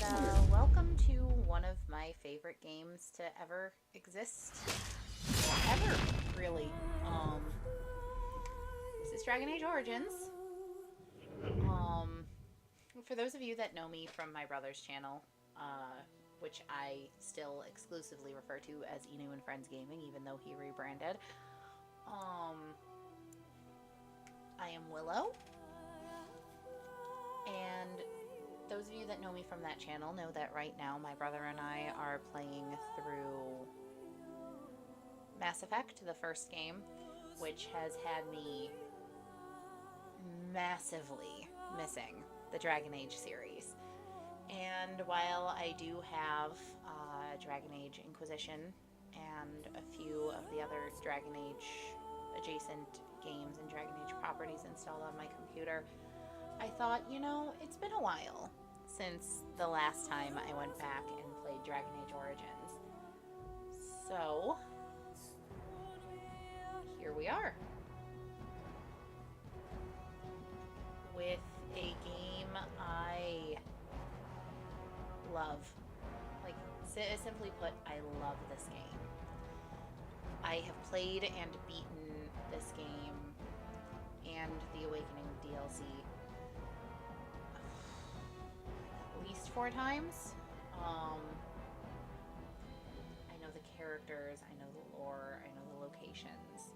and welcome to one of my favorite games to ever exist. Ever, really. Um, this is Dragon Age Origins. Um, for those of you that know me from my brother's channel, which I still exclusively refer to as Inu and Friends Gaming, even though he rebranded, um, I am Willow, and those of you that know me from that channel know that right now my brother and I are playing through Mass Effect, the first game, which has had me massively missing the Dragon Age series. And while I do have Dragon Age Inquisition and a few of the other Dragon Age adjacent games and Dragon Age properties installed on my computer, I thought, it's been a while since the last time I went back and played Dragon Age Origins. So, here we are with a game I love. Like, simply put, I love this game. I have played and beaten this game and the Awakening DLC at least 4 times. I know the characters, I know the lore, I know the locations,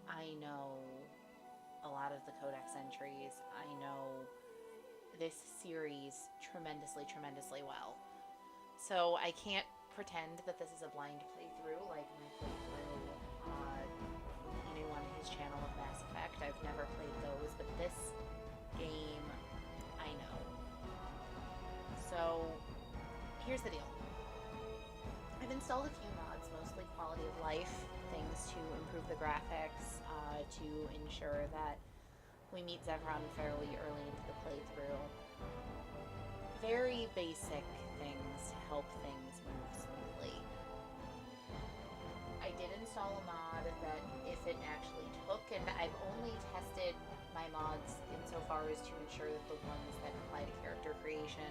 I know a lot of the codex entries, I know this series tremendously, tremendously well. So I can't pretend that this is a blind playthrough like my playthrough on his channel of Mass Effect. I've never played those, but this game I know. So here's the deal. I've installed a few mods, mostly quality of life, things to improve the graphics, to ensure that we meet Zevran fairly early into the playthrough. Very basic things to help things move smoothly. I did install a mod that, if it actually took, and I've only tested my mods insofar as to ensure that the ones that apply to character creation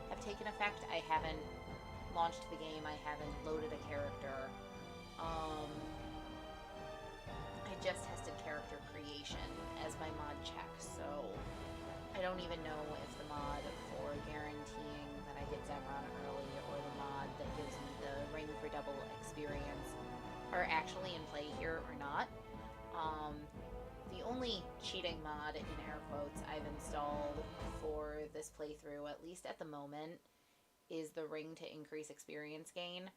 have taken effect. I haven't launched the game, I haven't loaded a character. I just tested character creation as my mod check, so I don't even know if the mod for guaranteeing that I get Zevran early or the mod that gives me the ring for double experience are actually in play here or not. The only cheating mod, in air quotes, I've installed for this playthrough, at least at the moment, is the ring to increase experience gain.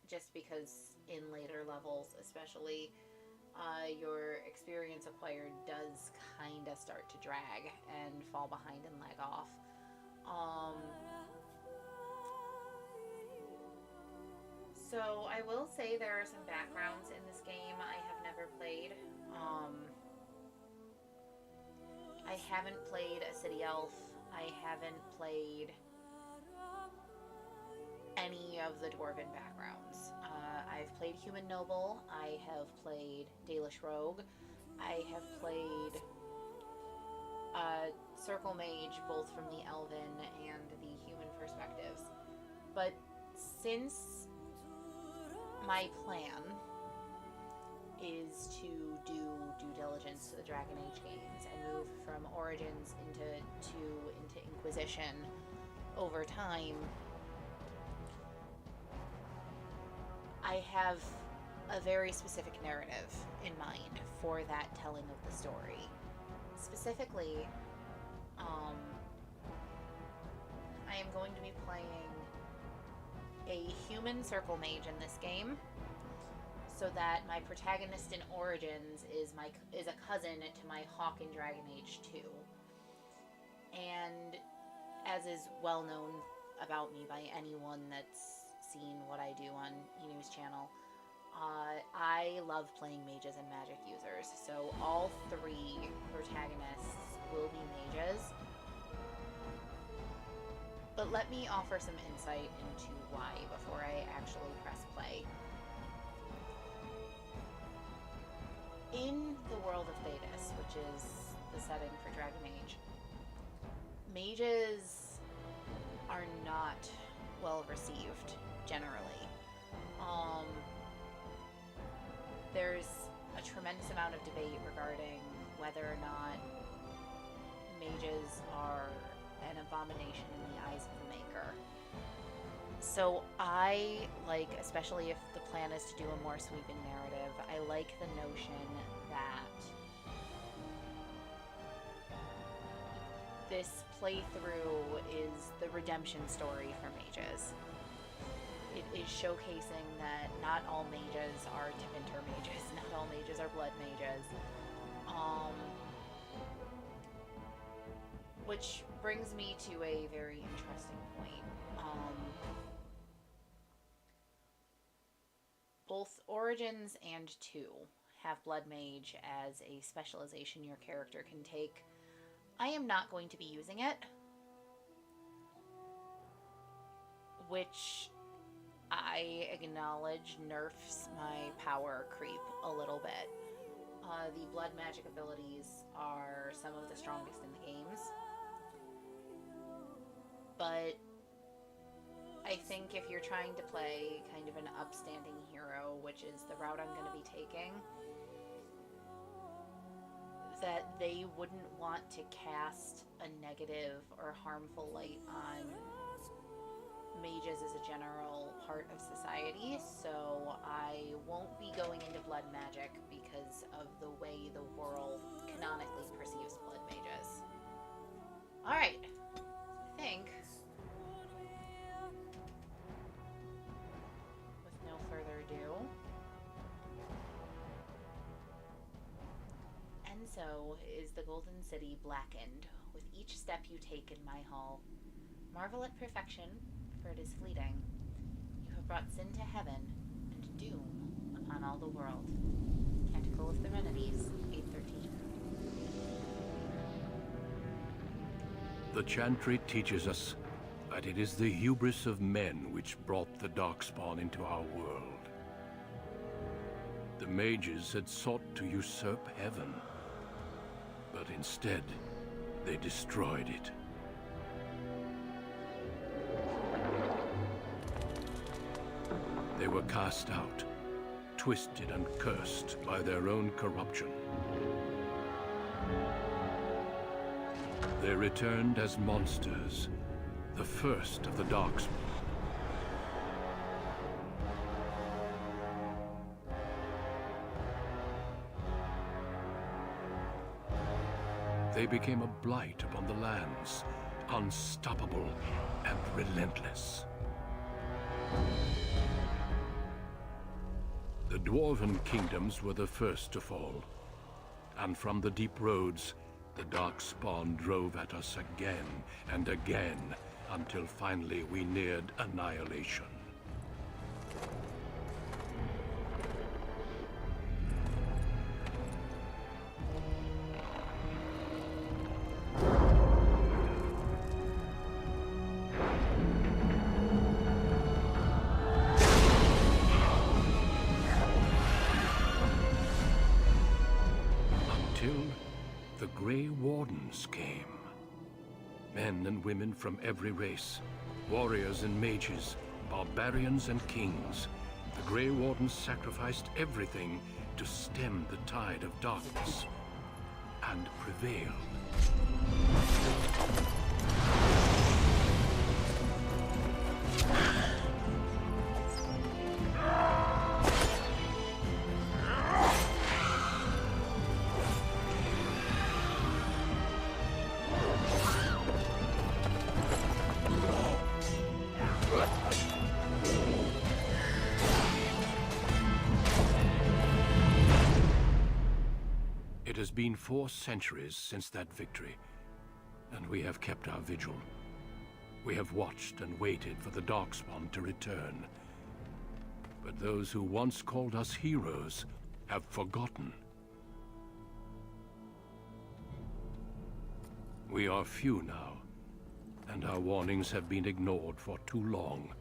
Just because in later levels, especially, your experience acquired does kind of start to drag and fall behind and lag off. So I will say there are some backgrounds in this game I have never played. I haven't played a city elf. I haven't played any of the dwarven backgrounds. I've played human noble. I have played Dalish rogue. I have played circle mage, both from the elven and the human perspectives. But since my plan is to do due diligence to the Dragon Age games and move from Origins into Inquisition over time, I have a very specific narrative in mind for that telling of the story. Specifically, I am going to be playing a human circle mage in this game, so that my protagonist in Origins is a cousin to my Hawk in Dragon Age 2. And as is well known about me by anyone that's seen what I do on Enu's channel, I love playing mages and magic users. So all 3 protagonists will be mages. But let me offer some insight into why before I actually press play. In the world of Thedas, which is the setting for Dragon Age, mages are not well received generally. There's a tremendous amount of debate regarding whether or not mages are an abomination in the eyes of the Maker. So I like, especially if the plan is to do a more sweeping narrative, I like the notion that this playthrough is the redemption story for mages. It is showcasing that not all mages are Tevinter mages, not all mages are blood mages. Which brings me to a very interesting point. Both Origins and 2 have Blood Mage as a specialization your character can take. I am not going to be using it, which I acknowledge nerfs my power creep a little bit. The blood magic abilities are some of the strongest in the games, but I think if you're trying to play kind of an upstanding hero, which is the route I'm going to be taking, that they wouldn't want to cast a negative or harmful light on mages as a general part of society, so I won't be going into blood magic because of the way the world canonically perceives blood mages. Alright, I think, with no further ado, and so is the Golden City blackened with each step you take in my hall. Marvel at perfection, for it is fleeting. You have brought sin to heaven, and doom upon all the world. Canticle of Therminides, 813. The Chantry teaches us that it is the hubris of men which brought the Darkspawn into our world. The mages had sought to usurp heaven, but instead, they destroyed it. They were cast out, twisted and cursed by their own corruption. They returned as monsters, the first of the Darkspawn. They became a blight upon the lands, unstoppable and relentless. The Dwarven kingdoms were the first to fall, and from the deep roads, the Darkspawn drove at us again and again, until finally we neared annihilation. The Grey Wardens came. Men and women from every race, warriors and mages, barbarians and kings. The Grey Wardens sacrificed everything to stem the tide of darkness, and prevailed. It has been 4 centuries since that victory, and we have kept our vigil. We have watched and waited for the Darkspawn to return. But those who once called us heroes have forgotten. We are few now, and our warnings have been ignored for too long.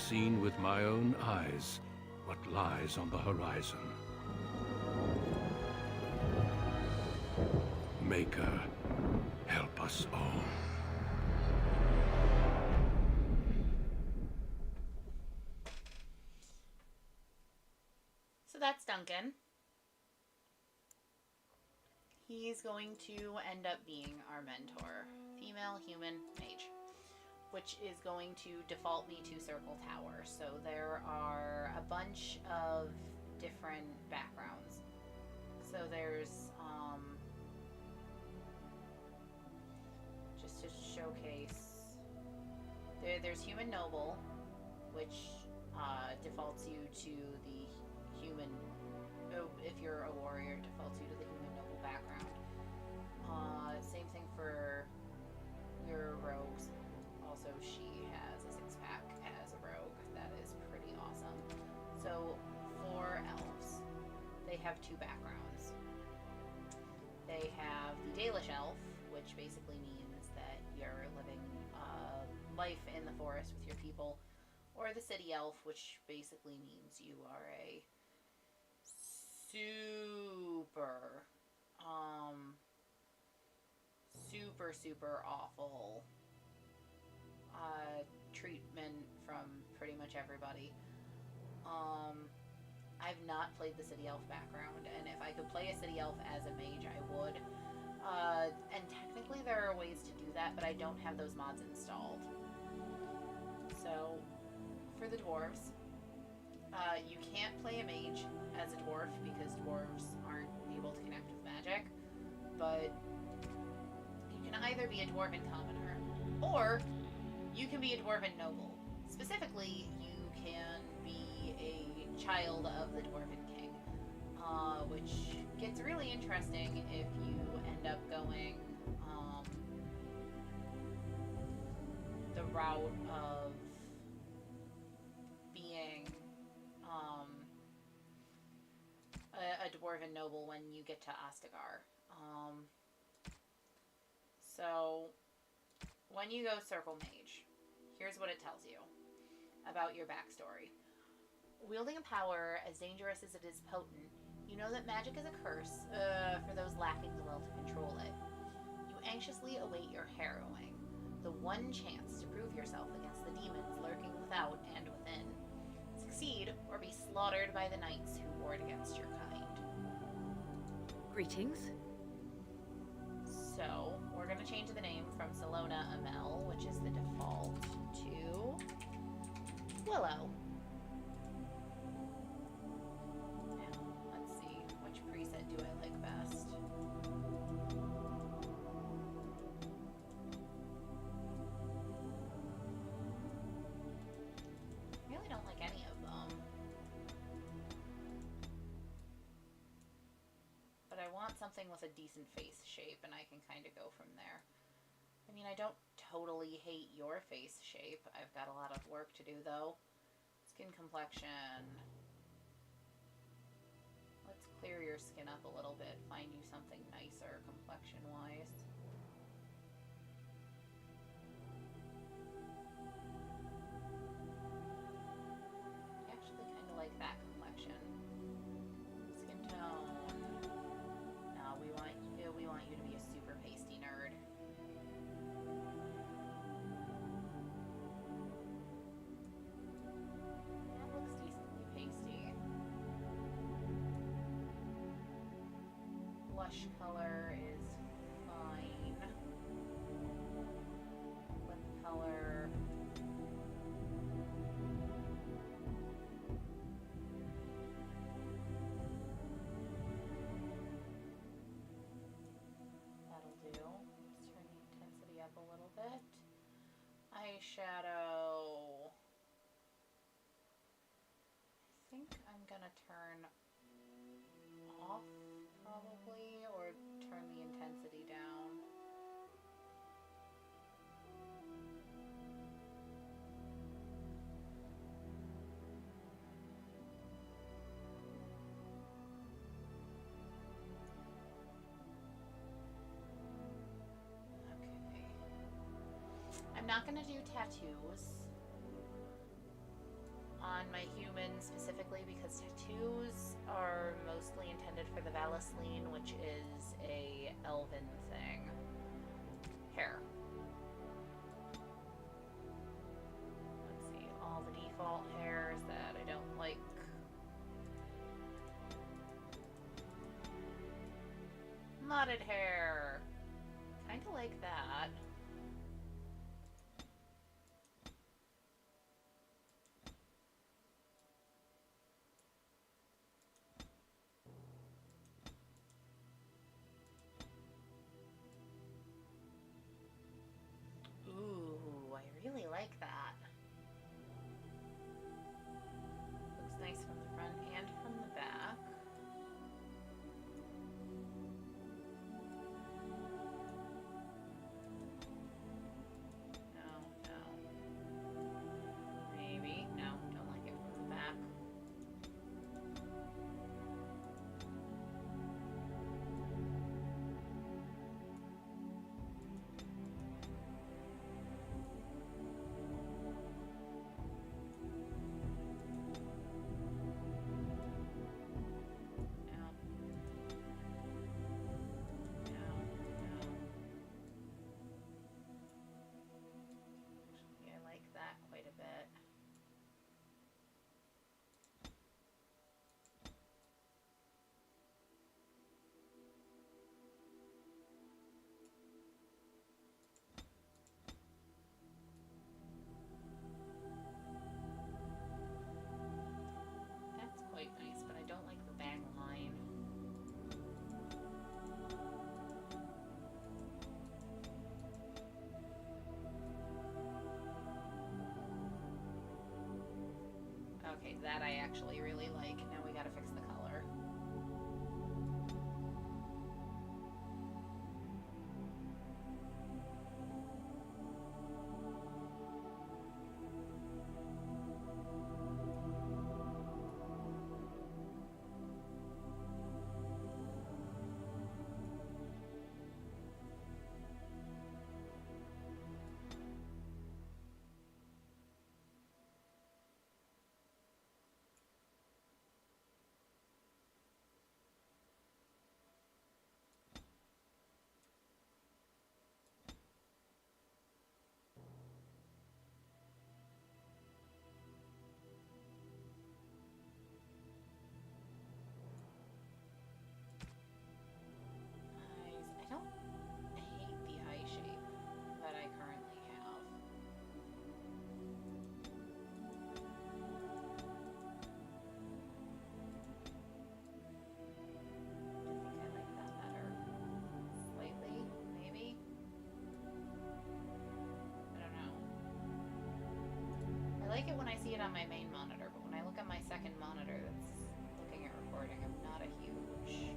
seen with my own eyes what lies on the horizon. Maker, help us all. So that's Duncan. He's going to end up being our mentor. Female, human, mage. Which is going to default me to Circle Tower. So there are a bunch of different backgrounds. So there's, just to showcase, there's Human Noble, which defaults you to the human, if you're a warrior, defaults you to the Human Noble background. Same thing for your rogues. Also, she has a six-pack as a rogue. That is pretty awesome. So, for elves, they have two backgrounds. They have the Dalish elf, which basically means that you're living life in the forest with your people, or the city elf, which basically means you are a super awful treatment from pretty much everybody. I've not played the city elf background, and if I could play a city elf as a mage, I would. And technically there are ways to do that, but I don't have those mods installed. So, for the dwarves, you can't play a mage as a dwarf because dwarves aren't able to connect with magic, but you can either be a dwarven commoner, or you can be a dwarven noble. Specifically, you can be a child of the dwarven king, which gets really interesting if you end up going the route of being a dwarven noble when you get to Ostagar. So, when you go Circle Mage, here's what it tells you about your backstory. Wielding a power as dangerous as it is potent, you know that magic is a curse for those lacking the will to control it. You anxiously await your harrowing, the one chance to prove yourself against the demons lurking without and within. Succeed, or be slaughtered by the knights who ward against your kind. Greetings. So, we're going to change the name from Salona Amel, which is the default, to Willow. Now, let's see, which preset do I like best? I really don't like any of them. But I want something with a decent face shape, and I can kind of go from there. I mean, I don't totally hate your face shape. I've got a lot of work to do, though. Skin complexion. Let's clear your skin up a little bit. Find you something nicer complexion-wise. I actually kind of like that complexion. Skin tone. No, we want you to be a super pasty nerd. That looks decently pasty. Blush color is fine. Lip color. That'll do. Let's turn the intensity up a little bit. Eyeshadow. I think I'm gonna turn off, probably, or turn the intensity down. Okay. I'm not gonna do tattoos. on my human specifically because tattoos are mostly intended for the Valasleen, which is a elven thing. Hair. Let's see, all the default hairs that I don't like. Modded hair. Kinda like that. Ooh, I really like that. Looks nice from the front and from the back. No, no. Maybe. No, don't like it from the back. No. No, no. Actually, I like that quite a bit. That's quite nice, but I don't like the back line. Okay, that I actually really like. Now we gotta fix the color. Eyes. I don't hate the eye shape that I currently have. I think I like that better. Slightly, maybe? I don't know. I like it when I see it on my main monitor, but when I look at my second monitor that's looking at recording, I'm not a huge fan.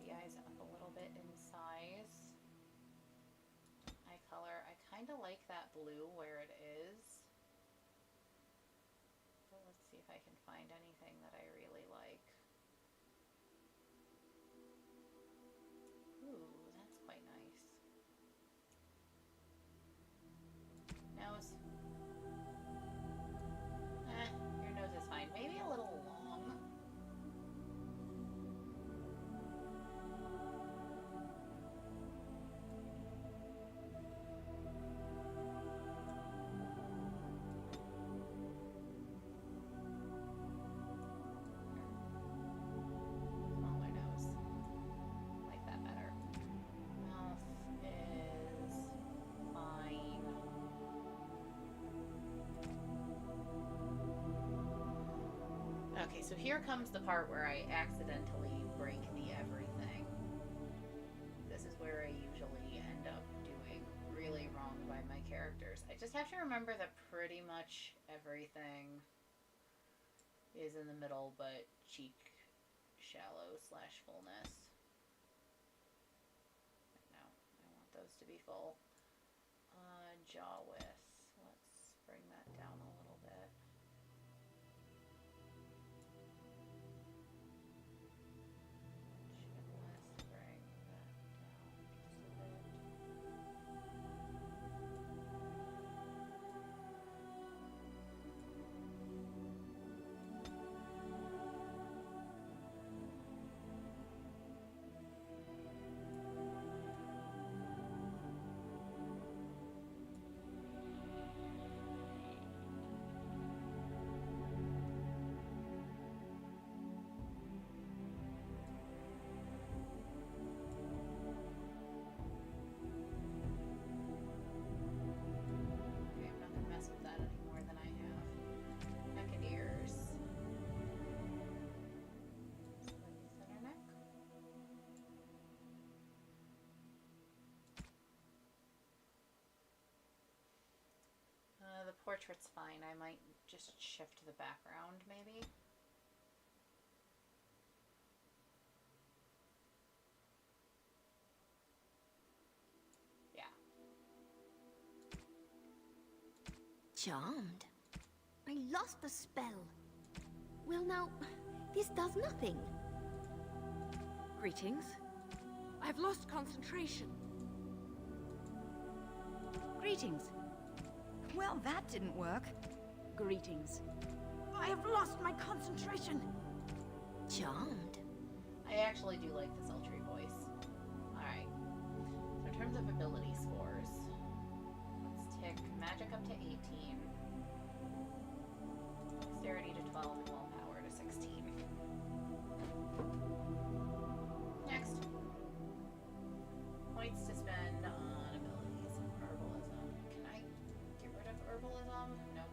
The eyes up a little bit in size. Eye color, I kind of like that blue where it is. But let's see if I can find anything that I really like. Ooh, that's quite nice. Nose. Your nose is fine. Maybe a little long. Smaller nose. Like that better. Mouth is fine. Okay, so here comes the part where I accidentally break the everything. This is where I usually end up doing really wrong by my characters. I just have to remember that pretty much everything is in the middle, but cheek shallow slash fullness. No, I want those to be full. Jaw width. Let's bring that down a little bit. portrait's fine. I might just shift the background, maybe. Yeah. Charmed. I lost the spell. Well now, this does nothing. Greetings. I've lost concentration. Greetings. Well, that didn't work. Greetings. I have lost my concentration. Charmed. I actually do like the sultry voice. Alright. So in terms of ability scores, let's tick magic up to 18. Dexterity to 12 and willpower to 16. Next. Points to spend on abilities. Herbalism. Can I get rid of herbalism? Nope.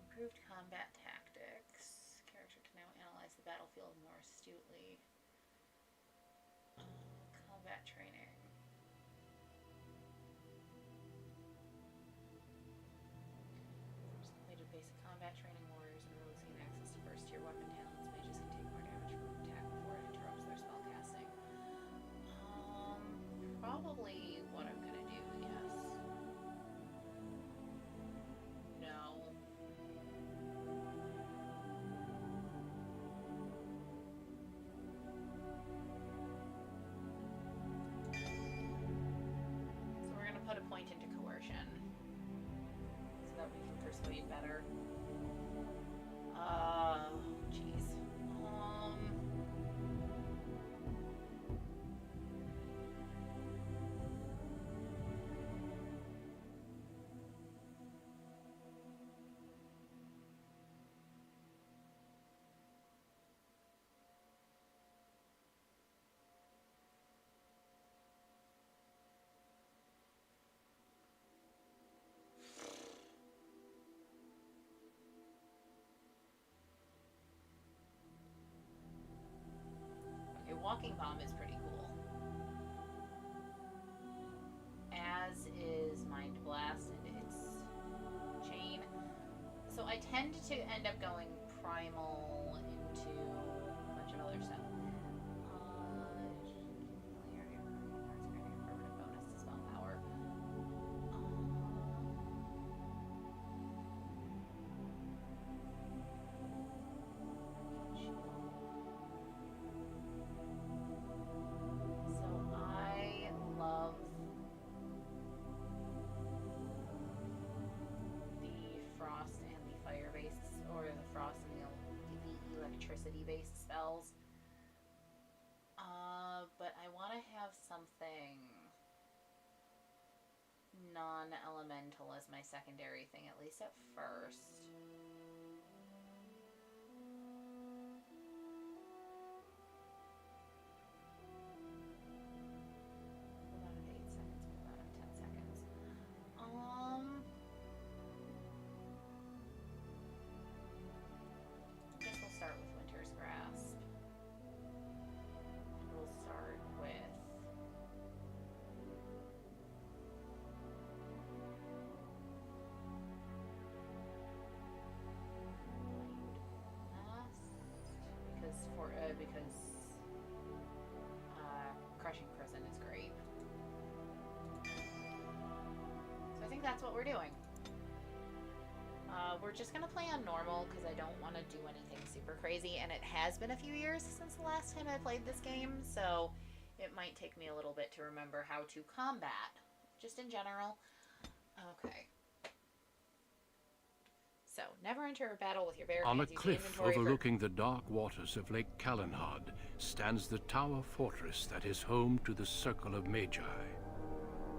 Improved combat tactics. Character can now analyze the battlefield more astutely. Combat training. Completed basic combat training. Warriors and rogues gain access to first tier weapon talents. Mages can take more damage from attack before it interrupts their spell casting. Probably what I'm gonna do, yes. No. So we're gonna put a point into coercion so that we can persuade better. Jeez. Okay, Walking Bomb is pretty cool. As is Mind Blast and its chain. So I tend to end up going primal into a bunch of other stuff. Permanent bonus to spell power. So I love the frost and the fire-based, or the frost and the electricity-based spells. But I want to have something non-elemental as my secondary thing, at least at first. Move on at 8 seconds, move on at 10 seconds. I guess we'll start with Winter's Grasp. And we'll start with because Crushing Prison is great. So I think that's what we're doing. We're just gonna play on normal because I don't want to do anything super crazy, and it has been a few years since the last time I played this game, so it might take me a little bit to remember how to combat, just in general. Okay. So, never enter a battle with your bare hands. On a Use cliff inventory for- overlooking the dark waters of Lake Kalenhad stands the Tower Fortress that is home to the Circle of Magi.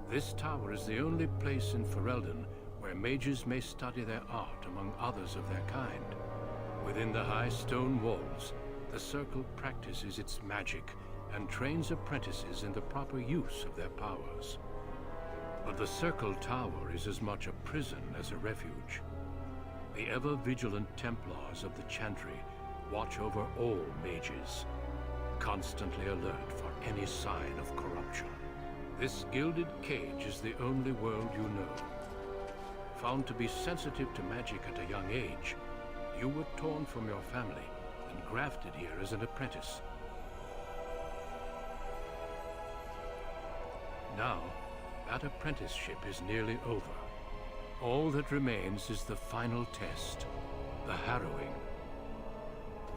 This tower is the only place in Ferelden where mages may study their art among others of their kind. Within the high stone walls, the Circle practices its magic and trains apprentices in the proper use of their powers. But the Circle Tower is as much a prison as a refuge. The ever-vigilant Templars of the Chantry watch over all mages, constantly alert for any sign of corruption. This gilded cage is the only world you know. Found to be sensitive to magic at a young age, you were torn from your family and grafted here as an apprentice. Now, that apprenticeship is nearly over. All that remains is the final test, the harrowing.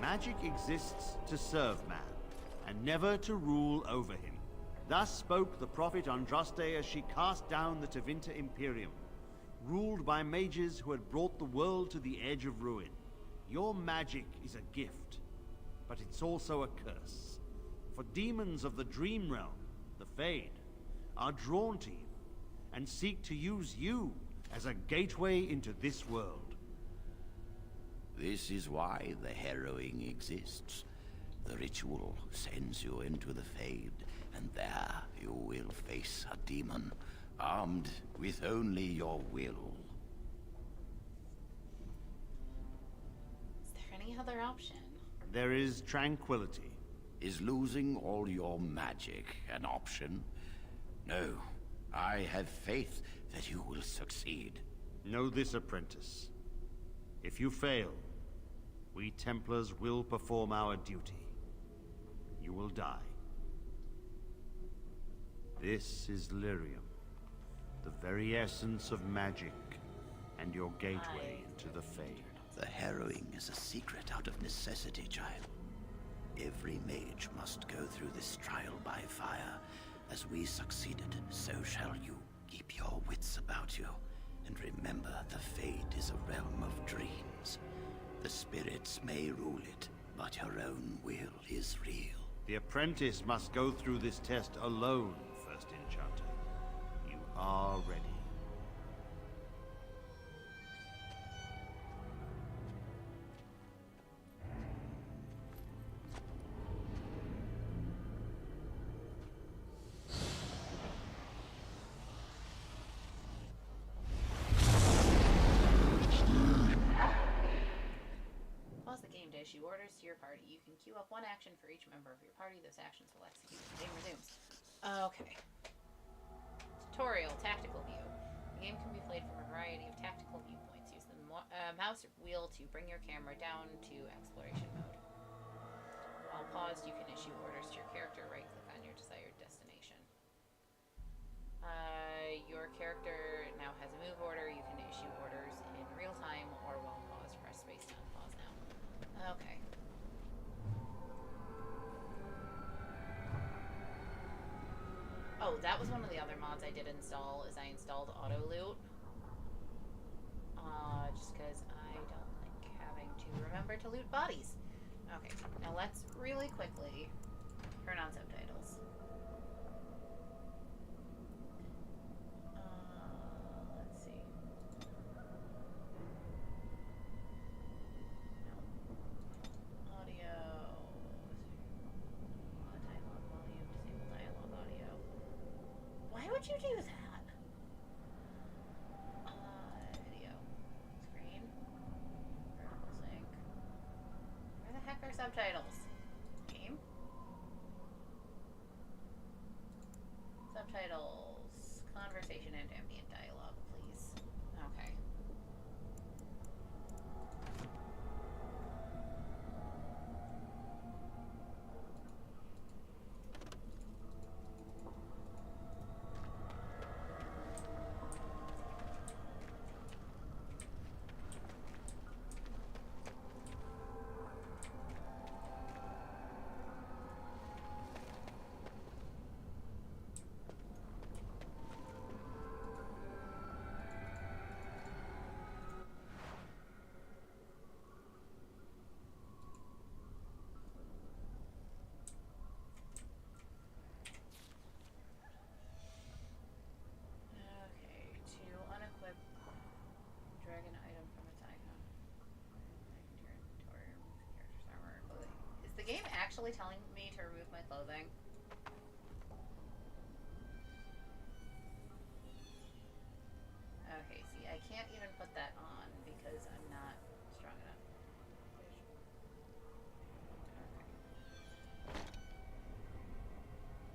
Magic exists to serve man, and never to rule over him. Thus spoke the prophet Andraste as she cast down the Tevinter Imperium, ruled by mages who had brought the world to the edge of ruin. Your magic is a gift, but it's also a curse. For demons of the Dream Realm, the Fade, are drawn to you, and seek to use you as a gateway into this world. This is why the harrowing exists. The ritual sends you into the Fade, and there you will face a demon, armed with only your will. Is there any other option? There is tranquility. Is losing all your magic an option? No. I have faith that you will succeed. Know this, apprentice. If you fail, we Templars will perform our duty. You will die. This is Lyrium, the very essence of magic, and your gateway into the Fade. The harrowing is a secret out of necessity, child. Every mage must go through this trial by fire. As we succeeded, so shall you. Keep your wits about you, and remember the Fade is a realm of dreams. The spirits may rule it, but your own will is real. The apprentice must go through this test alone, First Enchanter. You are ready. Pause the game to issue orders to your party. You can queue up one action for each member of your party. Those actions will execute when the game resumes. Okay. Tutorial, tactical view. The game can be played from a variety of tactical viewpoints. Use the mouse wheel to bring your camera down to exploration mode. While paused, you can issue orders to your character. Right-click on your desired destination. Your character now has a move order. You can issue orders in real time or while paused. Press space to unpause now. Okay. Oh, that was one of the other mods I did install, is I installed auto loot. Just because I don't like having to remember to loot bodies. Okay, now let's really quickly turn on subtitles. Let's see. No. Audio. Dialogue volume. Disable dialogue audio. Why would you do that? Video. Screen. Vertical sync. Where the heck are subtitles? Game? Subtitles. Conversation and ambient dialogue, please. Okay. Okay, to unequip dragon item from its icon. Into your inventory, remove the character's armor or clothing. Is the game actually telling me to remove my clothing? Okay, see, I can't even put that on because I'm not strong enough. Okay.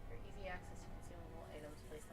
For easy access to consumable items, place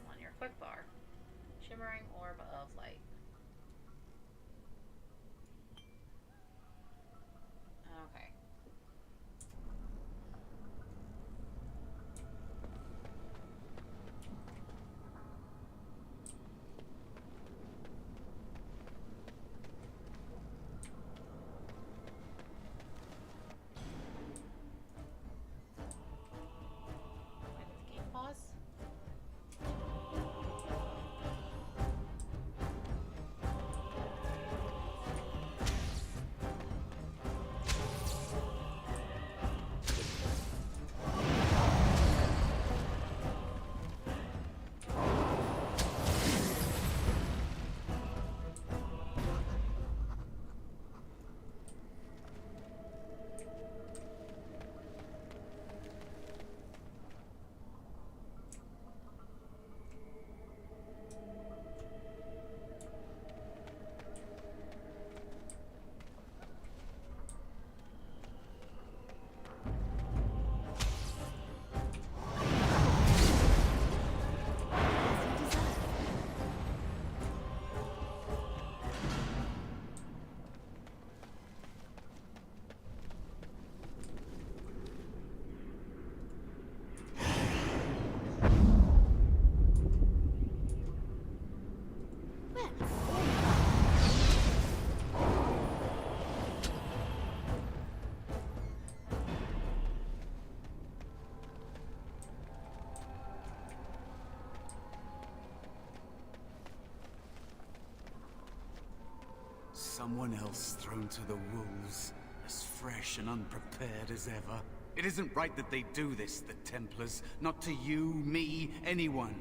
Someone else thrown to the wolves, as fresh and unprepared as ever. It isn't right that they do this, the Templars. Not to you, me, anyone.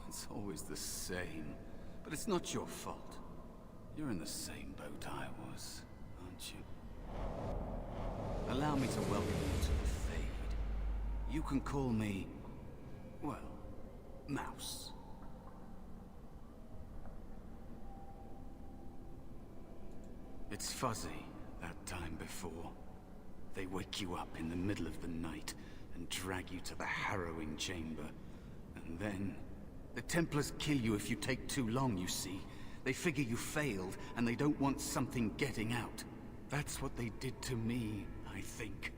It's always the same. But it's not your fault. You're in the same boat I was, aren't you? Allow me to welcome you to the Fade. You can call me, well, Mouse. It's fuzzy, that time before. They wake you up in the middle of the night and drag you to the harrowing chamber. And then, the Templars kill you if you take too long, you see. They figure you failed, and they don't want something getting out. That's what they did to me, I think.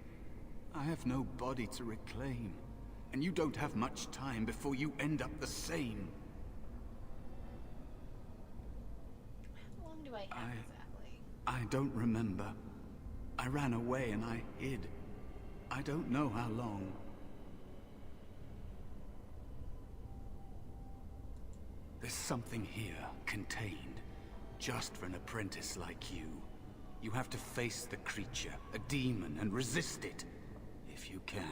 I have no body to reclaim, and you don't have much time before you end up the same. How long do I have exactly? I don't remember. I ran away and I hid. I don't know how long. There's something here, contained, just for an apprentice like you. You have to face the creature, a demon, and resist it. If you can.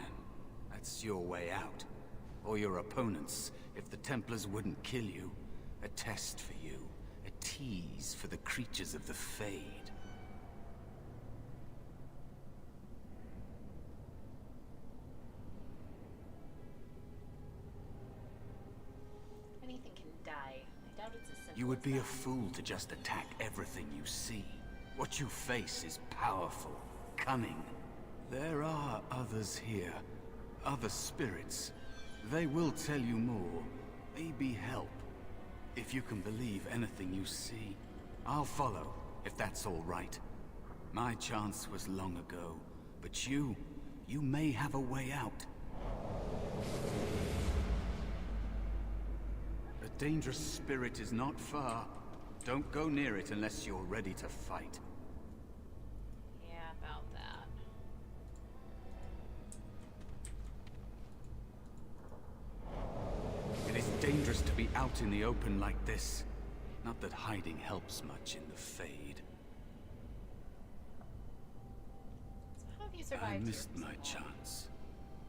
That's your way out. Or your opponents, if the Templars wouldn't kill you. A test for you. A tease for the creatures of the Fade. Anything can die. I doubt it's as simple You would as be a that. fool to just attack everything you see. What you face is powerful, cunning. There are others here, other spirits. They will tell you more, maybe help. If you can believe anything you see, I'll follow, if that's all right. My chance was long ago, but you may have a way out. A dangerous spirit is not far. Don't go near it unless you're ready to fight. Yeah, about that. It is dangerous to be out in the open like this. Not that hiding helps much in the Fade. So how have you survived I here missed for so my long? chance.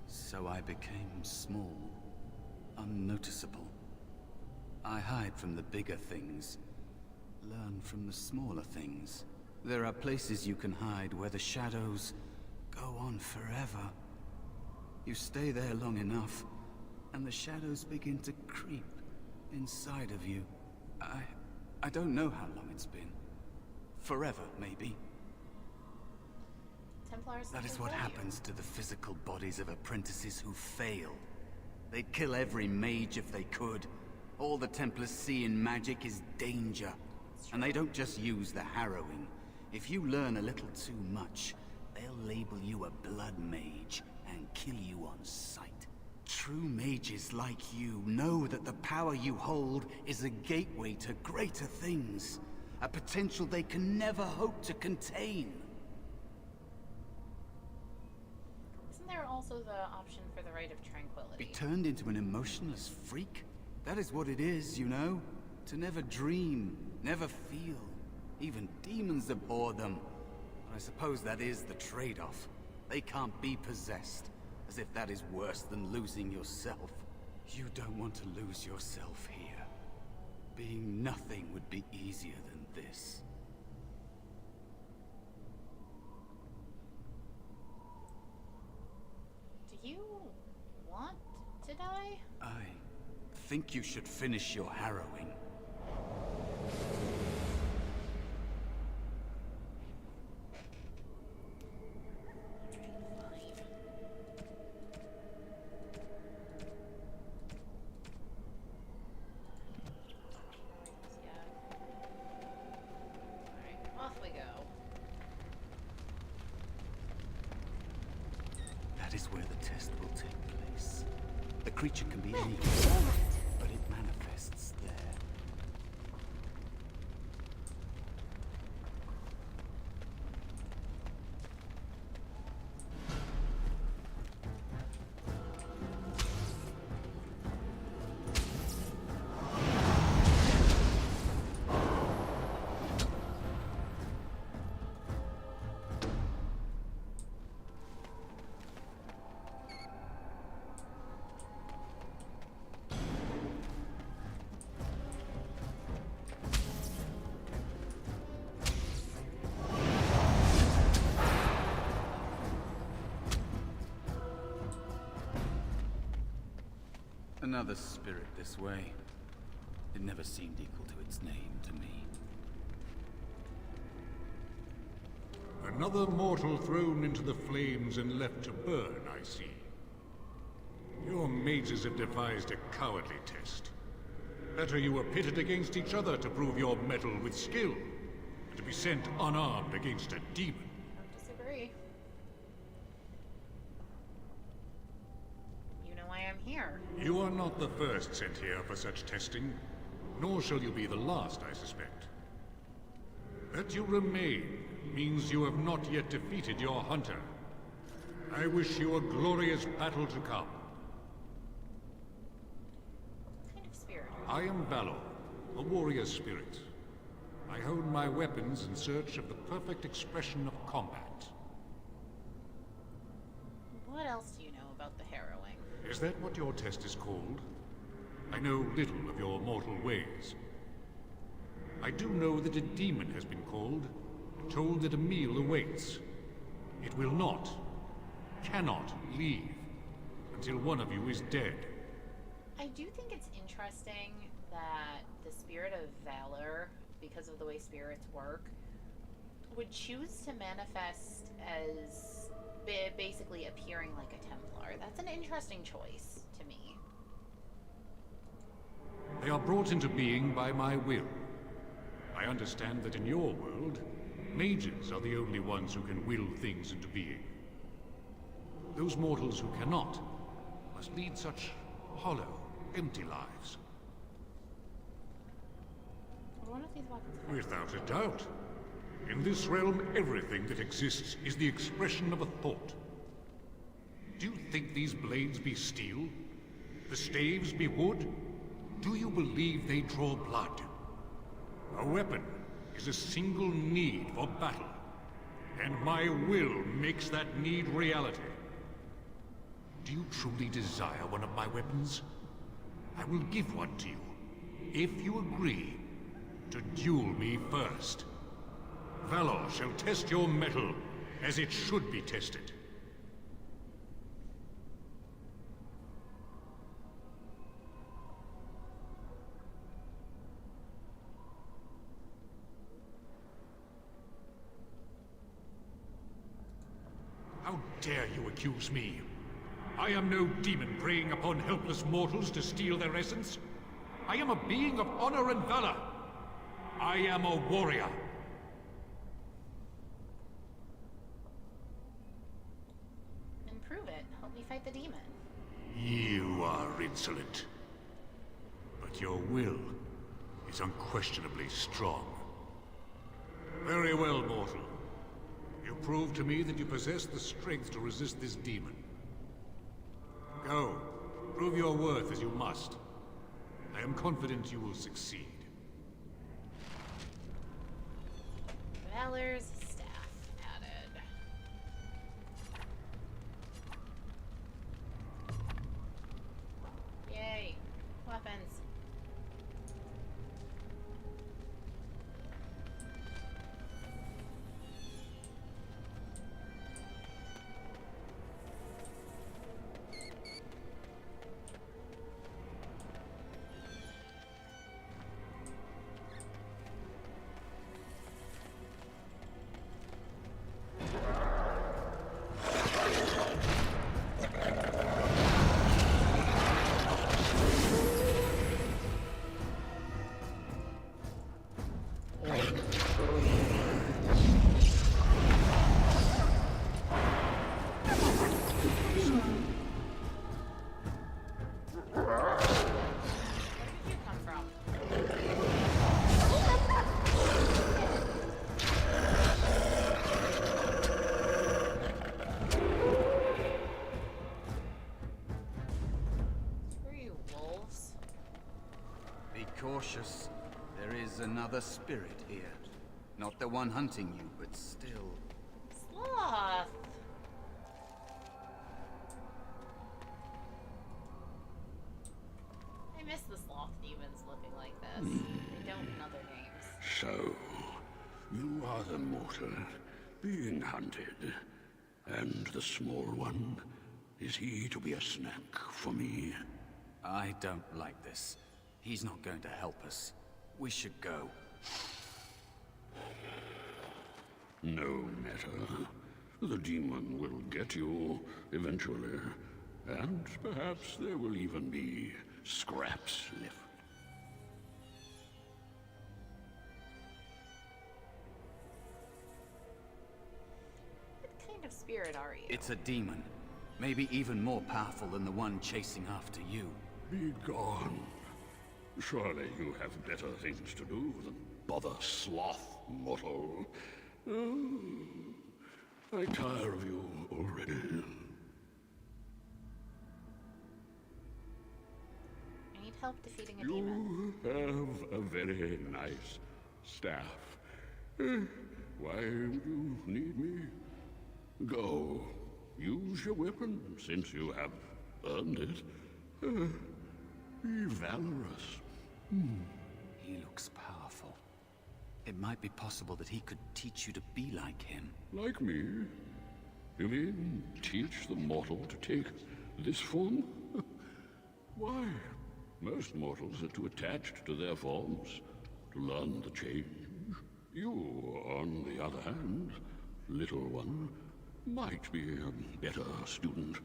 So I became small, unnoticeable. I hide from the bigger things, learn from the smaller things. There are places you can hide where the shadows go on forever. You stay there long enough, and the shadows begin to creep inside of you. I don't know how long it's been. Forever, maybe. Templars That is simply what kill you. happens to the physical bodies of apprentices who fail. They'd kill every mage if they could. All the Templars see in magic is danger. And they don't just use the harrowing. If you learn a little too much, they'll label you a blood mage and kill you on sight. True mages like you know that the power you hold is a gateway to greater things. A potential they can never hope to contain. Isn't there also the option for the Rite of Tranquility? Be turned into an emotionless freak? That is what it is, you know? To never dream, never feel. Even demons abhor them. But I suppose that is the trade-off. They can't be possessed. As if that is worse than losing yourself. You don't want to lose yourself here. Being nothing would be easier than this. Do you want to die? I think you should finish your harrowing. Fine. Yeah. Alright, off we go. That is where the test will take place. The creature can be anywhere, All right. but it manifests there. Another spirit this way. It never seemed equal to its name to me. Another mortal thrown into the flames and left to burn, I see. Your mages have devised a cowardly test. Better you were pitted against each other to prove your mettle with skill, and to be sent unarmed against a demon. Don't disagree. You know I am here. You are not the first sent here for such testing, nor shall you be the last, I suspect. That you remain means you have not yet defeated your hunter. I wish you a glorious battle to come. What kind of spirit are you? I am Valor, a warrior spirit. I hone my weapons in search of the perfect expression of combat. What else do you know about the harrowing? Is that what your test is called? I know little of your mortal ways. I do know that a demon has been called, and told that a meal awaits. It will not, cannot leave, until one of you is dead. I do think it's interesting that the spirit of valor, because of the way spirits work, would choose to manifest as basically appearing like a Templar. That's an interesting choice to me. They are brought into being by my will. I understand that in your world, mages are the only ones who can will things into being. Those mortals who cannot must lead such hollow, empty lives. One of these weapons are Without a doubt. In this realm, everything that exists is the expression of a thought. Do you think these blades be steel? The staves be wood? Do you believe they draw blood? A weapon is a single need for battle, and my will makes that need reality. Do you truly desire one of my weapons? I will give one to you, if you agree to duel me first. Valor shall test your mettle as it should be tested. How dare you accuse me? I am no demon preying upon helpless mortals to steal their essence. I am a being of honor and valor. I am a warrior. Then prove it. Help me fight the demon. You are insolent. But your will is unquestionably strong. Very well, mortal. You prove to me that you possess the strength to resist this demon. Go. Prove your worth as you must. I am confident you will succeed. Valor's staff added. Yay. Weapons. Cautious. There is another spirit here. Not the one hunting you, but still. Sloth! I miss the sloth demons looking like this. They don't in other games. So, you are the mortal being hunted. And the small one, is he to be a snack for me? I don't like this. He's not going to help us. We should go. No matter. The demon will get you eventually. And perhaps there will even be scraps left. What kind of spirit are you? It's a demon. Maybe even more powerful than the one chasing after you. Be gone. Surely you have better things to do than bother sloth, mortal. I tire of you already. I need help defeating a demon. You have a very nice staff. Why would you need me? Go. Use your weapon, since you have earned it. Be valorous. He looks powerful. It might be possible that he could teach you to be like him. Like me? You mean teach the mortal to take this form? Why? Most mortals are too attached to their forms to learn the change. You, on the other hand, little one, might be a better student.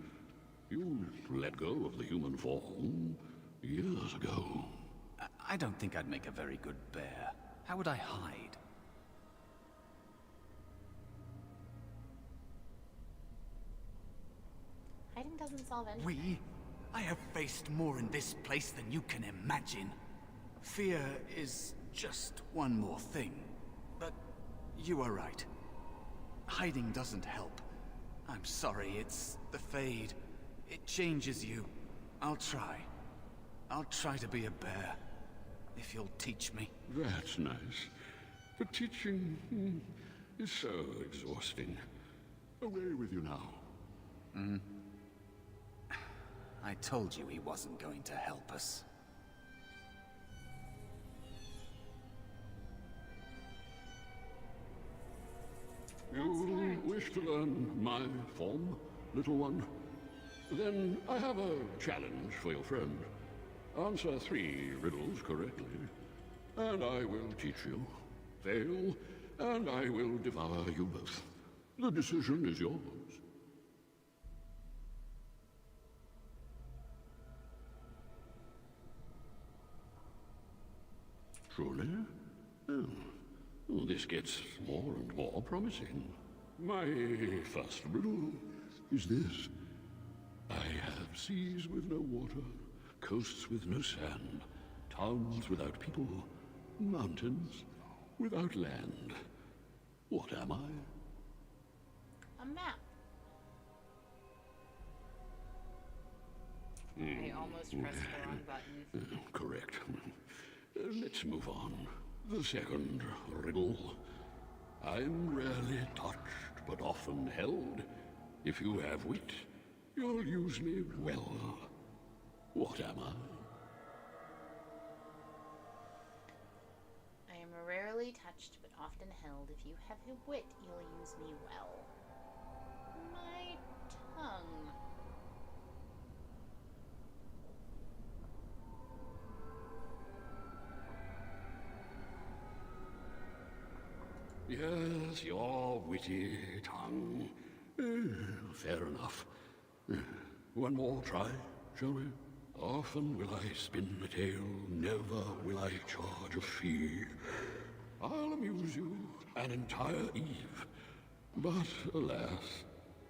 You let go of the human form years ago. I don't think I'd make a very good bear. How would I hide? Hiding doesn't solve anything. I have faced more in this place than you can imagine. Fear is just one more thing. But you are right. Hiding doesn't help. I'm sorry, it's the Fade. It changes you. I'll try. I'll try to be a bear. If you'll teach me. That's nice. But teaching is so exhausting. Away with you now. I told you he wasn't going to help us. You wish to learn my form, little one? Then I have a challenge for your friend. Answer 3 riddles correctly, and I will teach you. Fail, and I will devour you both. The decision is yours. Truly? Oh. This gets more and more promising. My first riddle is this. I have seas with no water, coasts with no sand, towns without people, mountains without land. What am I? A map. I almost pressed the wrong button. Correct. Let's move on. The second riddle. I'm rarely touched, but often held. If you have wit, you'll use me well. What am I? I am rarely touched, but often held. If you have a wit, you'll use me well. My tongue. Yes, your witty tongue. Fair enough. One more try, shall we? Often will I spin a tale, never will I charge a fee. I'll amuse you an entire eve, but alas,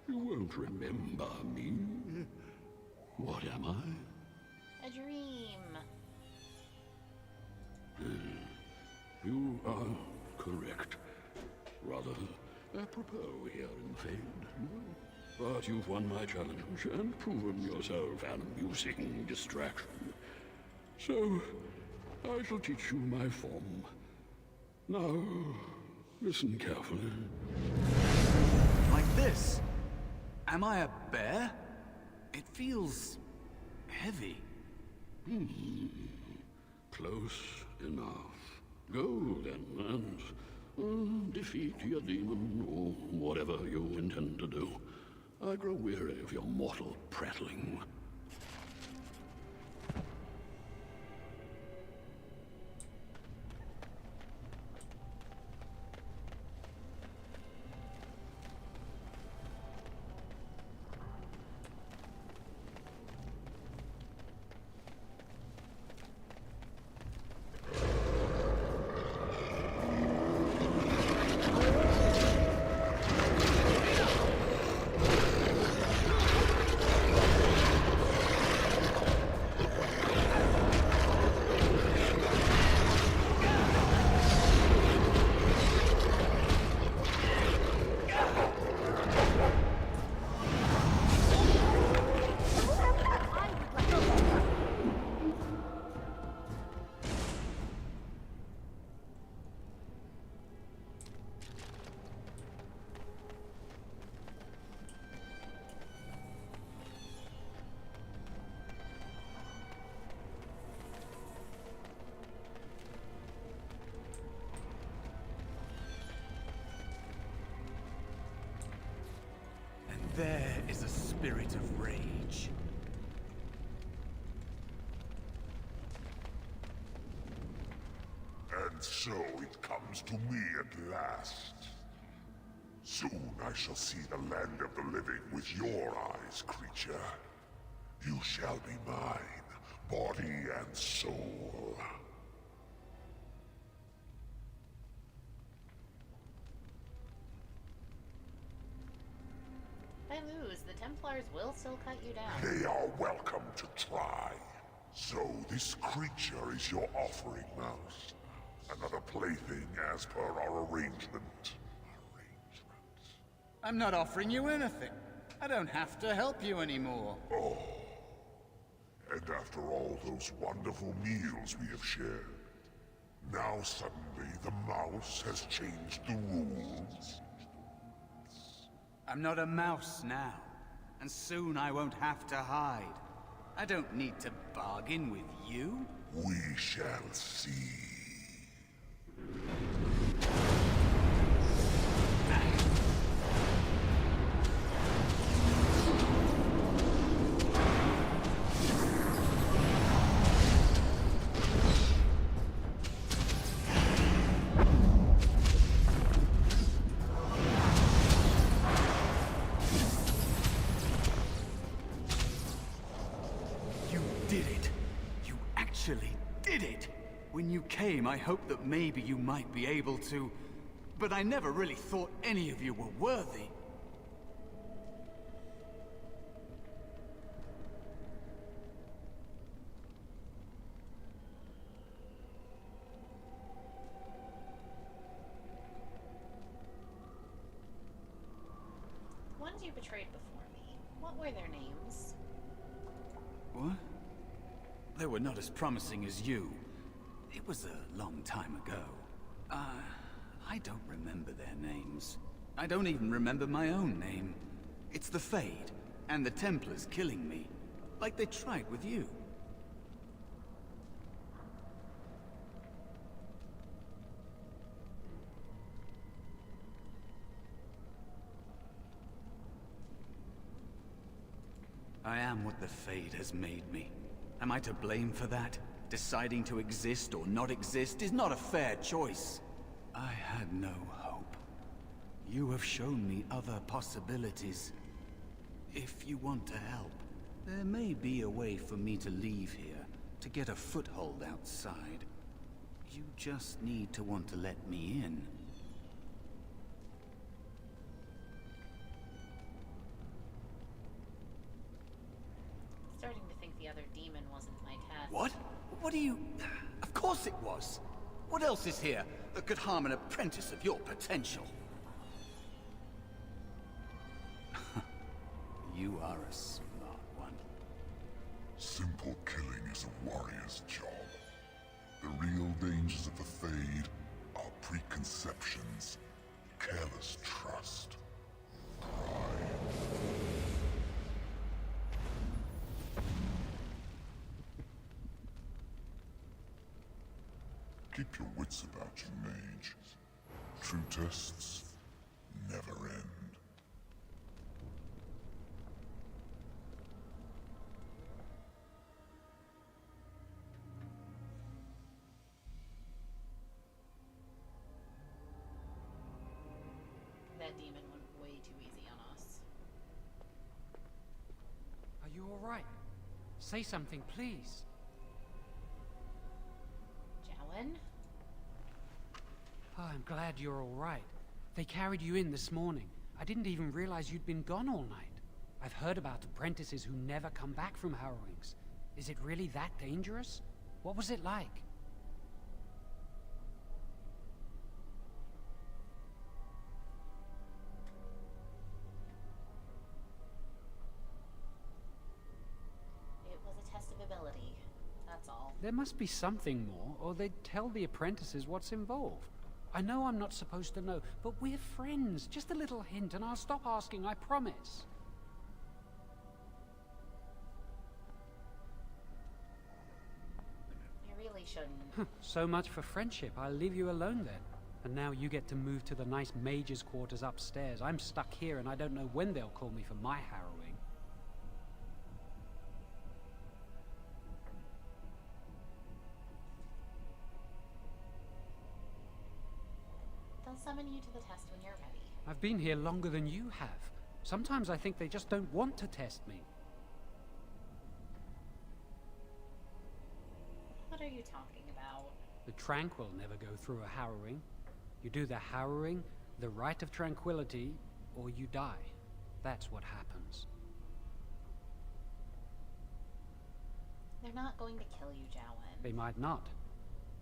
you won't remember me. What am I? A dream. You are correct. Rather apropos here in the Fade. But you've won my challenge and proven yourself an amusing distraction. So, I shall teach you my form. Now, listen carefully. Like this? Am I a bear? It feels heavy. Close enough. Go then, and defeat your demon, or whatever you intend to do. I grow weary of your mortal prattling. spirit of rage. And so it comes to me at last. Soon I shall see the land of the living with your eyes, creature. You shall be mine, body and soul. If I lose, the Templars will still cut you down. They are welcome to try. So this creature is your offering, Mouse. Another plaything as per our arrangement. I'm not offering you anything. I don't have to help you anymore. Oh. And after all those wonderful meals we have shared, now suddenly the mouse has changed the rules. I'm not a mouse now, and soon I won't have to hide. I don't need to bargain with you. We shall see. Did it! When you came, I hoped that maybe you might be able to, but I never really thought any of you were worthy. Ones you betrayed before me, what were their names? What? They were not as promising as you. It was a long time ago. I don't remember their names. I don't even remember my own name. It's the Fade, and the Templars killing me. Like they tried with you. I am what the Fade has made me. Am I to blame for that? Deciding to exist or not exist is not a fair choice. I had no hope. You have shown me other possibilities. If you want to help, there may be a way for me to leave here, to get a foothold outside. You just need to want to let me in. Starting to think the other demon wasn't my test. What? What do you... Of course it was! What else is here that could harm an apprentice of your potential? You are a smart one. Simple killing is a warrior's job. The real dangers of the Fade are preconceptions, careless trust, pride. Keep your wits about you, mage. True tests never end. That demon went way too easy on us. Are you all right? Say something, please. Jowen? Oh, I'm glad you're all right. They carried you in this morning. I didn't even realize you'd been gone all night. I've heard about apprentices who never come back from harrowings. Is it really that dangerous? What was it like? It was a test of ability. That's all. There must be something more, or they'd tell the apprentices what's involved. I know I'm not supposed to know, but we're friends. Just a little hint, and I'll stop asking, I promise. I really shouldn't. So much for friendship. I'll leave you alone then. And now you get to move to the nice mage's quarters upstairs. I'm stuck here, and I don't know when they'll call me for my harrowing. I'll summon you to the test when you're ready. I've been here longer than you have. Sometimes I think they just don't want to test me. What are you talking about? The Tranquil never go through a harrowing. You do the harrowing, the Rite of Tranquility, or you die. That's what happens. They're not going to kill you, Jowen. They might not.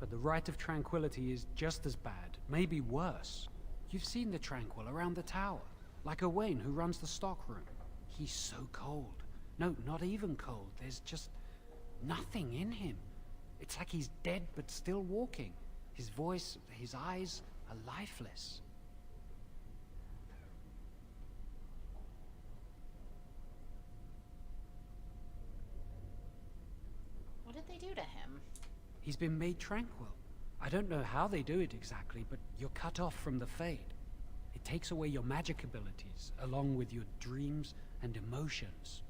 But the Rite of Tranquility is just as bad, maybe worse. You've seen the Tranquil around the tower, like Owain who runs the stockroom. He's so cold. No, not even cold. There's just nothing in him. It's like he's dead but still walking. His voice, his eyes are lifeless. What did they do to him? He's been made tranquil. I don't know how they do it exactly, but you're cut off from the Fade. It takes away your magic abilities, along with your dreams and emotions.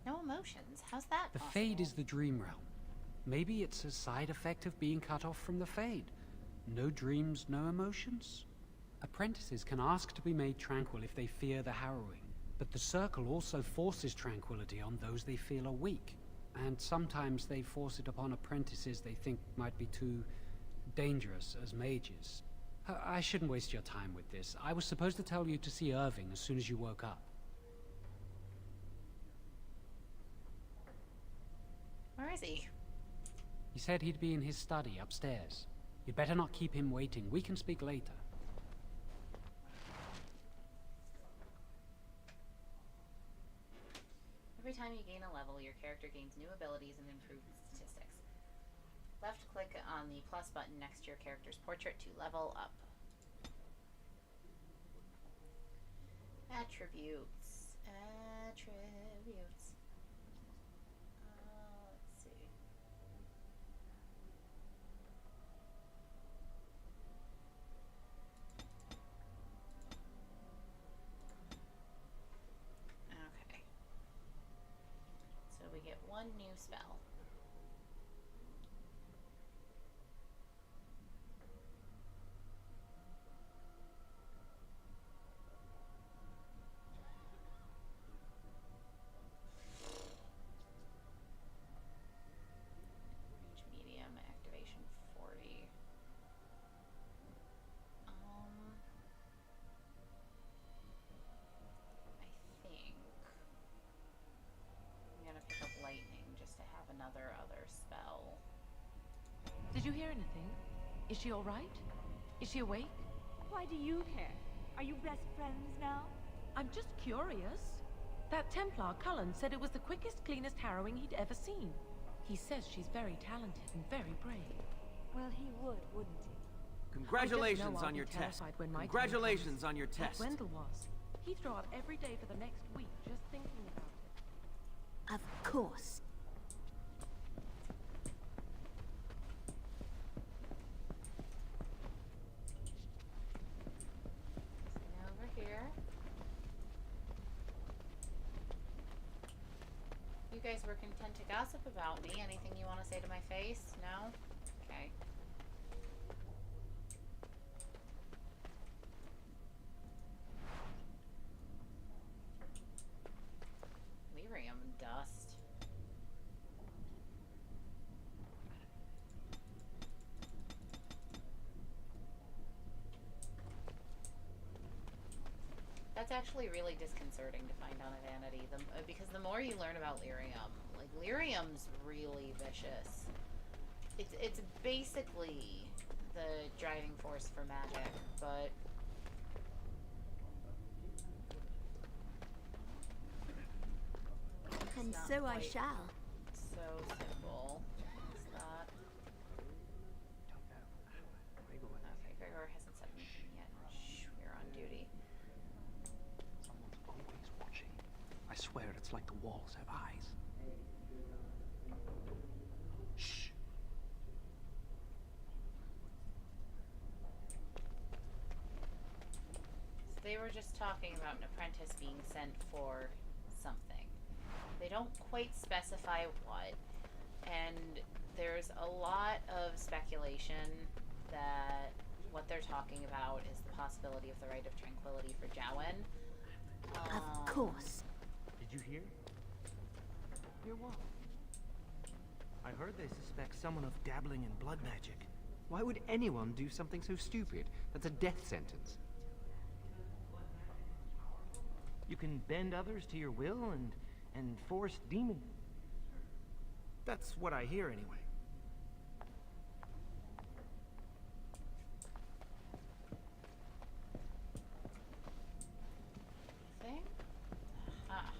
No emotions. How's that The possible? Fade is the dream realm. Maybe it's a side effect of being cut off from the Fade. No dreams, no emotions? Apprentices can ask to be made tranquil if they fear the harrowing, but the Circle also forces tranquility on those they feel are weak, and sometimes they force it upon apprentices they think might be too dangerous as mages. I shouldn't waste your time with this. I was supposed to tell you to see Irving as soon as you woke up. Where is he? He said he'd be in his study upstairs. You'd better not keep him waiting. We can speak later. Every time you gain a level, your character gains new abilities and improved statistics. Left click on the plus button next to your character's portrait to level up. Attributes. Attributes. Let's see. Okay. So we get one new spell. Range medium, activation 40. I think I'm gonna pick up lightning just to have another other spell. Did you hear anything? Is she all right? Is she awake? Why do you care? Are you best friends now? I'm just curious. That Templar, Cullen, said it was the quickest, cleanest harrowing he'd ever seen. He says she's very talented and very brave. Well, he would, wouldn't he? Congratulations on your test. Congratulations on your test. Like Wendell was. He'd throw up every day for the next week just thinking about it. Of course. Over here. You guys were content to gossip about me. Anything you want to say to my face? No? Okay. Lyrium dust. That's actually really disconcerting to find on a vanity, because the more you learn about lyrium, like lyrium's really vicious. It's basically the driving force for magic, but And not so I quite shall. so simple as that. Okay, Gregor hasn't said anything yet. Shh, we're on duty. Someone's always watching. I swear it's like the walls have eyes. Shh. So they were just talking about an apprentice being sent for something. They don't quite specify what, and there's a lot of speculation that what they're talking about is the possibility of the Rite of Tranquility for Jowen. Of course. Did you hear? Hear what? I heard they suspect someone of dabbling in blood magic. Why would anyone do something so stupid? That's a death sentence. You can bend others to your will and force demons. That's what I hear anyway. Anything? Aha.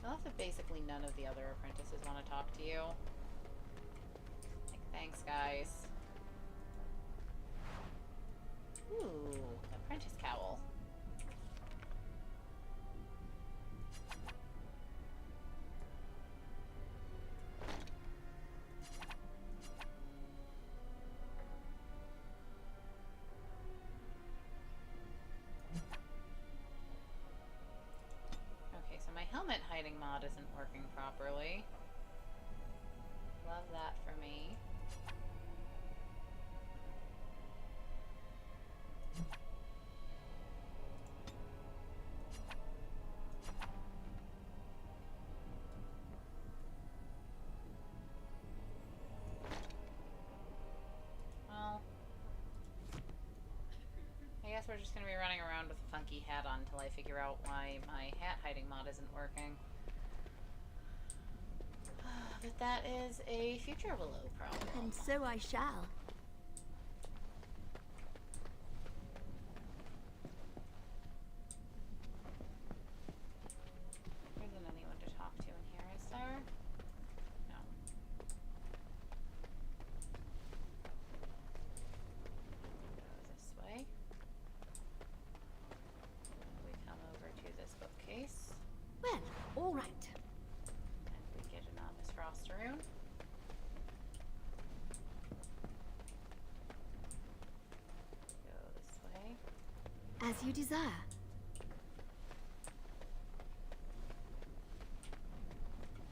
I love that basically none of the other apprentices want to talk to you. Like, thanks, guys. Ooh, apprentice cowl. Okay, so my helmet hiding mod isn't working properly. Love that for me. Well, I guess we're just gonna be running around with a funky hat on until I figure out why my hat hiding mod isn't working. But that is a future Willow problem. And so I shall. There isn't anyone to talk to in here, is there? No. Go this way. We come over to this bookcase. Well, all right. And we get an Honest Frostaroon. Go this way. As you desire.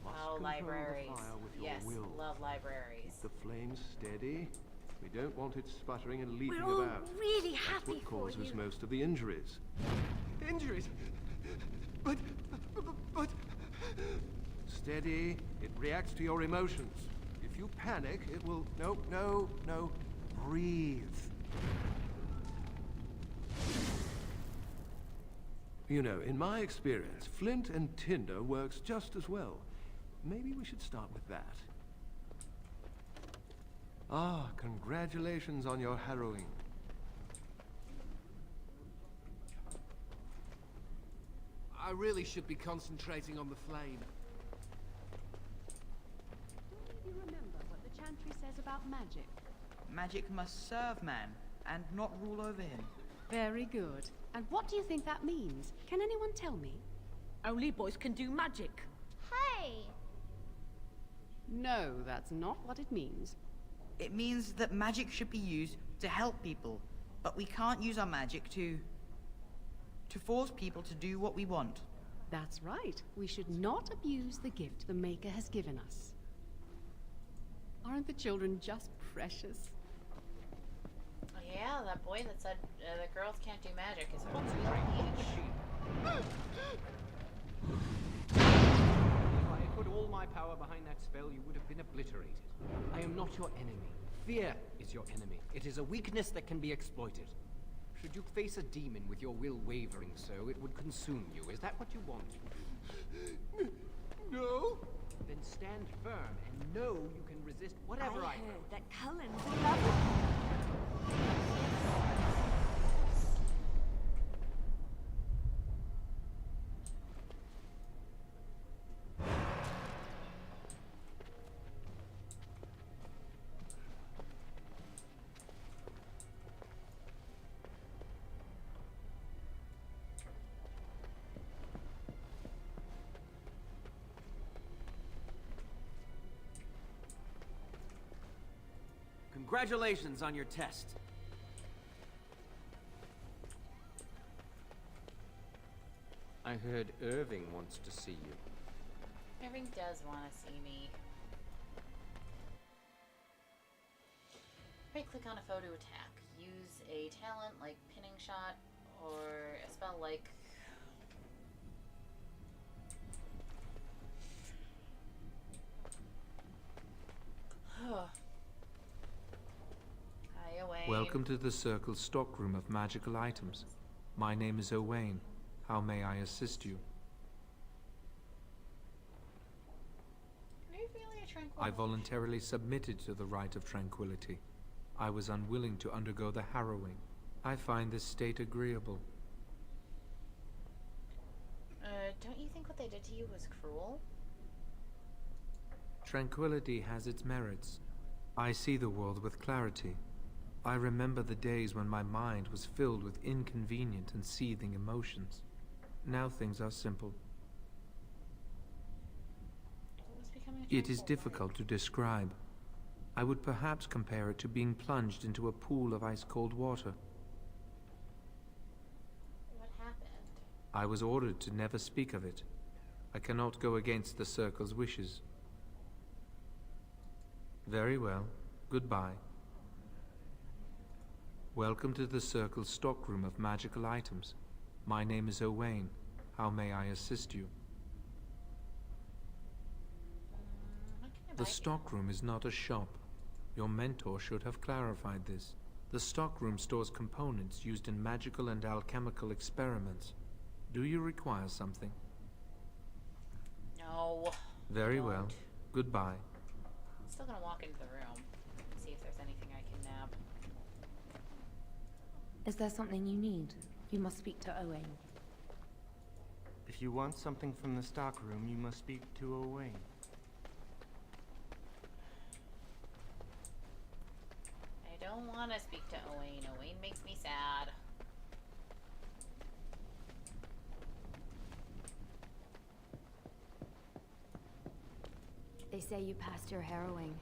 Oh, libraries. Yes, love libraries. The flames steady. We don't want it sputtering and leaping We're all about. really That's happy what for causes you. most of the injuries. Injuries? But... Steady. It reacts to your emotions. If you panic, it will... No. Breathe. You know, in my experience, flint and tinder works just as well. Maybe we should start with that. Ah, congratulations on your harrowing. I really should be concentrating on the flame. Do you remember what the Chantry says about magic? Magic must serve man, and not rule over him. Very good. And what do you think that means? Can anyone tell me? Only boys can do magic. Hey! No, that's not what it means. It means that magic should be used to help people, but we can't use our magic to force people to do what we want. That's right. We should not abuse the gift the Maker has given us. Aren't the children just precious? Yeah, that boy that said that girls can't do magic is really right. If I had put all my power behind that spell, you would have been obliterated. I am not your enemy. Fear is your enemy. It is a weakness that can be exploited. Should you face a demon with your will wavering so, it would consume you. Is that what you want? No? Then stand firm and know you can resist whatever I heard that Cullen's in love with Congratulations on your test. I heard Irving wants to see you. Irving does want to see me. Right-click on a photo attack. Use a talent like pinning shot or a spell like... Hi, Owain. Welcome to the Circle stockroom of magical items. My name is Owain. How may I assist you? Are you really a tranquil? I voluntarily submitted to the rite of tranquility. I was unwilling to undergo the harrowing. I find this state agreeable. Don't you think what they did to you was cruel? Tranquility has its merits. I see the world with clarity. I remember the days when my mind was filled with inconvenient and seething emotions. Now things are simple. It is difficult to describe. I would perhaps compare it to being plunged into a pool of ice-cold water. What happened? I was ordered to never speak of it. I cannot go against the Circle's wishes. Very well. Goodbye. Welcome to the Circle's stockroom of magical items. My name is Owain. How may I assist you? The stockroom is not a shop. Your mentor should have clarified this. The stockroom stores components used in magical and alchemical experiments. Do you require something? No. Very well. Goodbye. I'm still gonna walk into the room and see if there's anything I can nab. Is there something you need? You must speak to Owain. If you want something from the stockroom, you must speak to Owain. I don't want to speak to Owain. Owain makes me sad. They say you passed your harrowing.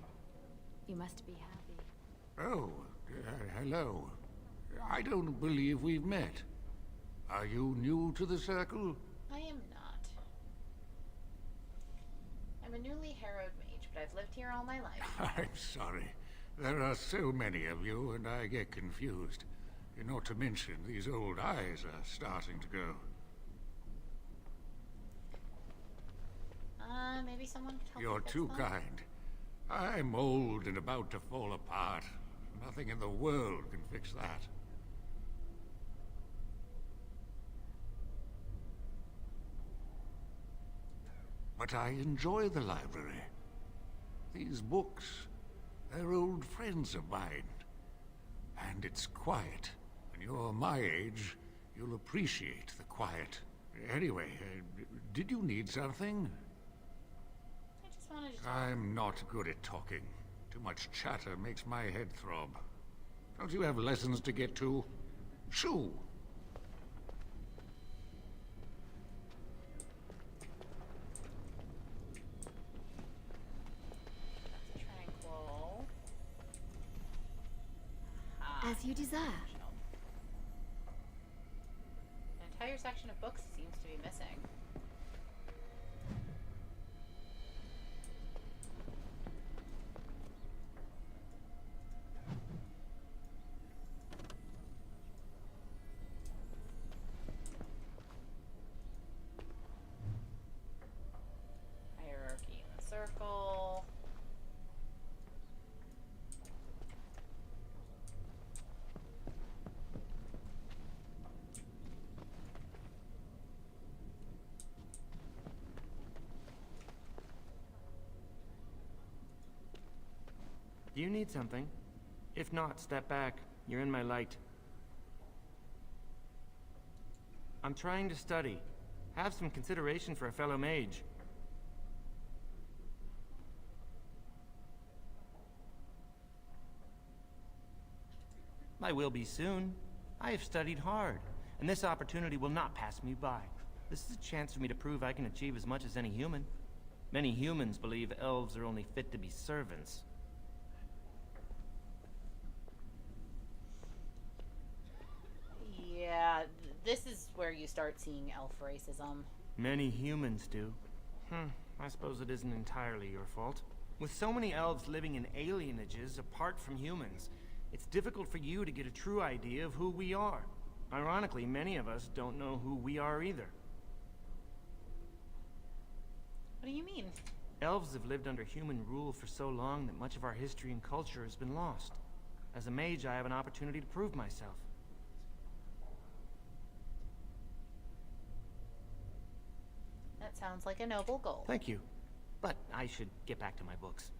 You must be happy. Oh, hello. I don't believe we've met. Are you new to the Circle? I am not. I'm a newly harrowed mage, but I've lived here all my life. I'm sorry. There are so many of you, and I get confused. Not to mention, these old eyes are starting to go. Maybe someone could help. You're too kind. I'm old and about to fall apart. Nothing in the world can fix that. But I enjoy the library. These books, they're old friends of mine. And it's quiet. When you're my age, you'll appreciate the quiet. Anyway, did you need something? I just wanted to talk. I'm not good at talking. Too much chatter makes my head throb. Don't you have lessons to get to? Shoo! Tranquil. As you desire. An entire section of books seems to be missing. Hierarchy in the circle. Do you need something? If not, step back. You're in my light. I'm trying to study. Have some consideration for a fellow mage. I will be soon. I have studied hard, and this opportunity will not pass me by. This is a chance for me to prove I can achieve as much as any human. Many humans believe elves are only fit to be servants. where you start seeing elf racism. Many humans do. I suppose it isn't entirely your fault. With so many elves living in alienages apart from humans, it's difficult for you to get a true idea of who we are. Ironically, many of us don't know who we are either. What do you mean? Elves have lived under human rule for so long that much of our history and culture has been lost. As a mage, I have an opportunity to prove myself. That sounds like a noble goal. Thank you. But I should get back to my books.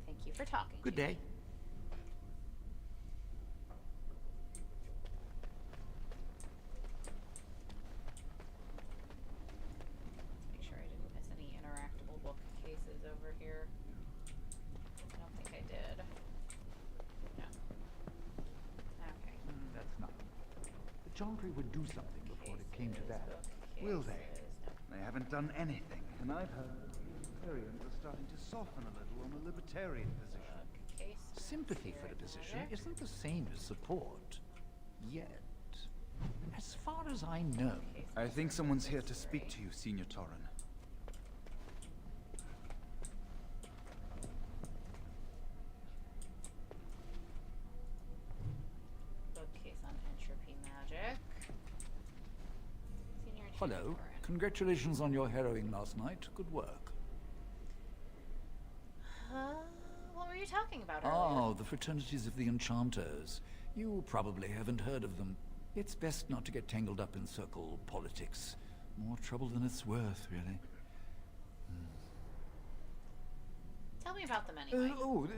Thank you for talking. Good day. Make sure I didn't miss any interactable bookcases over here. I don't think I did. No. Okay. That's not. The Chantry would do something before it came to that. Will they? They haven't done anything, and I've heard the Libertarians are starting to soften a little on the Libertarian position. Sympathy for the position isn't the same as support. Yet. As far as I know... I think someone's here to speak to you, Senior Torren. Bookcase on entropy magic. Senior Hello. Congratulations on your harrowing last night. Good work. What were you talking about earlier? Oh, the fraternities of the Enchanters. You probably haven't heard of them. It's best not to get tangled up in circle politics. More trouble than it's worth, really. Tell me about them anyway.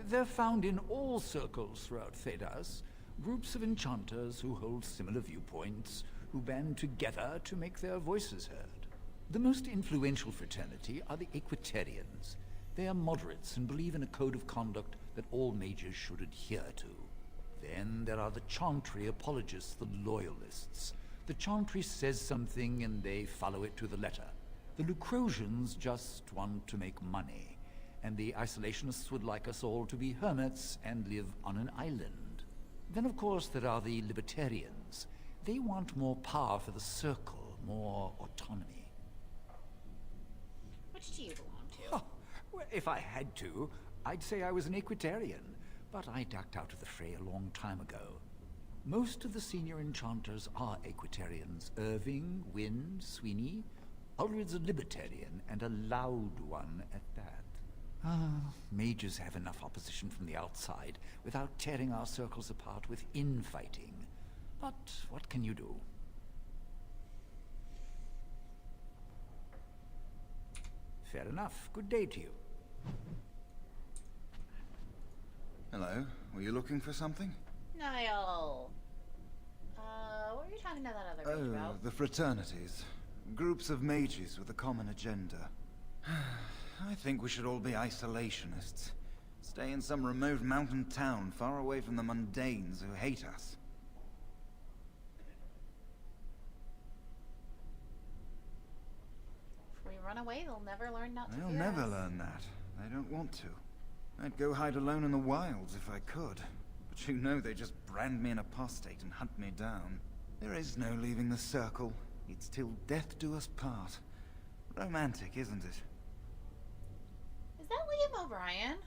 They're found in all circles throughout Thedas. Groups of enchanters who hold similar viewpoints, who band together to make their voices heard. The most influential fraternity are the Equitarians. They are moderates and believe in a code of conduct that all mages should adhere to. Then there are the Chantry apologists, the Loyalists. The Chantry says something and they follow it to the letter. The Lucrosians just want to make money, and the Isolationists would like us all to be hermits and live on an island. Then of course there are the Libertarians. They want more power for the Circle, more autonomy. Which do you belong to? Well, if I had to, I'd say I was an Equitarian, but I ducked out of the fray a long time ago. Most of the senior enchanters are Equitarians. Irving, Wynne, Sweeney. Ulrid's a Libertarian, and a loud one at that. Mages have enough opposition from the outside without tearing our circles apart with infighting. But what can you do? Fair enough. Good day to you. Hello. Were you looking for something? Niall. What were you talking to that other mage about? The fraternities. Groups of mages with a common agenda. I think we should all be isolationists. Stay in some remote mountain town far away from the mundanes who hate us. If we run away, they'll never learn not to They'll fear never us. learn that. They don't want to. I'd go hide alone in the wilds if I could. But you know they just brand me an apostate and hunt me down. There is no leaving the Circle. It's till death do us part. Romantic, isn't it? Is that Liam O'Brien?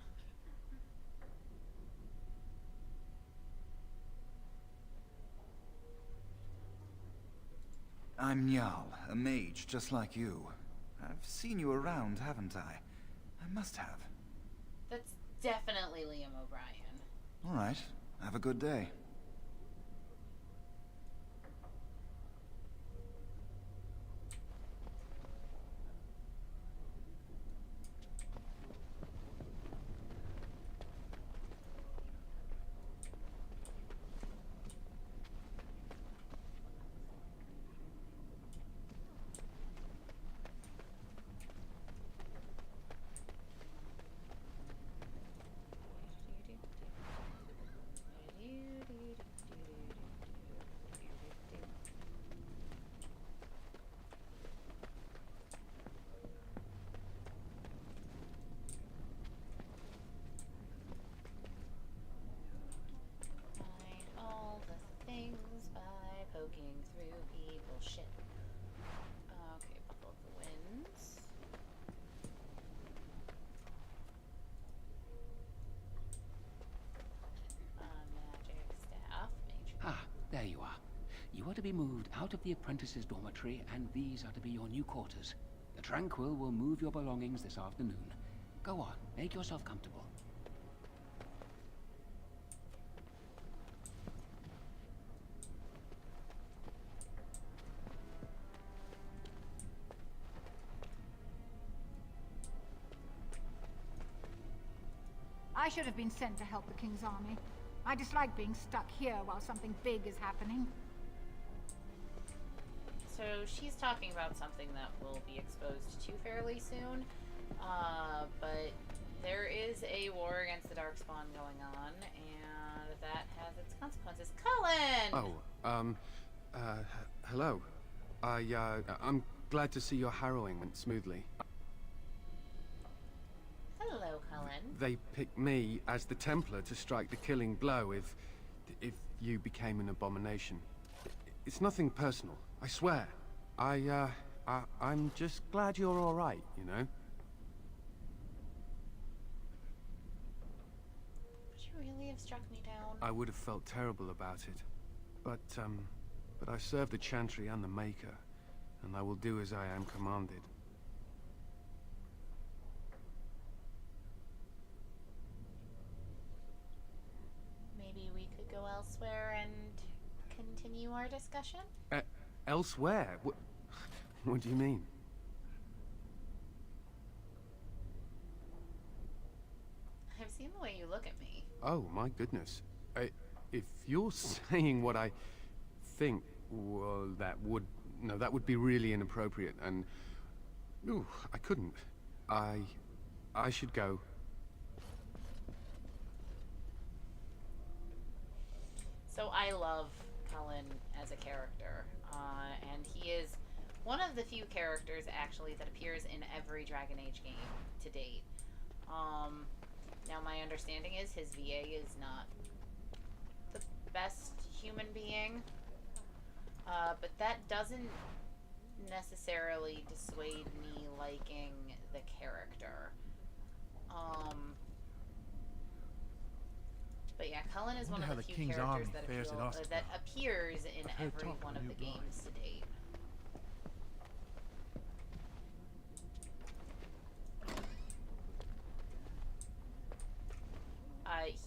I'm Njal, a mage just like you. I've seen you around, haven't I? I must have. That's definitely Liam O'Brien. All right. Have a good day. be moved out of the apprentices' dormitory, and these are to be your new quarters. The Tranquil will move your belongings this afternoon. Go on, make yourself comfortable. I should have been sent to help the King's army. I dislike being stuck here while something big is happening. So she's talking about something that will be exposed to fairly soon, but there is a war against the Darkspawn going on, and that has its consequences. Cullen! Oh, hello. I'm glad to see your harrowing went smoothly. Hello, Cullen. They picked me as the Templar to strike the killing blow if you became an abomination. It's nothing personal, I swear. I'm just glad you're all right, you know? Would you really have struck me down? I would have felt terrible about it. But I serve the Chantry and the Maker, and I will do as I am commanded. Maybe we could go elsewhere and continue our discussion? Elsewhere? What do you mean? I've seen the way you look at me. Oh, my goodness. If you're saying what I think, well, that would be really inappropriate, and... Ooh, I couldn't. I should go. So I love Cullen as a character, and he is one of the few characters, actually, that appears in every Dragon Age game to date. Now my understanding is his VA is not the best human being, but that doesn't necessarily dissuade me liking the character. But yeah, Cullen is one of the few characters that appears in every one of the games to date.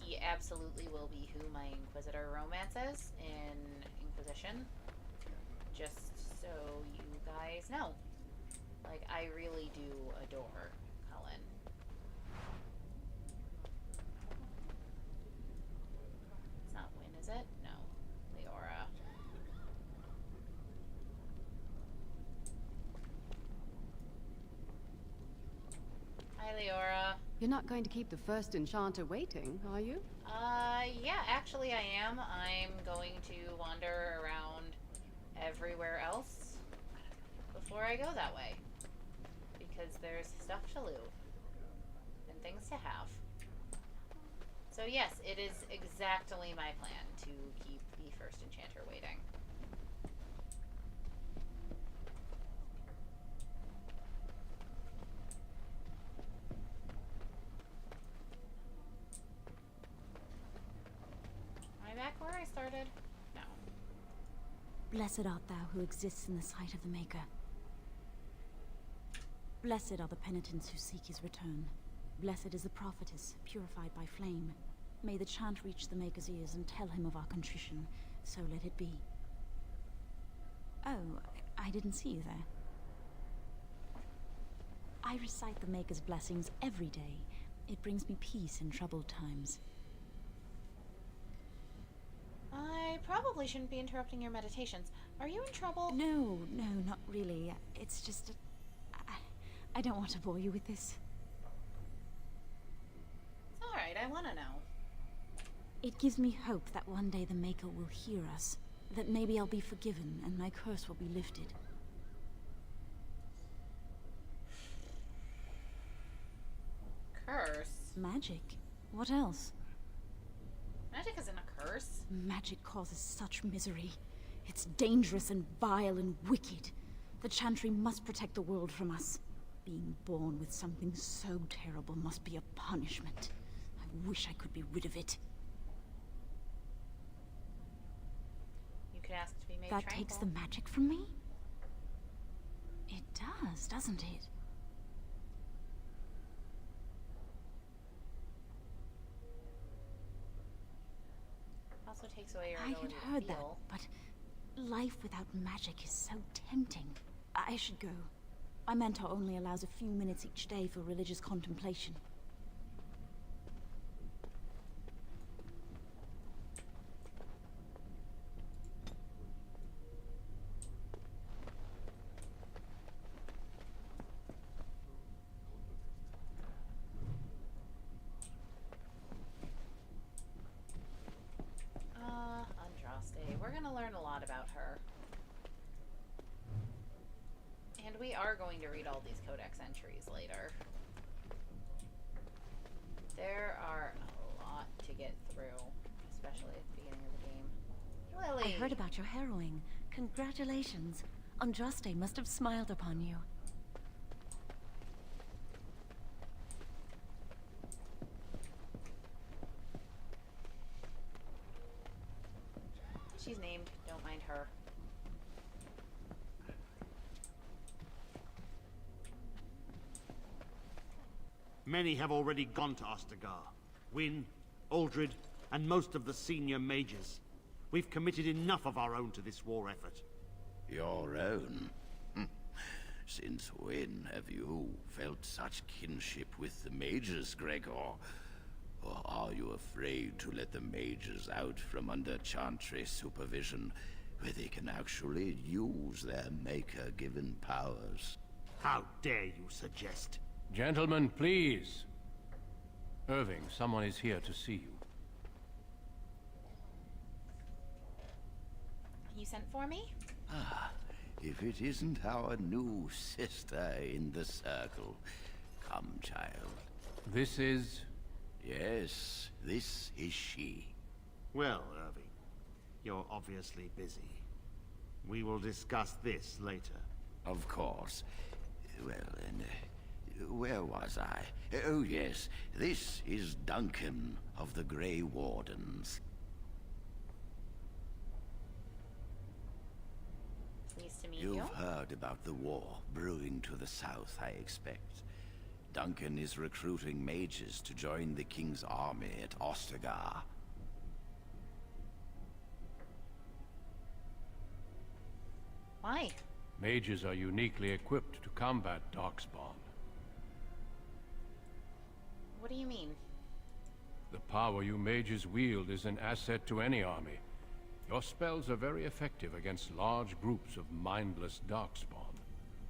He absolutely will be who my Inquisitor romance is in Inquisition. Just so you guys know. Like, I really do adore Cullen. It's not Wynne, is it? No. Leora. Hi, Leora. You're not going to keep the first enchanter waiting, are you? Yeah, actually I am. I'm going to wander around everywhere else before I go that way. Because there's stuff to loot. And things to have. So yes, it is exactly my plan to keep the first enchanter waiting. Back where I started? No. Blessed art thou who exists in the sight of the Maker. Blessed are the penitents who seek his return. Blessed is the prophetess, purified by flame. May the chant reach the Maker's ears and tell him of our contrition. So let it be. Oh, I didn't see you there. I recite the Maker's blessings every day. It brings me peace in troubled times. I probably shouldn't be interrupting your meditations. Are you in trouble? No, not really. It's just... I don't want to bore you with this. It's alright, I want to know. It gives me hope that one day the Maker will hear us. That maybe I'll be forgiven and my curse will be lifted. Curse? Magic? What else? Magic isn't a curse. Magic causes such misery. It's dangerous and vile and wicked. The Chantry must protect the world from us. Being born with something so terrible must be a punishment. I wish I could be rid of it. You could ask to be made That tranquil. takes the magic from me? It does, doesn't it? Also takes away your I ability had to heard that, feel. but life without magic is so tempting. I should go. My mentor only allows a few minutes each day for religious contemplation. Andraste. We're gonna learn a lot about her. And we are going to read all these codex entries later. There are a lot to get through, especially at the beginning of the game. Lily! I heard about your harrowing. Congratulations. Andraste must have smiled upon you. She's named. Don't mind her. Many have already gone to Ostagar. Wynne, Aldred, and most of the senior mages. We've committed enough of our own to this war effort. Your own? Since when have you felt such kinship with the mages, Gregor? Or are you afraid to let the mages out from under Chantry supervision, where they can actually use their Maker-given powers? How dare you suggest? Gentlemen, please. Irving, someone is here to see you. You sent for me? Ah, if it isn't our new sister in the circle. Come, child. This is... Yes, this is she. Well, Irving, you're obviously busy. We will discuss this later. Of course. Well, and where was I? Oh, yes. This is Duncan of the Grey Wardens. Pleased to meet you. You've heard about the war brewing to the south, I expect. Duncan is recruiting mages to join the King's army at Ostagar. Why? Mages are uniquely equipped to combat Darkspawn. What do you mean? The power you mages wield is an asset to any army. Your spells are very effective against large groups of mindless Darkspawn.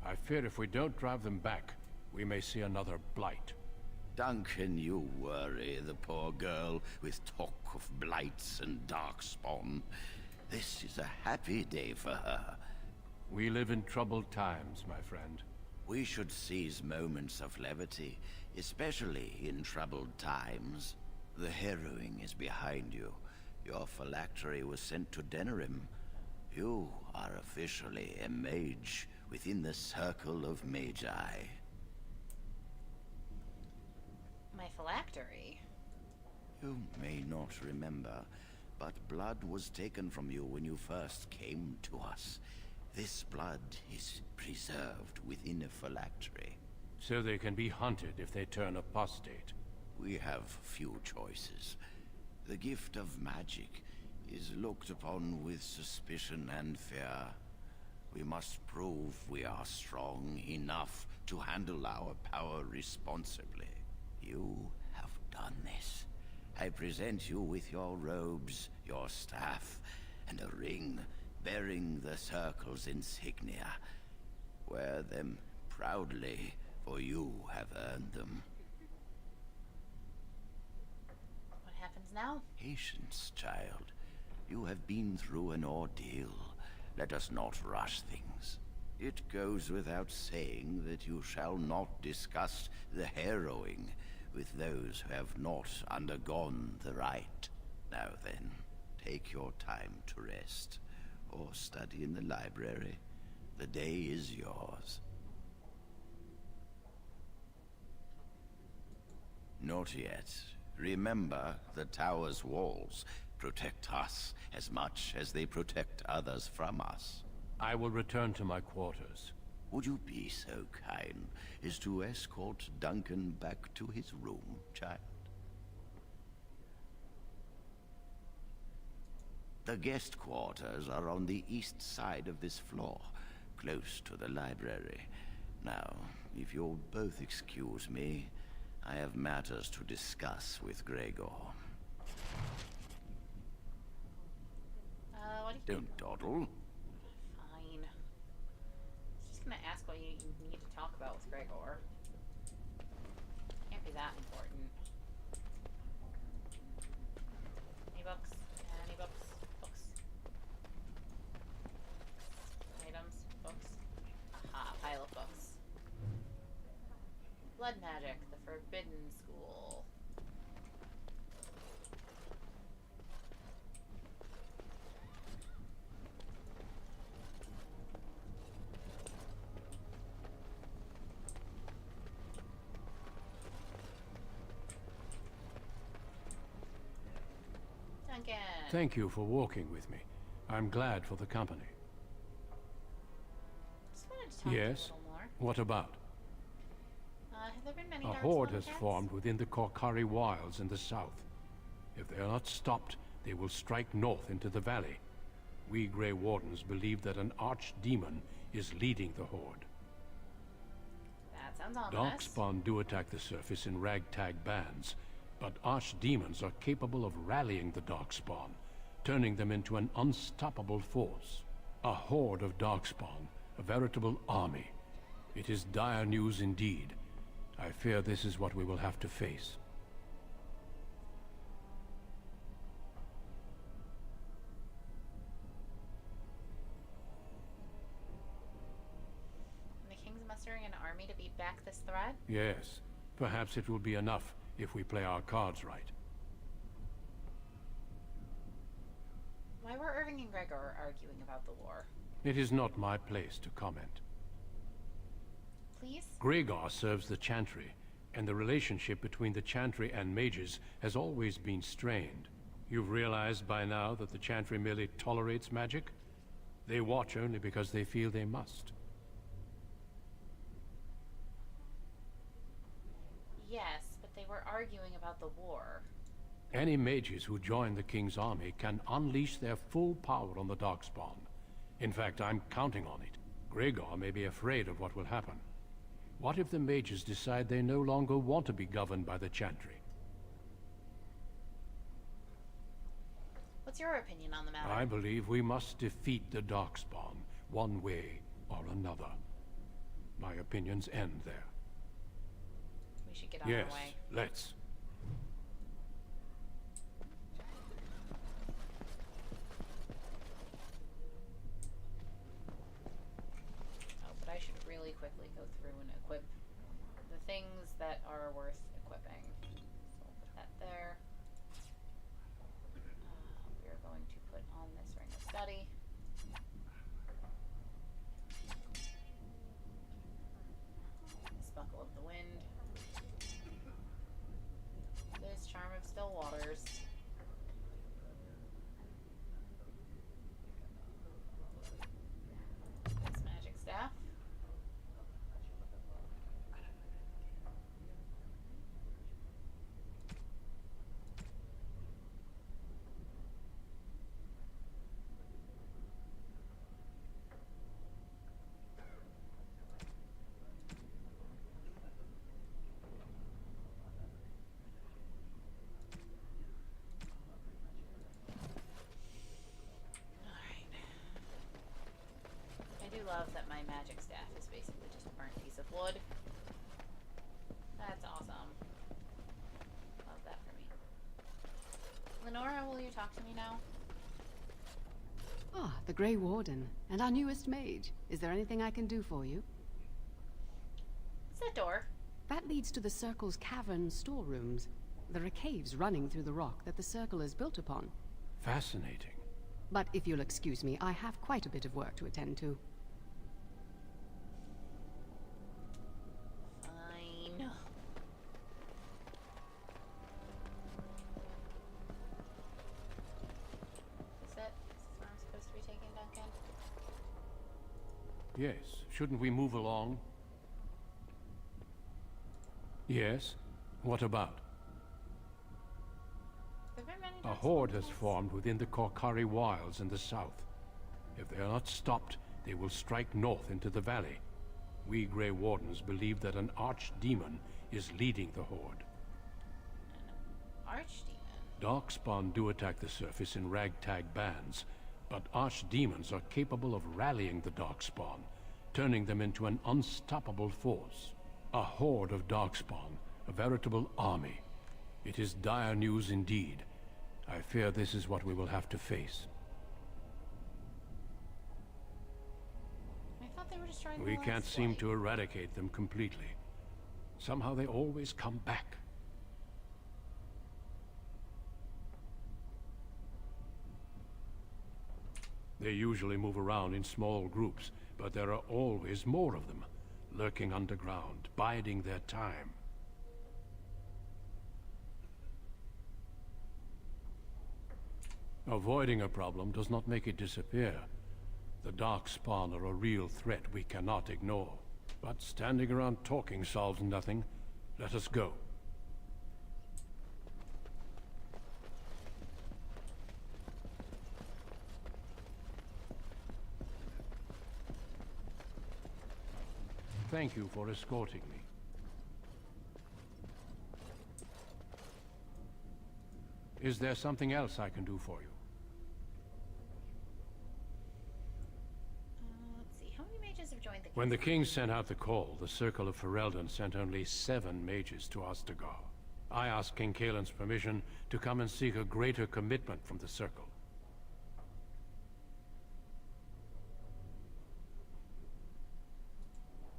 I fear if we don't drive them back, we may see another blight. Duncan, you worry the poor girl with talk of blights and Darkspawn. This is a happy day for her. We live in troubled times, my friend. We should seize moments of levity, especially in troubled times. The harrowing is behind you. Your phylactery was sent to Denerim. You are officially a mage within the circle of magi. My phylactery? You may not remember, but blood was taken from you when you first came to us. This blood is preserved within a phylactery. So they can be hunted if they turn apostate. We have few choices. The gift of magic is looked upon with suspicion and fear. We must prove we are strong enough to handle our power responsibly. You have done this. I present you with your robes, your staff, and a ring bearing the Circle's insignia. Wear them proudly, for you have earned them. What happens now? Patience, child. You have been through an ordeal. Let us not rush things. It goes without saying that you shall not discuss the harrowing with those who have not undergone the rite. Now then, take your time to rest, or study in the library. The day is yours. Not yet. Remember the tower's walls. protect us as much as they protect others from us. I will return to my quarters. Would you be so kind as to escort Duncan back to his room, child? The guest quarters are on the east side of this floor, close to the library. Now, if you'll both excuse me, I have matters to discuss with Gregor. What do you Don't dawdle. Fine. Just gonna ask what you need to talk about with Gregor. Can't be that important. Any books? Any books? Books. Items? Books. Aha, pile of books. Blood Magic, the Forbidden School. Duncan. Thank you for walking with me. I'm glad for the company. Just wanted to talk to you a Yes? little more. What about? Have there been many A Dark horde Spawn has attacks? formed within the Korkari Wilds in the south. If they are not stopped, they will strike north into the valley. We Grey Wardens believe that an archdemon is leading the horde. That sounds ominous. Darkspawn do attack the surface in ragtag bands, but archdemons are capable of rallying the Darkspawn, turning them into an unstoppable force. A horde of Darkspawn, a veritable army. It is dire news indeed. I fear this is what we will have to face. The King's mustering an army to beat back this threat? Yes, perhaps it will be enough if we play our cards right. Why were Irving and Gregor arguing about the war? It is not my place to comment. Please? Gregor serves the Chantry, and the relationship between the Chantry and mages has always been strained. You've realized by now that the Chantry merely tolerates magic? They watch only because they feel they must. Yes, but they were arguing about the war. Any mages who join the King's army can unleash their full power on the Darkspawn. In fact, I'm counting on it. Gregor may be afraid of what will happen. What if the mages decide they no longer want to be governed by the Chantry? What's your opinion on the matter? I believe we must defeat the Darkspawn, one way or another. My opinions end there. We should get on Yes, our way. let's. Oh, but I should really quickly go through and equip the things that are worth equipping. So we'll put that there. We are going to put on this Ring of Study. This Buckle of the Wind. This Charm of Still Waters. This Magic Staff. I do love that my magic staff is basically just a burnt piece of wood. That's awesome. Love that for me. Lenora, will you talk to me now? Ah, the Grey Warden, and our newest mage. Is there anything I can do for you? What's that door? That leads to the Circle's cavern storerooms. There are caves running through the rock that the Circle is built upon. Fascinating. But if you'll excuse me, I have quite a bit of work to attend to. Fine. Yes, shouldn't we move along? Yes? What about? A horde has formed within the Korcari Wilds in the south. If they are not stopped, they will strike north into the valley. We Grey Wardens believe that an archdemon is leading the horde. Archdemon? Darkspawn do attack the surface in ragtag bands, but archdemons are capable of rallying the Darkspawn, turning them into an unstoppable force. A horde of Darkspawn, a veritable army. It is dire news indeed. I fear this is what we will have to face. I thought they were destroying We the can't last seem light. to eradicate them completely. Somehow they always come back. They usually move around in small groups, but there are always more of them, lurking underground, biding their time. Avoiding a problem does not make it disappear. The Darkspawn are a real threat we cannot ignore. But standing around talking solves nothing. Let us go. Thank you for escorting me. Is there something else I can do for you? Let's see, how many mages have joined the When the king sent out the call, the Circle of Ferelden sent only 7 mages to Ostagar. I asked King Kaelin's permission to come and seek a greater commitment from the Circle.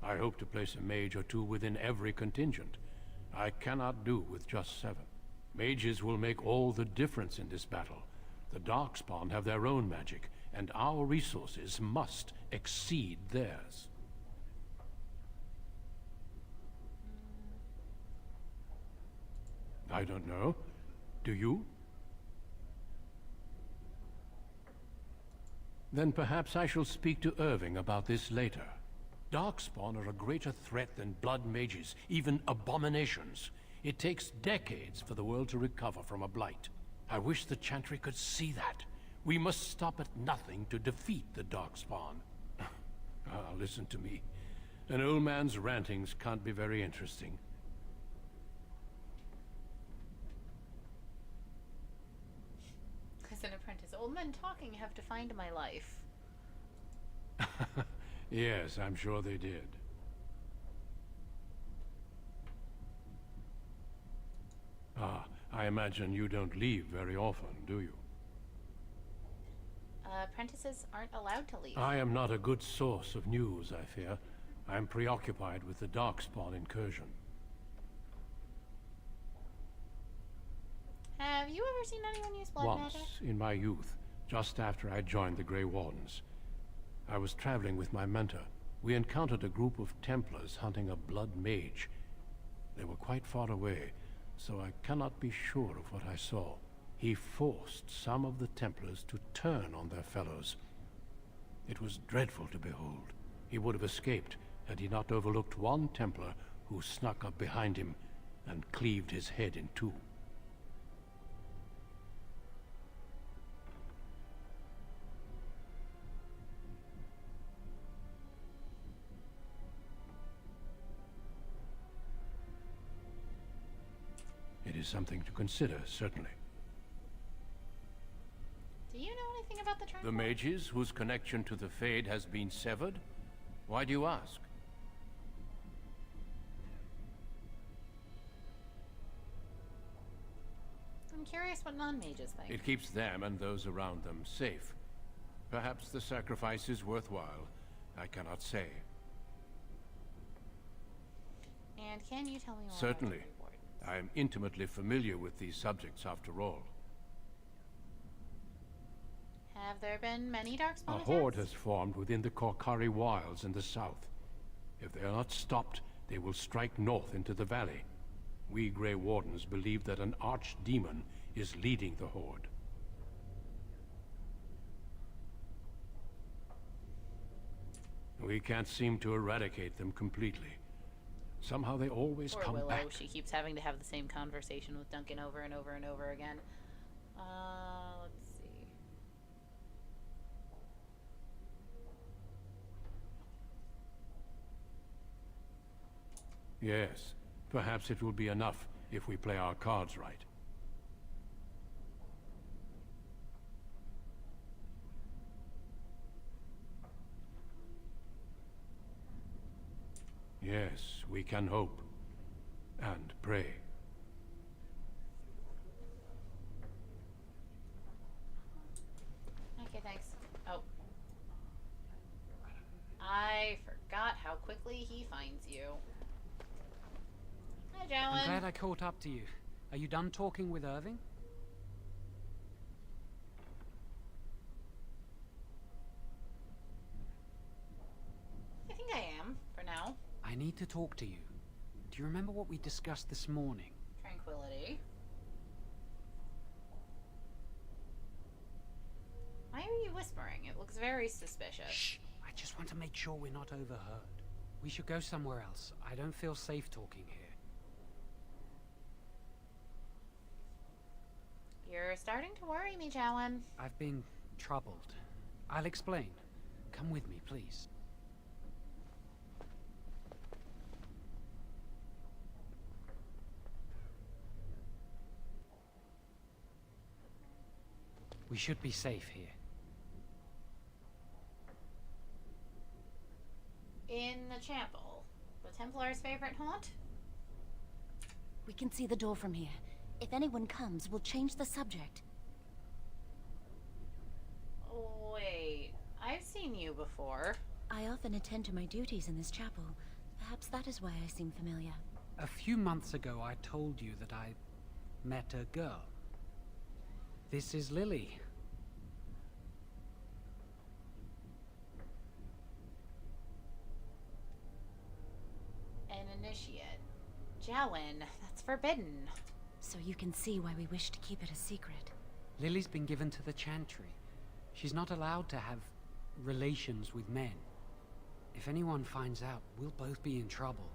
I hope to place a mage or 2 within every contingent. I cannot do with just 7. Mages will make all the difference in this battle. The Darkspawn have their own magic, and our resources must exceed theirs. I don't know. Do you? Then perhaps I shall speak to Irving about this later. Darkspawn are a greater threat than blood mages, even abominations. It takes decades for the world to recover from a blight. I wish the Chantry could see that. We must stop at nothing to defeat the Darkspawn. Listen to me. An old man's rantings can't be very interesting. As an apprentice, old men talking have defined my life. Yes, I'm sure they did. I imagine you don't leave very often, do you? Apprentices aren't allowed to leave. I am not a good source of news, I fear. I'm preoccupied with the Darkspawn incursion. Have you ever seen anyone use blood Once, magic? in my youth, just after I joined the Grey Wardens, I was traveling with my mentor. We encountered a group of Templars hunting a blood mage. They were quite far away, so I cannot be sure of what I saw. He forced some of the Templars to turn on their fellows. It was dreadful to behold. He would have escaped had he not overlooked one Templar who snuck up behind him and cleaved his head in 2. It is something to consider, certainly. Do you know anything about the Tranquil? The mages whose connection to the Fade has been severed? Why do you ask? I'm curious what non-mages think. It keeps them and those around them safe. Perhaps the sacrifice is worthwhile. I cannot say. And can you tell me more? Certainly. I am intimately familiar with these subjects, after all. Have there been many Darkspawn A attacks? horde has formed within the Korcari Wilds in the south. If they are not stopped, they will strike north into the valley. We Grey Wardens believe that an archdemon is leading the horde. We can't seem to eradicate them completely. Somehow they always Poor come Willow. back. She keeps having to have the same conversation with Duncan over and over and over again. Let's see. Yes, perhaps it will be enough if we play our cards right. Yes, we can hope. And pray. Okay, thanks. Oh. I forgot how quickly he finds you. Hi, Jowan. I'm glad I caught up to you. Are you done talking with Irving? I think I am, for now. I need to talk to you. Do you remember what we discussed this morning? Tranquility. Why are you whispering? It looks very suspicious. Shh! I just want to make sure we're not overheard. We should go somewhere else. I don't feel safe talking here. You're starting to worry me, Jowan. I've been troubled. I'll explain. Come with me, please. We should be safe here. In the chapel. The Templar's favorite haunt? We can see the door from here. If anyone comes, we'll change the subject. Wait, I've seen you before. I often attend to my duties in this chapel. Perhaps that is why I seem familiar. A few months ago, I told you that I met a girl. This is Lily. An initiate. Jowan, that's forbidden. So you can see why we wish to keep it a secret. Lily's been given to the Chantry. She's not allowed to have relations with men. If anyone finds out, we'll both be in trouble.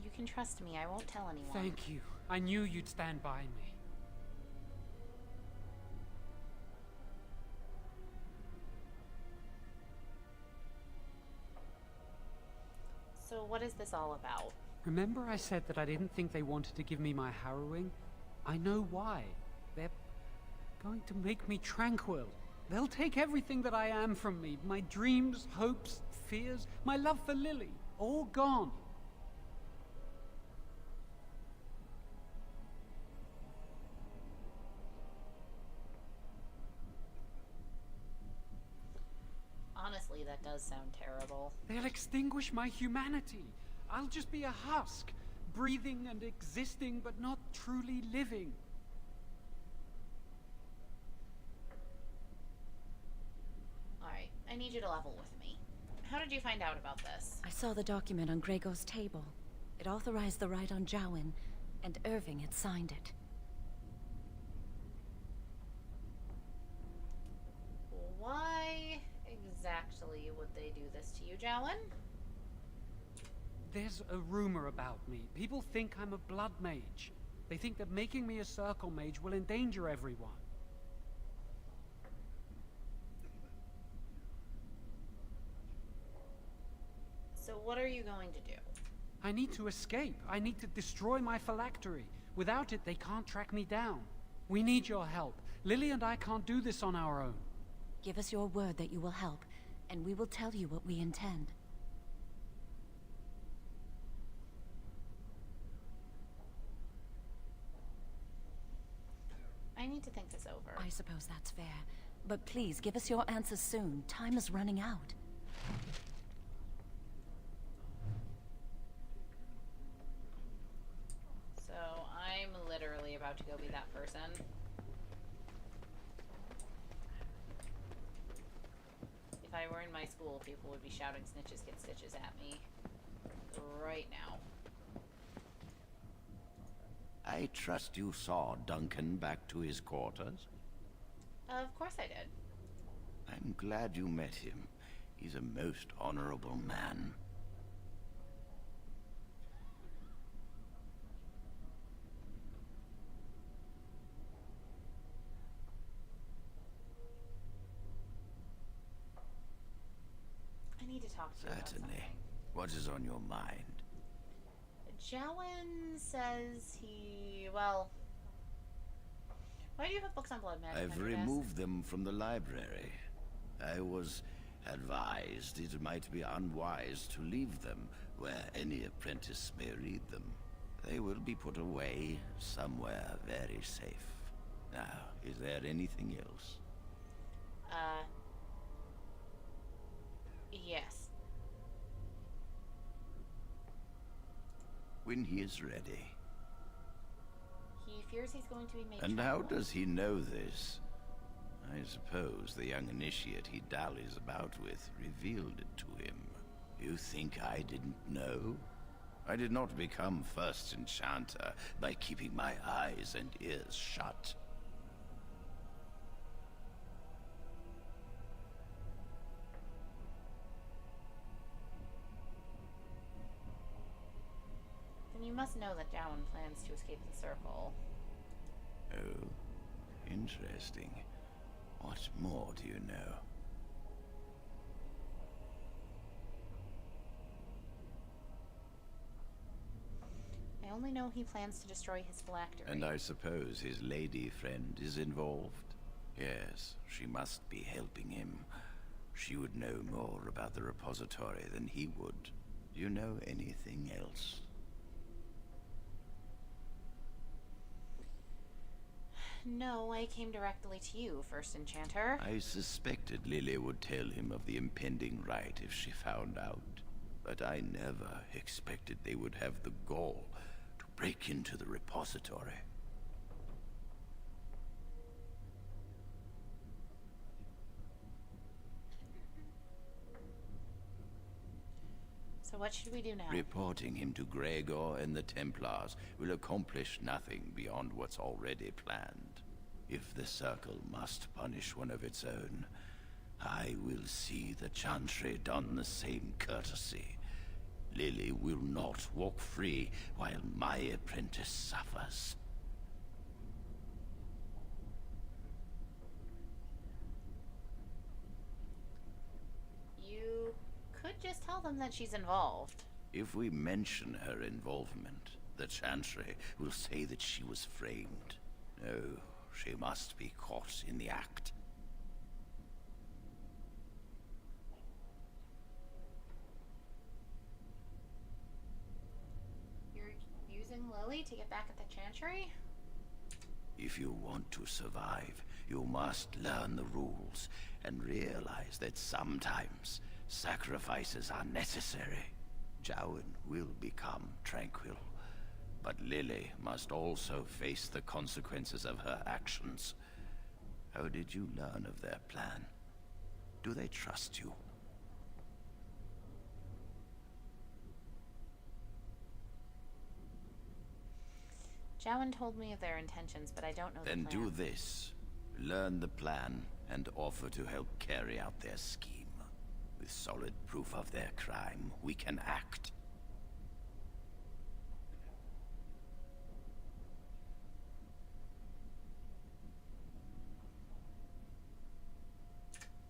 You can trust me, I won't tell anyone. Thank you. I knew you'd stand by me. So what is this all about? Remember I said that I didn't think they wanted to give me my harrowing? I know why. They're going to make me tranquil. They'll take everything that I am from me. My dreams, hopes, fears, my love for Lily. All gone. Honestly, that does sound terrible. They'll extinguish my humanity. I'll just be a husk, breathing and existing, but not truly living. Alright, I need you to level with me. How did you find out about this? I saw the document on Gregor's table. It authorized the right on Jowan, and Irving had signed it. Why exactly would they do this to you, Jowan? There's a rumor about me. People think I'm a blood mage. They think that making me a circle mage will endanger everyone. So what are you going to do? I need to escape. I need to destroy my phylactery. Without it, they can't track me down. We need your help. Lily and I can't do this on our own. Give us your word that you will help, and we will tell you what we intend. I need to think this over. I suppose that's fair. But please, give us your answers soon. Time is running out. So, I'm literally about to go be that person. If I were in my school, people would be shouting snitches get stitches at me right now. I trust you saw Duncan back to his quarters? Of course I did. I'm glad you met him. He's a most honorable man. I need to talk to you about Certainly. something. What is on your mind? Jowan says well... Why do you have books on blood magic I've on your desk? removed them from the library. I was advised it might be unwise to leave them where any apprentice may read them. They will be put away somewhere very safe. Now, is there anything else? Yes. When he is ready. He fears he's going to be made And how tranquil. does he know this? I suppose the young initiate he dallies about with revealed it to him. You think I didn't know? I did not become first enchanter by keeping my eyes and ears shut. Then you must know that Jowan plans to escape the circle. Oh, interesting. What more do you know? I only know he plans to destroy his phylactery. And I suppose his lady friend is involved? Yes, she must be helping him. She would know more about the repository than he would. Do you know anything else? No, I came directly to you, First Enchanter. I suspected Lily would tell him of the impending rite if she found out. But I never expected they would have the gall to break into the repository. So what should we do now? Reporting him to Gregor and the Templars will accomplish nothing beyond what's already planned. If the Circle must punish one of its own, I will see the Chantry done the same courtesy. Lily will not walk free while my apprentice suffers. You could just tell them that she's involved. If we mention her involvement, the Chantry will say that she was framed. No, she must be caught in the act. You're using Lily to get back at the Chantry? If you want to survive, you must learn the rules and realize that sometimes sacrifices are necessary. Jowan will become tranquil, but Lily must also face the consequences of her actions. How did you learn of their plan? Do they trust you? Jowan told me of their intentions, but I don't know Then the plan. do this. Learn the plan and offer to help carry out their scheme. With solid proof of their crime, we can act.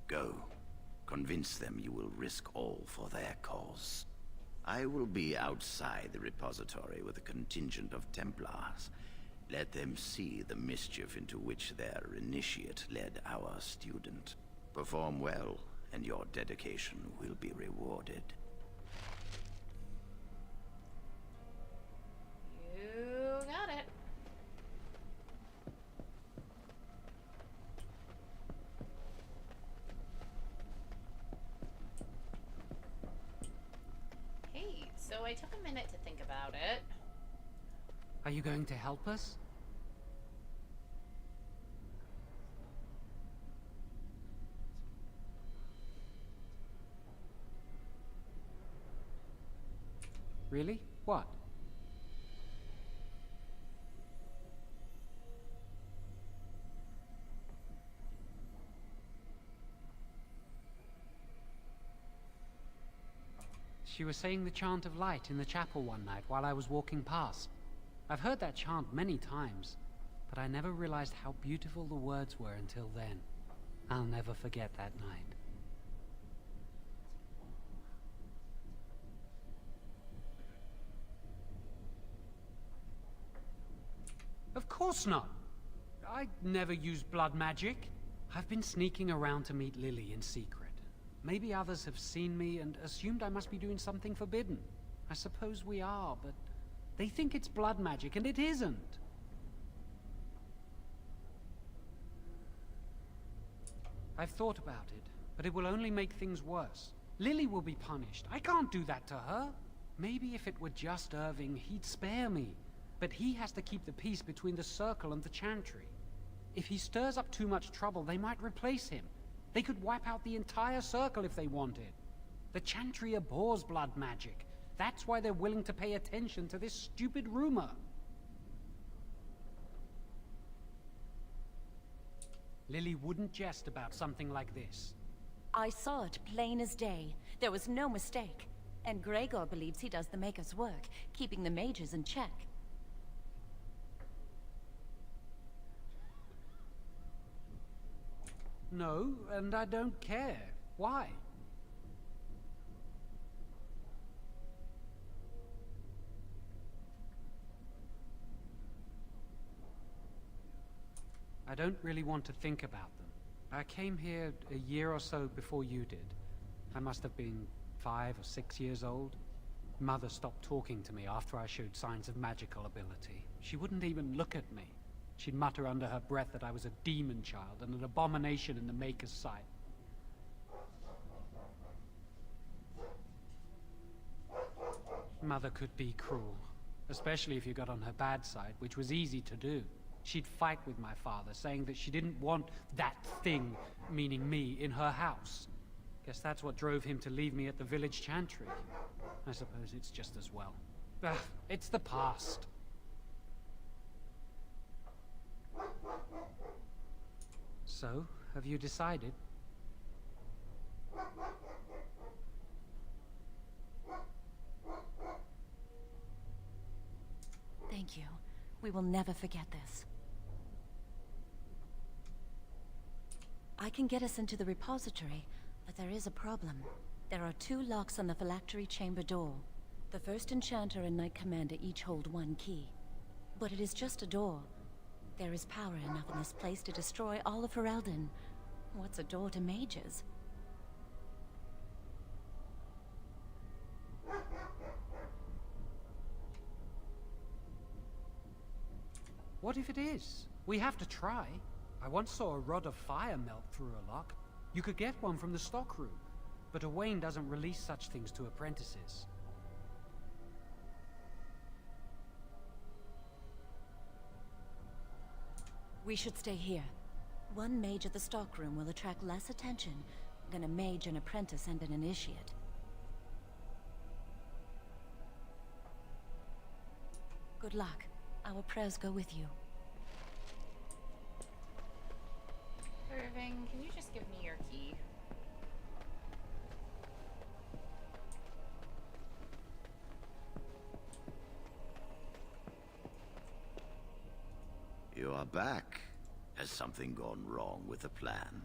Go. Convince them you will risk all for their cause. I will be outside the repository with a contingent of Templars. Let them see the mischief into which their initiate led our student. Perform well, and your dedication will be rewarded. You got it. Hey, so I took a minute to think about it. Are you going to help us? Really? What? She was saying the chant of light in the chapel one night while I was walking past. I've heard that chant many times, but I never realized how beautiful the words were until then. I'll never forget that night. Of course not. I never used blood magic. I've been sneaking around to meet Lily in secret. Maybe others have seen me and assumed I must be doing something forbidden. I suppose we are, but they think it's blood magic, and it isn't. I've thought about it, but it will only make things worse. Lily will be punished. I can't do that to her. Maybe if it were just Irving, he'd spare me. But he has to keep the peace between the Circle and the Chantry. If he stirs up too much trouble, they might replace him. They could wipe out the entire Circle if they wanted. The Chantry abhors blood magic. That's why they're willing to pay attention to this stupid rumor. Lily wouldn't jest about something like this. I saw it plain as day. There was no mistake. And Gregor believes he does the Maker's work, keeping the mages in check. No, and I don't care. Why? I don't really want to think about them. I came here a year or so before you did. I must have been 5 or 6 years old. Mother stopped talking to me after I showed signs of magical ability. She wouldn't even look at me. She'd mutter under her breath that I was a demon child and an abomination in the Maker's sight. Mother could be cruel, especially if you got on her bad side, which was easy to do. She'd fight with my father, saying that she didn't want that thing, meaning me, in her house. Guess that's what drove him to leave me at the village chantry. I suppose it's just as well. Ugh, it's the past. So, have you decided? Thank you. We will never forget this. I can get us into the repository, but there is a problem. There are 2 locks on the phylactery chamber door. The First Enchanter and Knight Commander each hold 1 key. But it is just a door. There is power enough in this place to destroy all of Ferelden. What's a door to mages? What if it is? We have to try. I once saw a rod of fire melt through a lock. You could get one from the stockroom, but Owain doesn't release such things to apprentices. We should stay here. 1 mage at the stockroom will attract less attention than a mage, an apprentice, and an initiate. Good luck. Our prayers go with you. Irving, can you just give me your key? You are back. Has something gone wrong with the plan?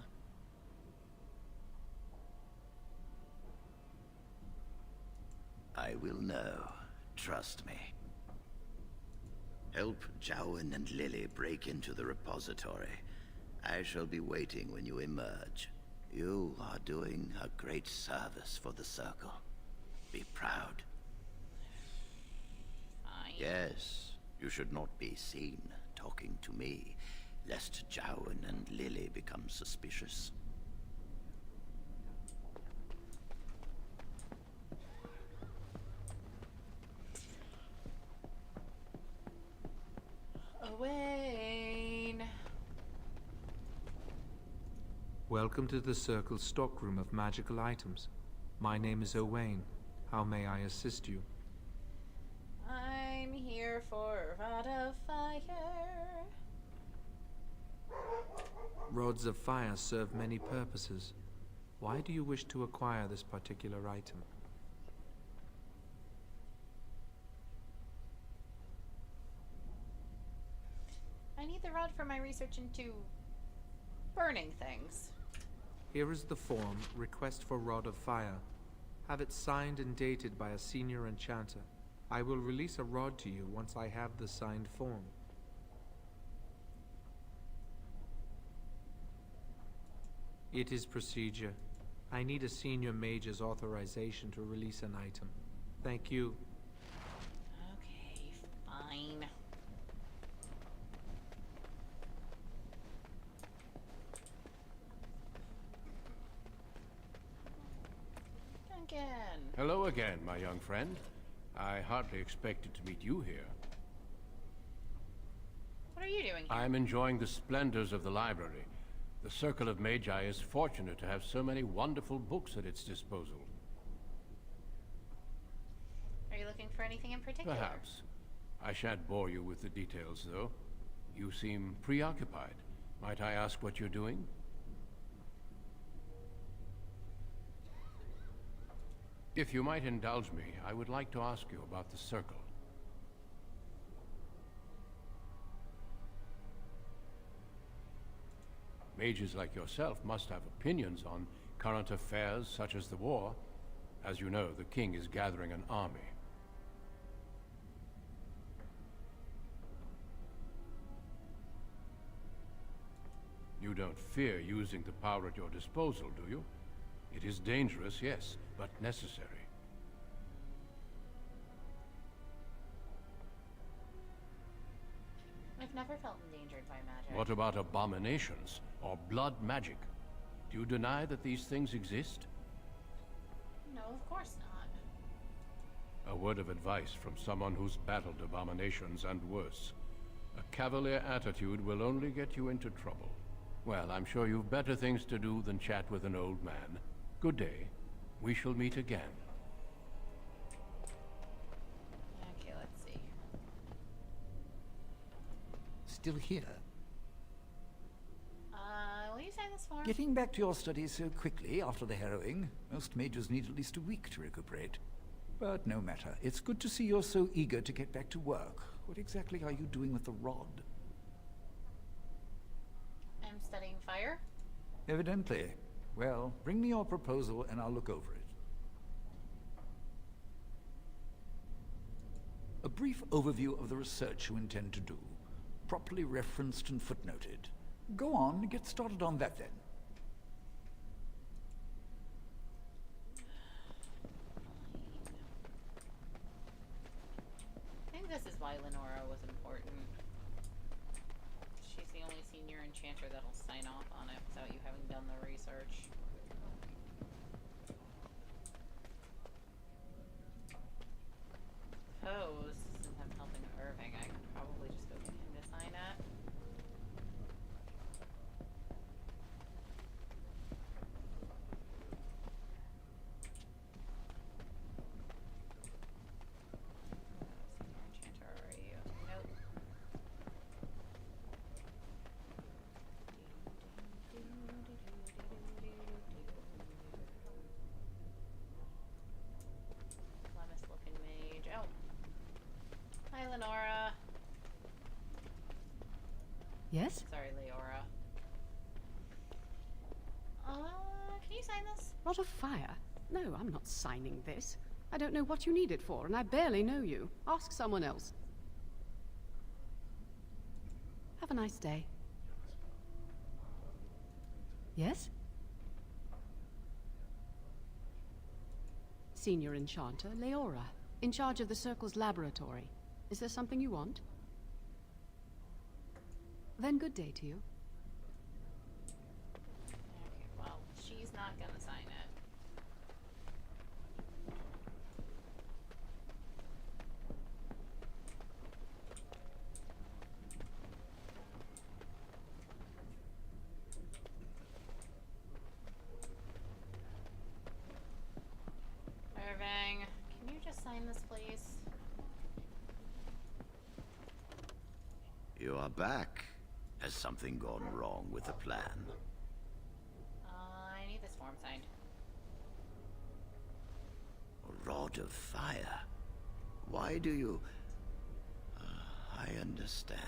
I will know. Trust me. Help Jowan and Lily break into the repository. I shall be waiting when you emerge. You are doing a great service for the Circle. Be proud. Fine. Yes, you should not be seen talking to me, lest Jowan and Lily become suspicious. Owain. Welcome to the Circle's stockroom of magical items. My name is Owain. How may I assist you? I'm here for a rod of fire. Rods of fire serve many purposes. Why do you wish to acquire this particular item? I need the rod for my research into burning things. Here is the form, Request for Rod of Fire. Have it signed and dated by a senior enchanter. I will release a rod to you once I have the signed form. It is procedure. I need a senior mage's authorization to release an item. Thank you. Okay, fine. Duncan! Hello again, my young friend. I hardly expected to meet you here. What are you doing here? I'm enjoying the splendors of the library. The Circle of Magi is fortunate to have so many wonderful books at its disposal. Are you looking for anything in particular? Perhaps. I shan't bore you with the details, though. You seem preoccupied. Might I ask what you're doing? If you might indulge me, I would like to ask you about the Circle. Mages like yourself must have opinions on current affairs such as the war. As you know, the king is gathering an army. You don't fear using the power at your disposal, do you? It is dangerous, yes, but necessary. I've never felt endangered by magic. What about abominations or blood magic? Do you deny that these things exist? No, of course not. A word of advice from someone who's battled abominations and worse. A cavalier attitude will only get you into trouble. Well, I'm sure you've better things to do than chat with an old man. Good day. We shall meet again. Okay, let's see. Still here? Will you sign this form? Getting back to your studies so quickly after the harrowing, most mages need at least a week to recuperate. But no matter. It's good to see you're so eager to get back to work. What exactly are you doing with the rod? I'm studying fire. Evidently. Well, bring me your proposal and I'll look over it. A brief overview of the research you intend to do. Properly referenced and footnoted. Go on, get started on that then. I think this is why Lenora was important. She's the only senior enchanter that'll sign off on it without you having done the research. Suppose, since I'm helping Irving, I could probably just go get him to sign it. Senior enchanter, are you? Nope. Clemis looking mage. Oh. Hi, Lenora. Yes? Sorry, Leora. Can you sign this? Rod of Fire? No, I'm not signing this. I don't know what you need it for, and I barely know you. Ask someone else. Have a nice day. Yes? Senior Enchanter, Leora, in charge of the Circle's laboratory. Is there something you want? Then good day to you. Okay, well, she's not gonna sign it. Irving, can you just sign this, please? You are back. Has something gone wrong with the plan? I need this form signed. A rod of fire. Why do you... I understand.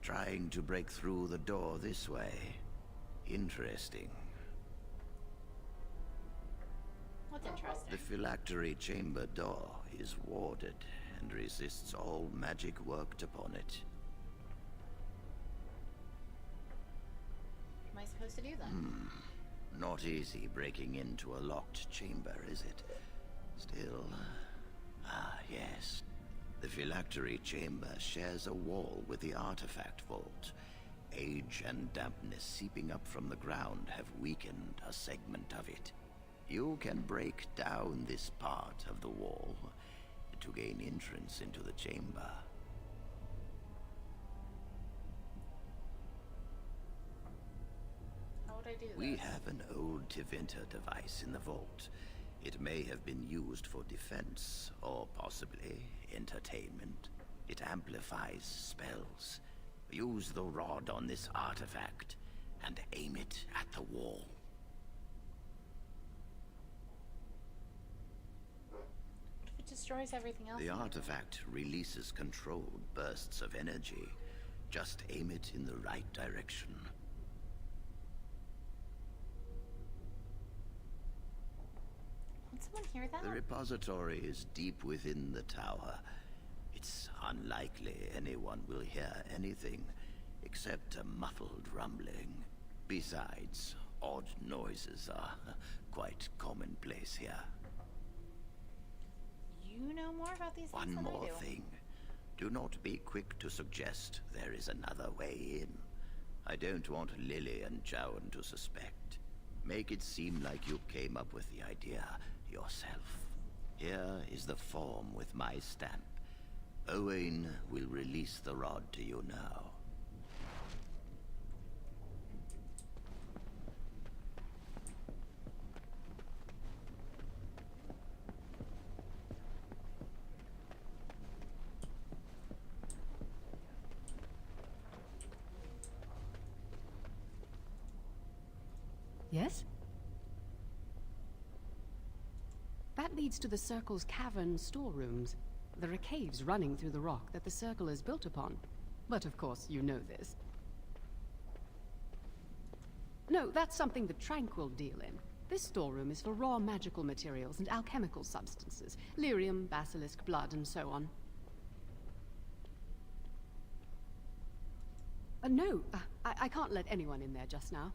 Trying to break through the door this way. Interesting. What's interesting? The phylactery chamber door is warded and resists all magic worked upon it. What am I supposed to do then? Not easy breaking into a locked chamber, is it? Still... yes. The phylactery chamber shares a wall with the artifact vault. Age and dampness seeping up from the ground have weakened a segment of it. You can break down this part of the wall to gain entrance into the chamber. How would I do this? We have an old Tevinter device in the vault. It may have been used for defense, or possibly entertainment. It amplifies spells. Use the rod on this artifact and aim it at the wall. What if it destroys everything else? The artifact releases controlled bursts of energy. Just aim it in the right direction. Can someone hear that? The repository is deep within the tower. It's unlikely anyone will hear anything except a muffled rumbling. Besides, odd noises are quite commonplace here. You know more about these things One than I more do. thing. Do not be quick to suggest there is another way in. I don't want Lily and Jowan to suspect. Make it seem like you came up with the idea yourself. Here is the form with my stamp. Owain will release the rod to you now. Yes? That leads to the Circle's cavern storerooms. There are caves running through the rock that the Circle is built upon. But of course, you know this. No, that's something the Tranquil deal in. This storeroom is for raw magical materials and alchemical substances. Lyrium, basilisk, blood, and so on. No, I can't let anyone in there just now.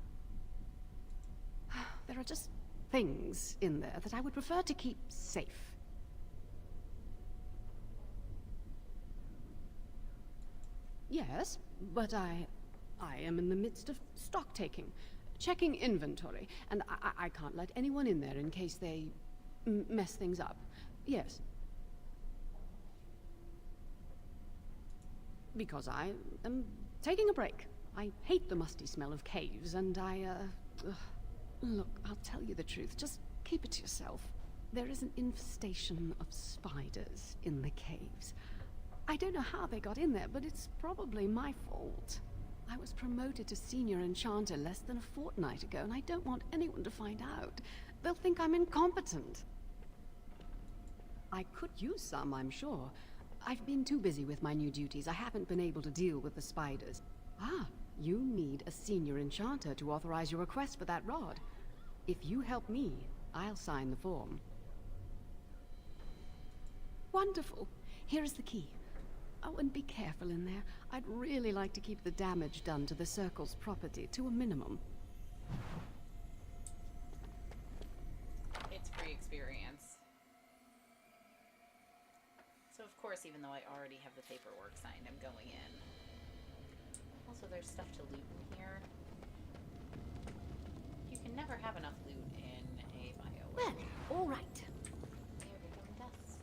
There are just things in there that I would prefer to keep safe. Yes, but I am in the midst of stock taking, checking inventory, and I can't let anyone in there in case they mess things up. Yes. Because I am taking a break. I hate the musty smell of caves, and Look, I'll tell you the truth. Just keep it to yourself. There is an infestation of spiders in the caves. I don't know how they got in there, but it's probably my fault. I was promoted to senior enchanter less than a fortnight ago, and I don't want anyone to find out. They'll think I'm incompetent. I could use some, I'm sure. I've been too busy with my new duties. I haven't been able to deal with the spiders. Ah, you need a senior enchanter to authorize your request for that rod. If you help me, I'll sign the form. Wonderful. Here is the key. Oh, and be careful in there. I'd really like to keep the damage done to the Circle's property to a minimum. It's free experience. So of course, even though I already have the paperwork signed, I'm going in. Also, there's stuff to loot in here. You can never have enough loot in a BioWare. Well, all right. Arium dust.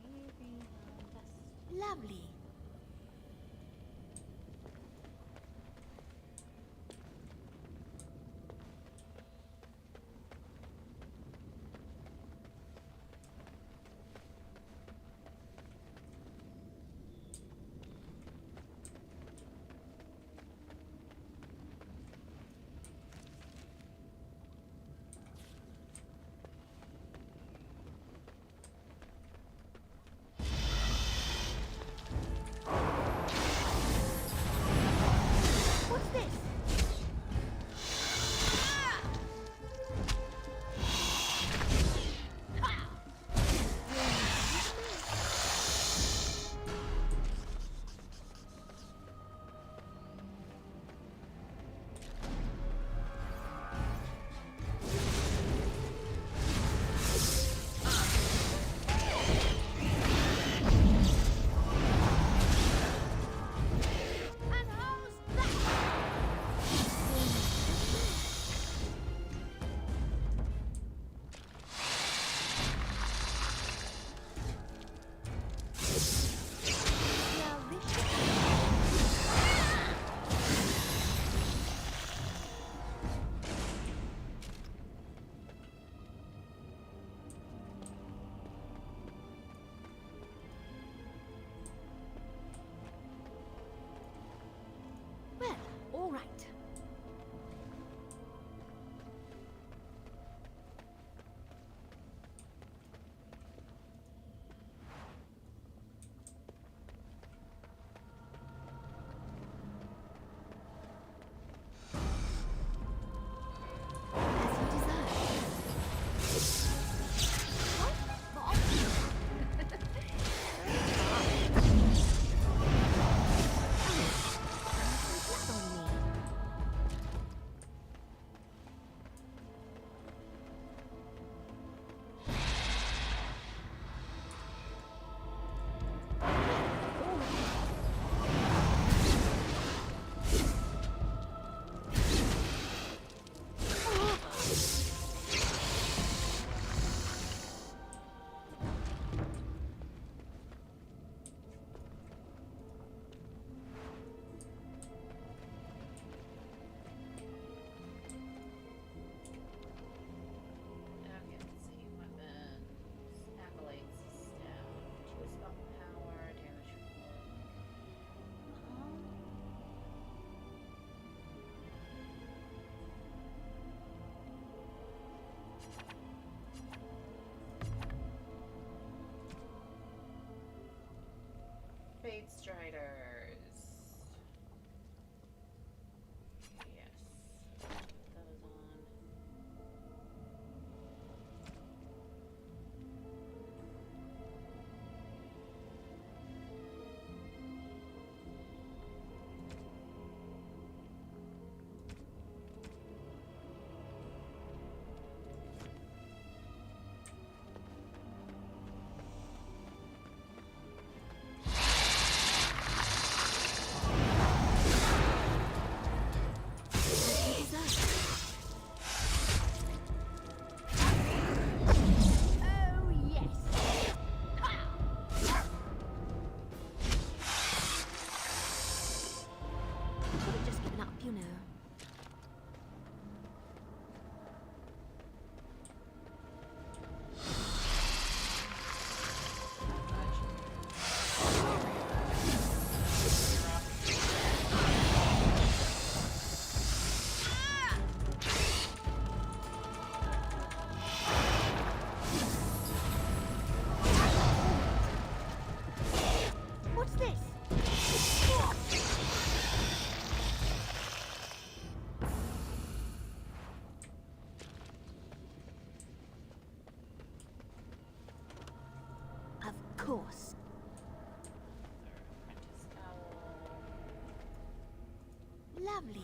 Arium dust. Lovely. Striders. Yes. Put those on. Course. Lovely.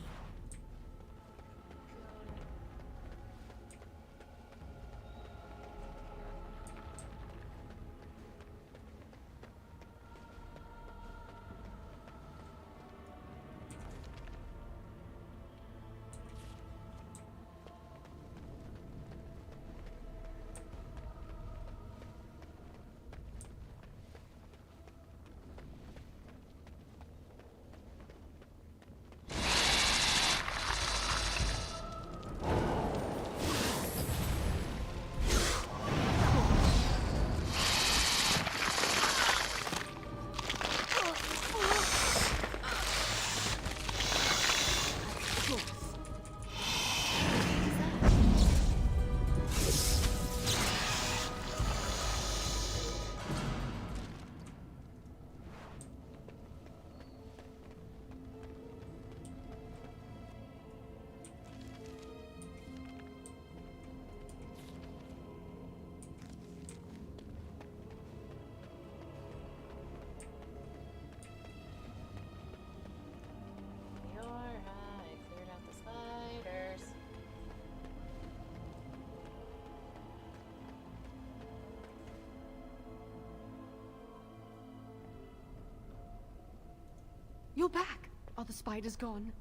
You're back. Are the spiders gone?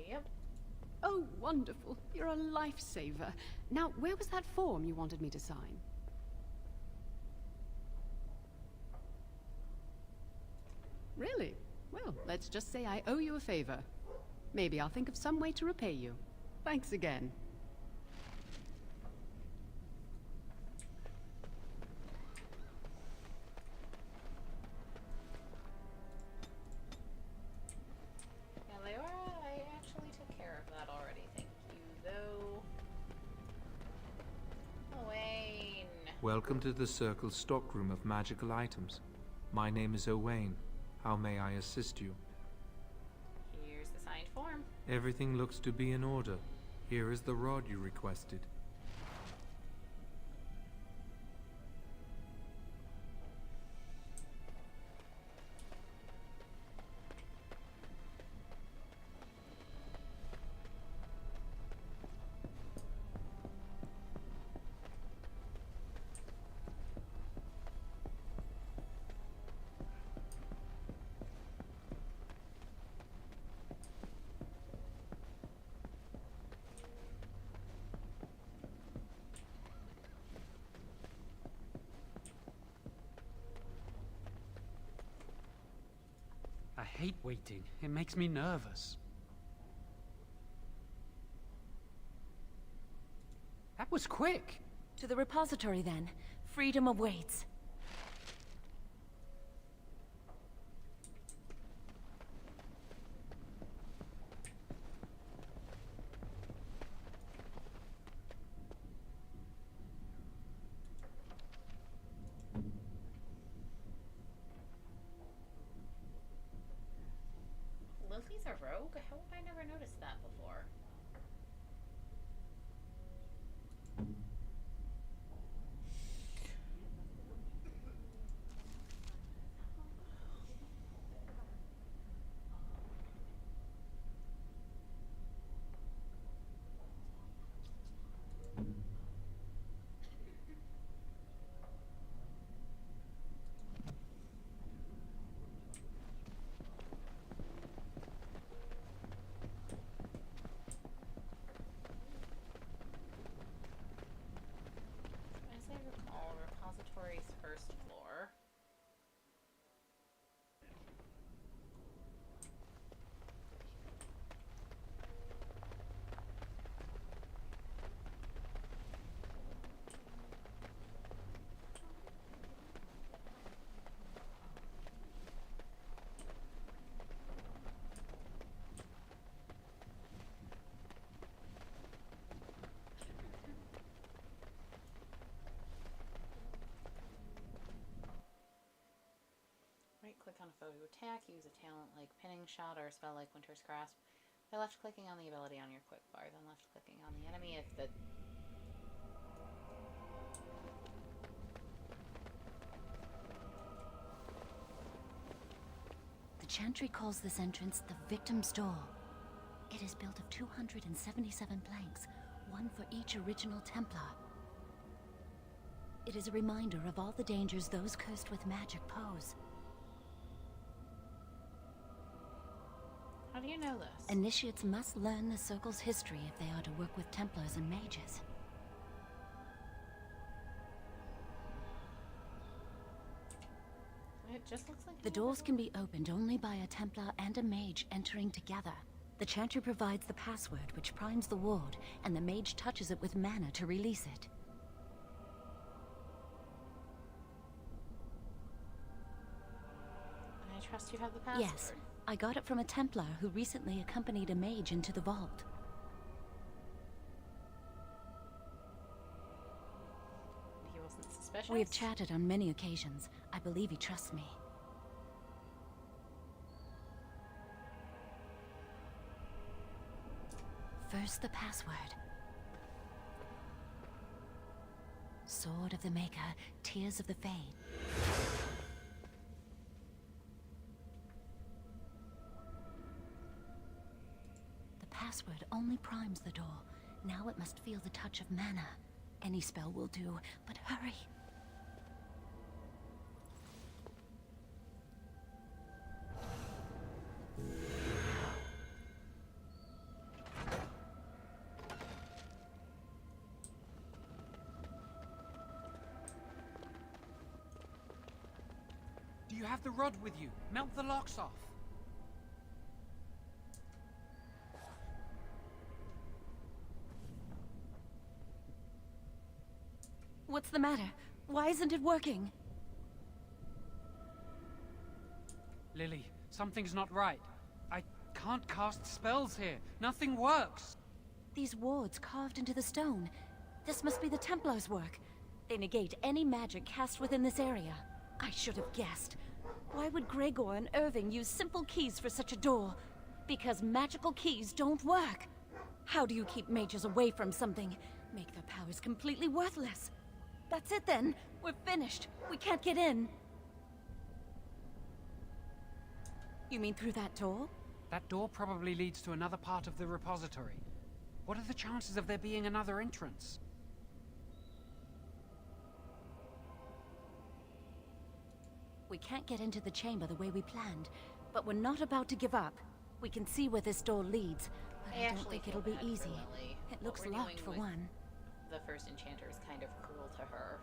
Yep. Oh, wonderful. You're a lifesaver. Now, where was that form you wanted me to sign? Really? Well, let's just say I owe you a favor. Maybe I'll think of some way to repay you. Thanks again. Welcome to the Circle's stockroom of magical items. My name is Owain. How may I assist you? Here's the signed form. Everything looks to be in order. Here is the rod you requested. I hate waiting. It makes me nervous. That was quick. To the repository, then. Freedom awaits. a rogue? How have I never noticed that before? As I recall, repository's first floor. Right-click on a foe to attack, use a talent like Pinning Shot or a spell like Winter's Grasp. By left-clicking on the ability on your quick bar, then left-clicking on the enemy if the... The Chantry calls this entrance the Victim's Door. It is built of 277 planks, one for each original Templar. It is a reminder of all the dangers those cursed with magic pose. How do you know this? Initiates must learn the Circle's history if they are to work with Templars and mages. It just looks like... The doors can be opened only by a Templar and a mage entering together. The Chantry provides the password, which primes the ward, and the mage touches it with mana to release it. I trust you have the password. Yes, I got it from a Templar who recently accompanied a mage into the vault. He wasn't suspicious? We have chatted on many occasions. I believe he trusts me. First, the password. Sword of the Maker, Tears of the Fade. The password only primes the door. Now it must feel the touch of mana. Any spell will do, but hurry. Do you have the rod with you? Melt the locks off. What's the matter? Why isn't it working? Lily, something's not right. I can't cast spells here. Nothing works. These wards carved into the stone. This must be the Templars' work. They negate any magic cast within this area. I should have guessed. Why would Gregor and Irving use simple keys for such a door? Because magical keys don't work. How do you keep mages away from something? Make their powers completely worthless. That's it then. We're finished. We can't get in. You mean through that door? That door probably leads to another part of the repository. What are the chances of there being another entrance? We can't get into the chamber the way we planned, but we're not about to give up. We can see where this door leads, but I don't think it'll be easy. It looks locked for one. The first enchanter is kind of cruel to her.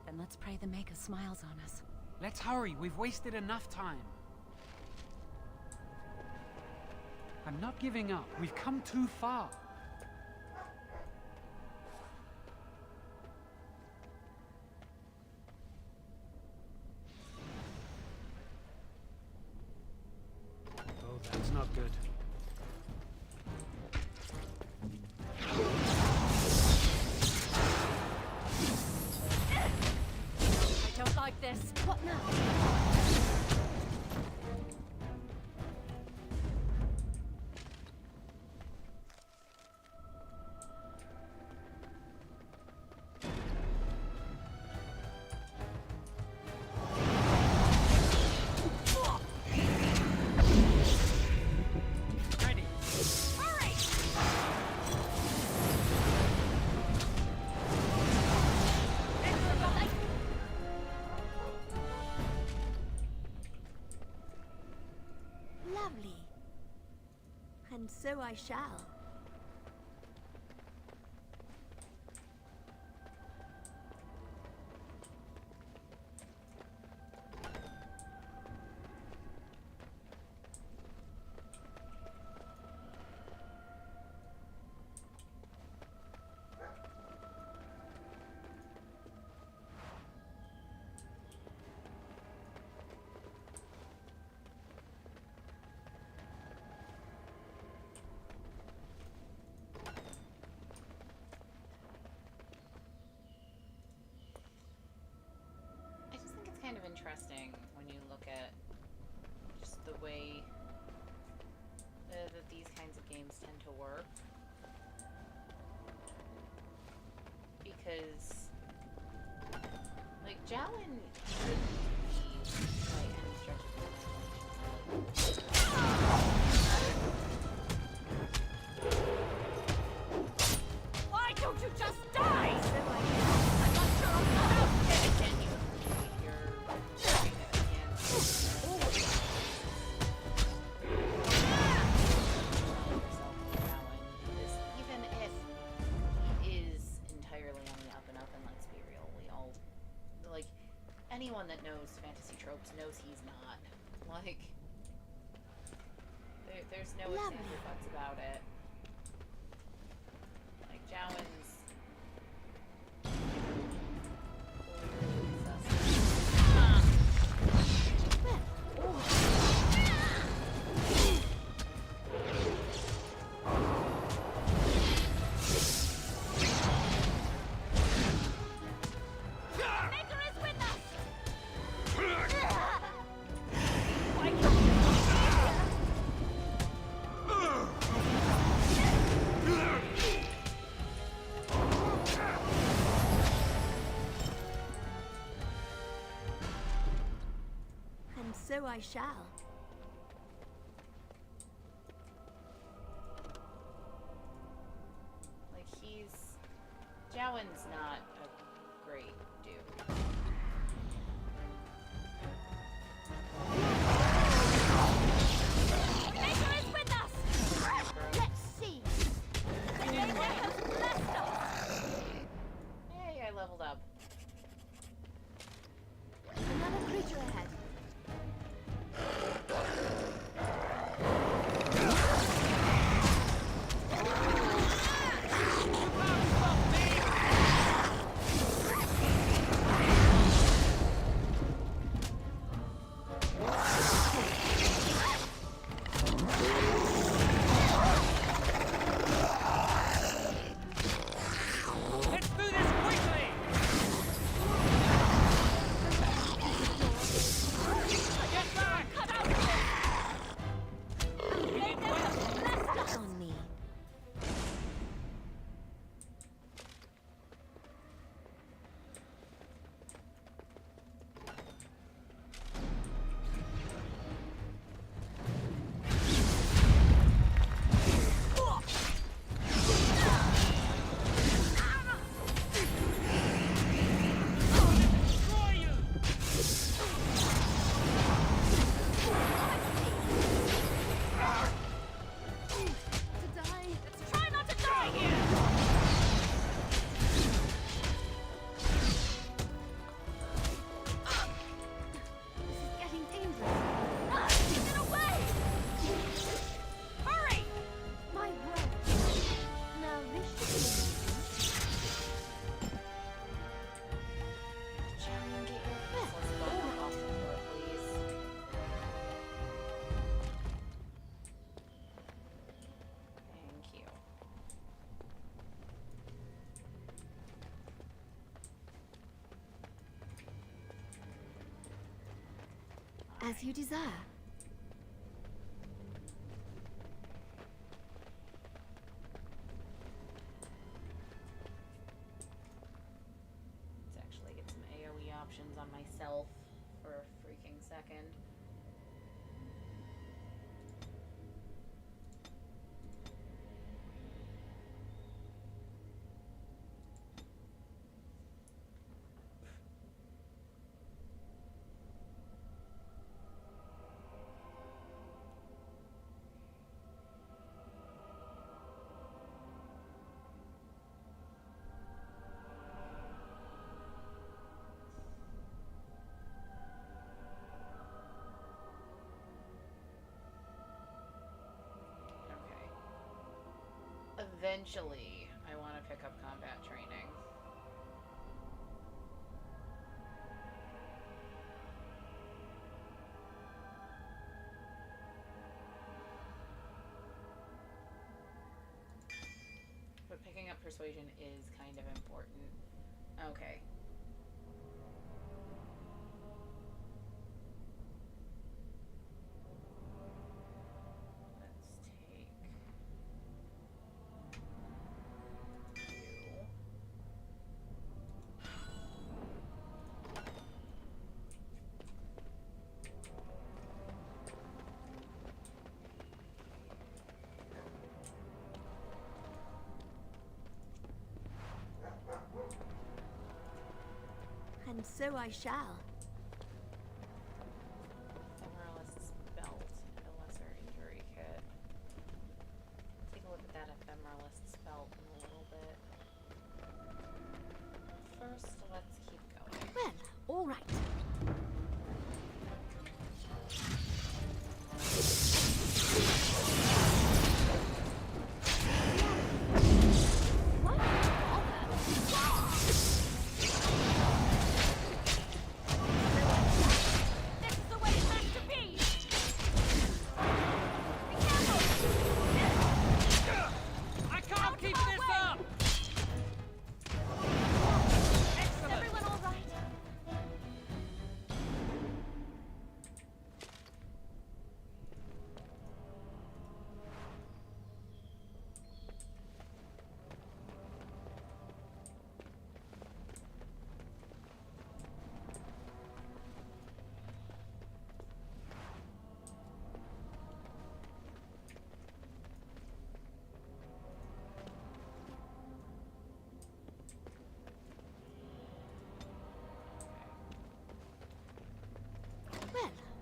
Then let's pray the Maker smiles on us. Let's hurry. We've wasted enough time. I'm not giving up. We've come too far. Oh, that's not good. I don't like this. What Lovely. And so I shall. Kind of interesting when you look at just the way that these kinds of games tend to work, because like Jowan could be by any stretch of the imagination. Why don't you just die? I'm not sure I'm anyone that knows fantasy tropes knows he's not. Like, there's no ifs, ands, or buts about it. Like, Jowan's so I shall. like Jowan's not a great dude. Maker is with us! Let's see! The Maker has blessed us! Hey, I leveled up. Another creature ahead. As you desire. Let's actually get some AoE options on myself for a freaking second. Eventually, I want to pick up combat training. But picking up persuasion is kind of important. Okay. And so I shall. Ephemeralist's belt and a lesser injury kit. Take a look at that Ephemeralist's belt in a little bit. First, let's keep going. Well, all right.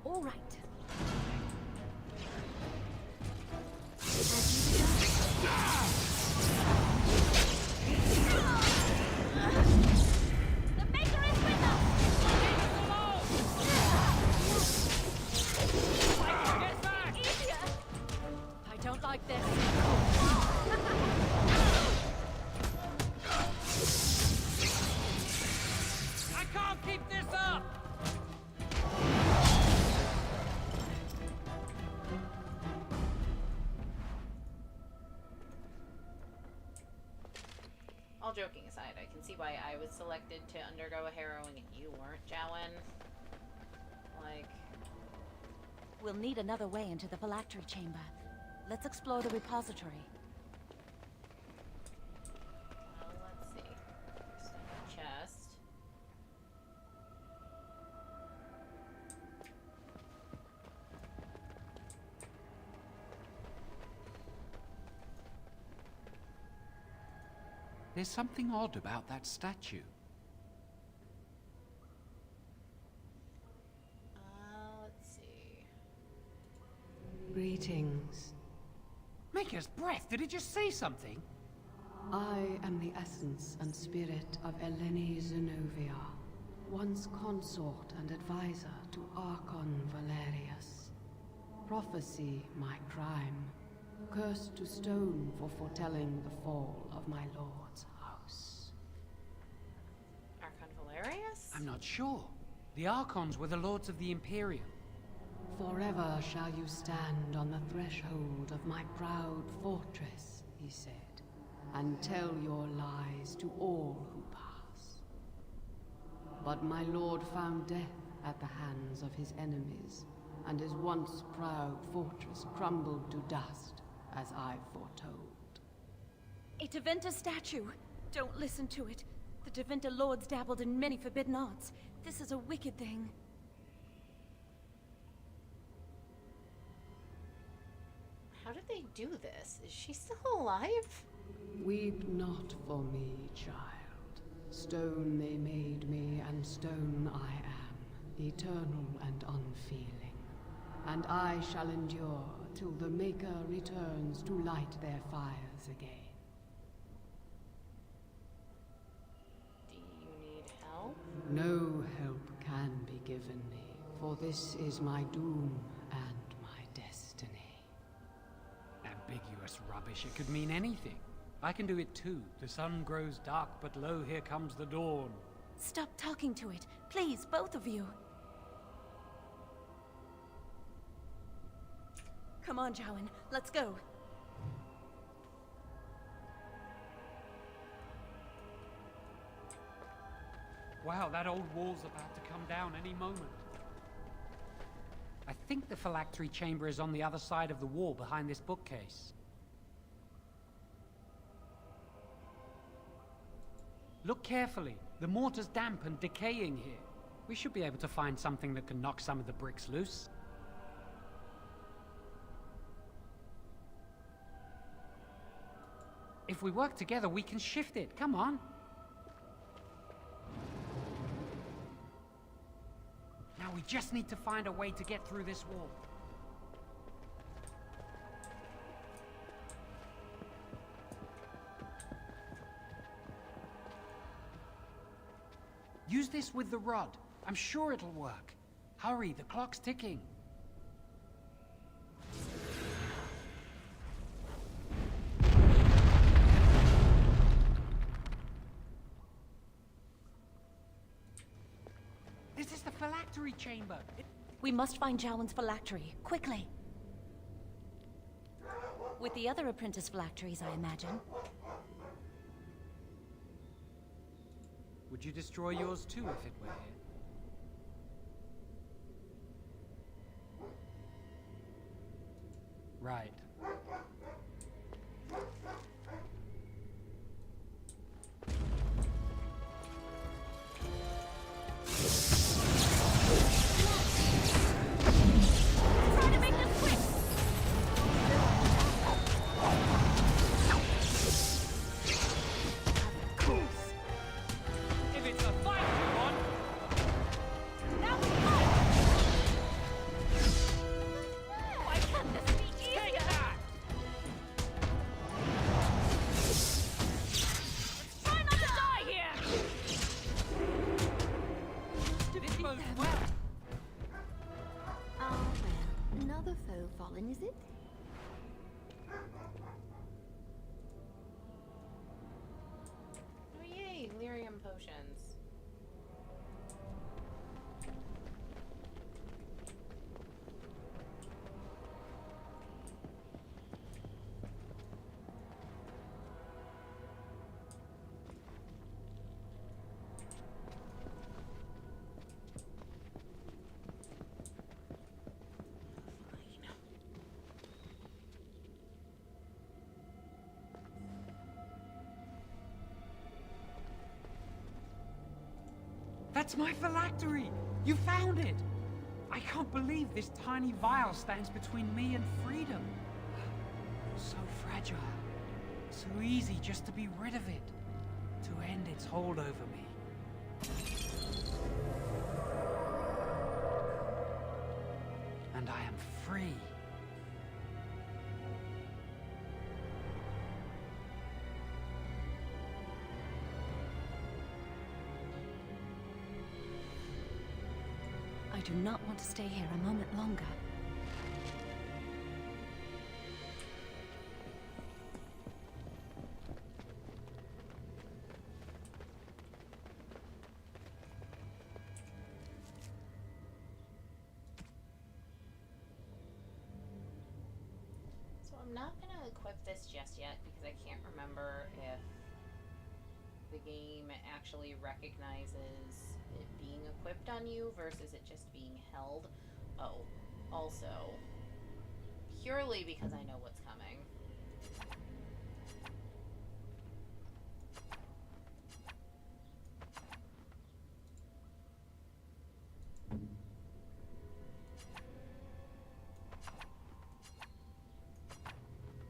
All right. The Maker is with us! Easier! I don't like this. I can't keep this up! All joking aside, I can see why I was selected to undergo a harrowing and you weren't, Jowen. Like... We'll need another way into the phylactery chamber. Let's explore the repository. Well, let's see. There's a chest. There's something odd about that statue. Let's see. Greetings. Maker's breath, did it just say something? I am the essence and spirit of Eleni Zenobia, once consort and advisor to Archon Valerius. Prophecy my crime, cursed to stone for foretelling the fall of my lord's house. Archon Valerius? I'm not sure. The Archons were the lords of the Imperium. Forever shall you stand on the threshold of my proud fortress, he said, and tell your lies to all who pass. But my lord found death at the hands of his enemies, and his once proud fortress crumbled to dust, as I foretold. A Tevinter statue! Don't listen to it. The Tevinter lords dabbled in many forbidden arts. This is a wicked thing. How did they do this? Is she still alive? Weep not for me, child. Stone they made me, and stone I am, eternal and unfeeling. And I shall endure till the Maker returns to light their fires again. Do you need help? No help can be given me, for this is my doom and my destiny. Ambiguous rubbish. It could mean anything. I can do it too. The sun grows dark, but lo, here comes the dawn. Stop talking to it. Please, both of you. Come on, Jowan. Let's go. Wow, that old wall's about to come down any moment. I think the phylactery chamber is on the other side of the wall behind this bookcase. Look carefully. The mortar's damp and decaying here. We should be able to find something that can knock some of the bricks loose. If we work together, we can shift it. Come on. Now we just need to find a way to get through this wall. Use this with the rod. I'm sure it'll work. Hurry, the clock's ticking. This is the phylactery chamber. We must find Jowan's phylactery, quickly. With the other apprentice phylacteries, I imagine. Would you destroy yours too if it were here? Right. Try to make this quick! Of course. If it's a fight you want. Now we fight! Why can't this be easier? Take that! Try not to die here! This bodes well. Ah, well, another foe fallen, is it? Oh yay, lyrium potions. That's my phylactery! You found it! I can't believe this tiny vial stands between me and freedom. So fragile. So easy just to be rid of it. To end its hold over me. And I am free. I do not want to stay here a moment longer. So I'm not gonna equip this just yet because I can't remember if the game actually recognizes it being equipped on you versus it just being held. Oh, Also, purely because I know what's coming.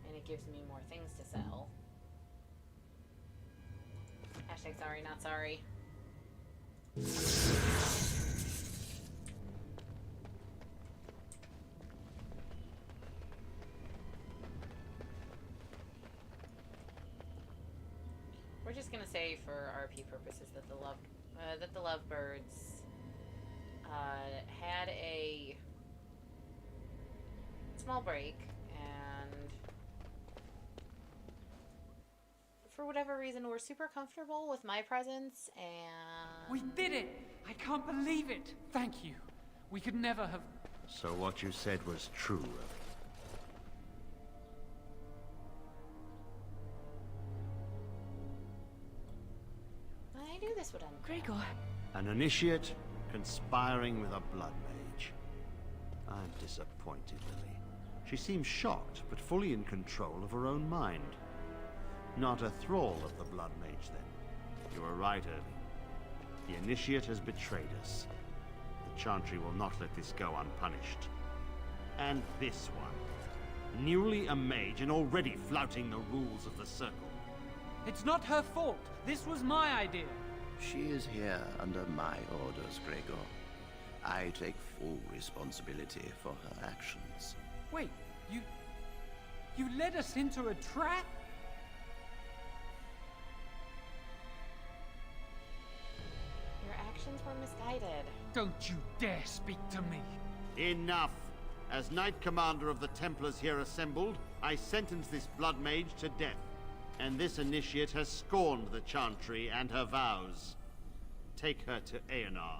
And it gives me more things to sell. Hashtag sorry, not sorry. We're just gonna say for RP purposes that the Lovebirds had a small break, and for whatever reason were super comfortable with my presence, and We did it! I can't believe it! Thank you. We could never have... So what you said was true. I knew this would end. Gregor. An initiate conspiring with a blood mage. I'm disappointed, Lily. She seems shocked, but fully in control of her own mind. Not a thrall of the blood mage, then. You were right, Erling. The initiate has betrayed us. The Chantry will not let this go unpunished. And this one. Newly a mage and already flouting the rules of the Circle. It's not her fault. This was my idea. She is here under my orders, Gregor. I take full responsibility for her actions. Wait, you led us into a trap? Your actions were misguided. Don't you dare speak to me. Enough! As Knight Commander of the Templars here assembled, I sentence this blood mage to death. And this initiate has scorned the Chantry and her vows. Take her to Aenar.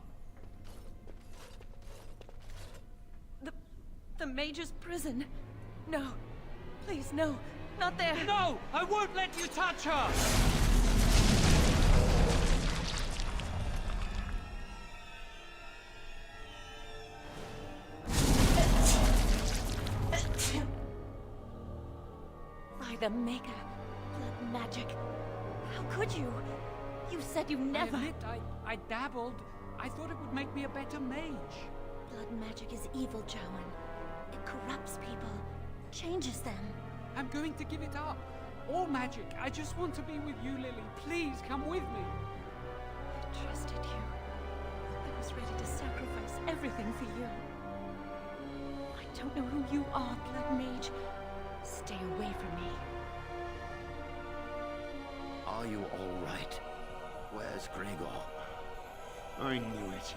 The Mage's prison. No. Please, no. Not there. No! I won't let you touch her! By the Maker. Blood magic. How could you? You said you never... I dabbled. I thought it would make me a better mage. Blood magic is evil, Jowan. It corrupts people. Changes them. I'm going to give it up. All magic. I just want to be with you, Lily. Please, come with me. I trusted you. I was ready to sacrifice everything for you. I don't know who you are, Blood Mage. Stay away from me. Are you all right? Where's Gregor? I knew it.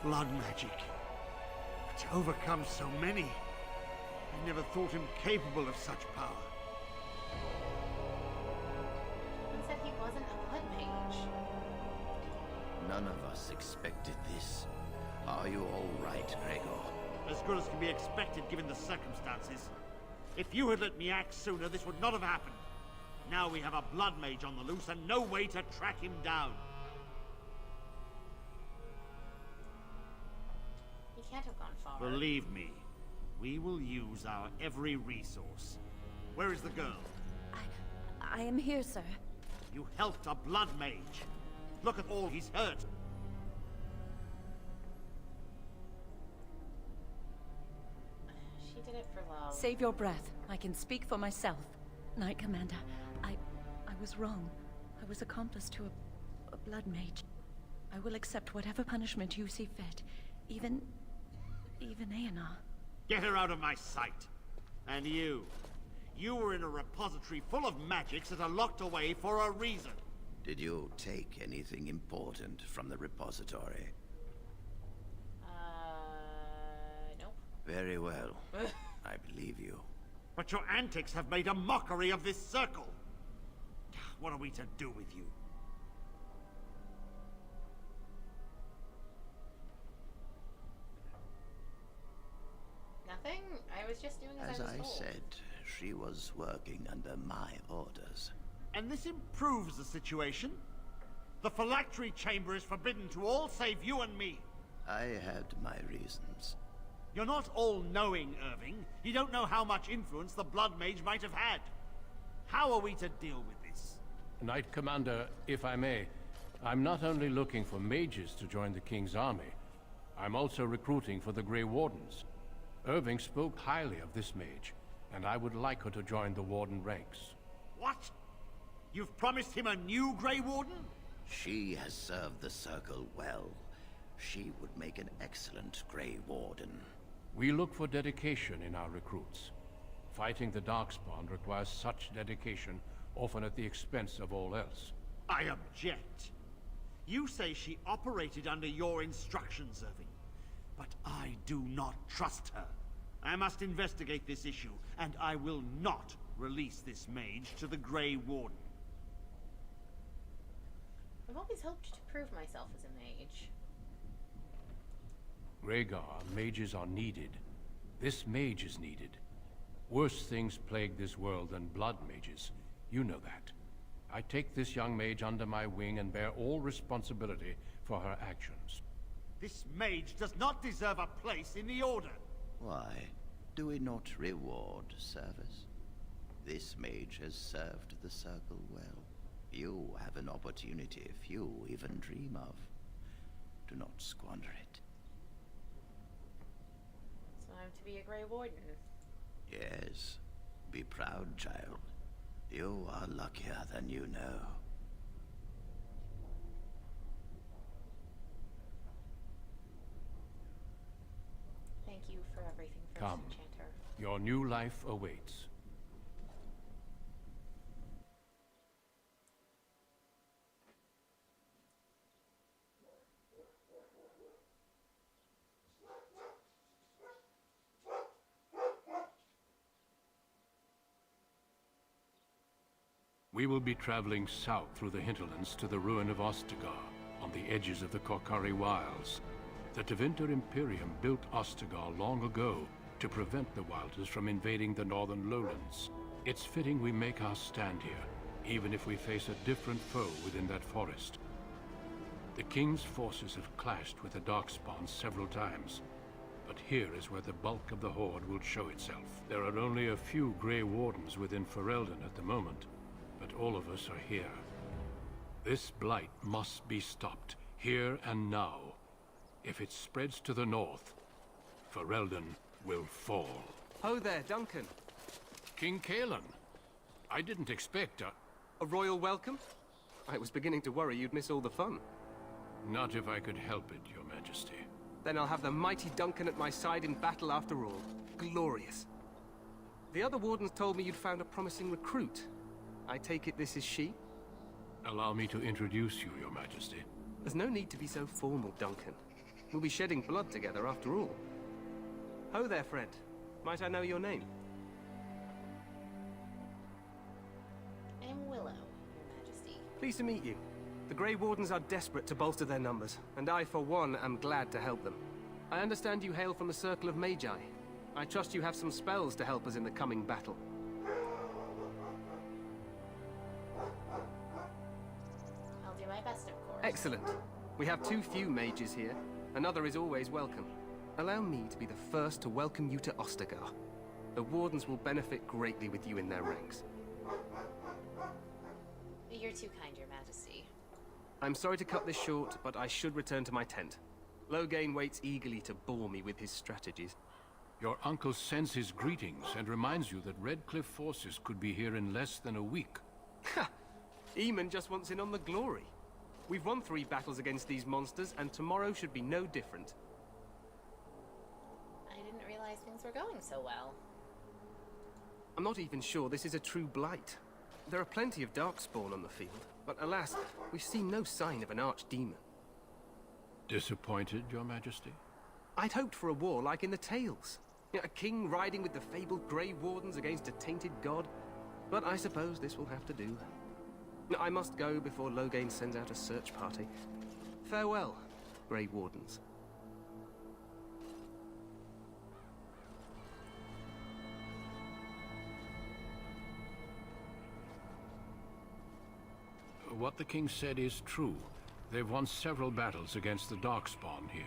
Blood magic. To overcome so many. I never thought him capable of such power. He said he wasn't a blood mage. None of us expected this. Are you all right, Gregor? As good as can be expected given the circumstances. If you had let me act sooner, this would not have happened. Now we have a blood mage on the loose and no way to track him down. He can't have gone far. Believe me, we will use our every resource. Where is the girl? I am here, sir. You helped a blood mage. Look at all he's hurt. She did it for love. Save your breath. I can speak for myself. Knight Commander, I was wrong. I was accomplice to a blood mage. I will accept whatever punishment you see fit. Even Aenar. Get her out of my sight. And you. You were in a repository full of magics that are locked away for a reason. Did you take anything important from the repository? Nope. Very well. I believe you. But your antics have made a mockery of this circle. What are we to do with you? Nothing? I was just doing as I was told. said, she was working under my orders. And this improves the situation. The phylactery chamber is forbidden to all save you and me. I had my reasons. You're not all-knowing, Irving. You don't know how much influence the Blood Mage might have had. How are we to deal with this? Knight Commander, if I may, I'm not only looking for mages to join the King's army, I'm also recruiting for the Grey Wardens. Irving spoke highly of this mage, and I would like her to join the Warden ranks. What? You've promised him a new Grey Warden? She has served the Circle well. She would make an excellent Grey Warden. We look for dedication in our recruits. Fighting the Darkspawn requires such dedication, often at the expense of all else. I object. You say she operated under your instructions, Irving. But I do not trust her. I must investigate this issue, and I will not release this mage to the Grey Warden. I've always hoped to prove myself as a mage. Rhaegar, mages are needed. This mage is needed. Worse things plague this world than blood mages. You know that. I take this young mage under my wing and bear all responsibility for her actions. This mage does not deserve a place in the Order. Why? Do we not reward service? This mage has served the Circle well. You have an opportunity few even dream of. Do not squander it. So I'm to be a Grey Warden. Yes. Be proud, child. You are luckier than you know. Thank you for everything, First Come. Enchanter. Your new life awaits. We will be traveling south through the hinterlands to the ruin of Ostagar, on the edges of the Korcari Wilds. The Tevinter Imperium built Ostagar long ago to prevent the Wilders from invading the northern lowlands. It's fitting we make our stand here, even if we face a different foe within that forest. The King's forces have clashed with the Darkspawn several times, but here is where the bulk of the Horde will show itself. There are only a few Grey Wardens within Ferelden at the moment, but all of us are here. This blight must be stopped, here and now. If it spreads to the north, Ferelden will fall. Ho there, Duncan. King Cailan. I didn't expect a royal welcome? I was beginning to worry you'd miss all the fun. Not if I could help it, Your Majesty. Then I'll have the mighty Duncan at my side in battle after all. Glorious. The other wardens told me you'd found a promising recruit. I take it this is she? Allow me to introduce you, Your Majesty. There's no need to be so formal, Duncan. We'll be shedding blood together after all. Ho there, friend. Might I know your name? I'm Willow, Your Majesty. Pleased to meet you. The Grey Wardens are desperate to bolster their numbers, and I, for one, am glad to help them. I understand you hail from the Circle of Magi. I trust you have some spells to help us in the coming battle. I'll do my best, of course. Excellent. We have too few mages here. Another is always welcome. Allow me to be the first to welcome you to Ostagar. The Wardens will benefit greatly with you in their ranks. You're too kind, Your Majesty. I'm sorry to cut this short, but I should return to my tent. Loghain waits eagerly to bore me with his strategies. Your uncle sends his greetings and reminds you that Redcliffe forces could be here in less than a week. Ha! Eamon just wants in on the glory. We've won 3 battles against these monsters, and tomorrow should be no different. I didn't realize things were going so well. I'm not even sure this is a true blight. There are plenty of Darkspawn on the field, but alas, we've seen no sign of an archdemon. Disappointed, Your Majesty? I'd hoped for a war like in the tales. A king riding with the fabled Grey Wardens against a tainted god. But I suppose this will have to do. I must go before Loghain sends out a search party. Farewell, Grey Wardens. What the king said is true. They've won several battles against the Darkspawn here.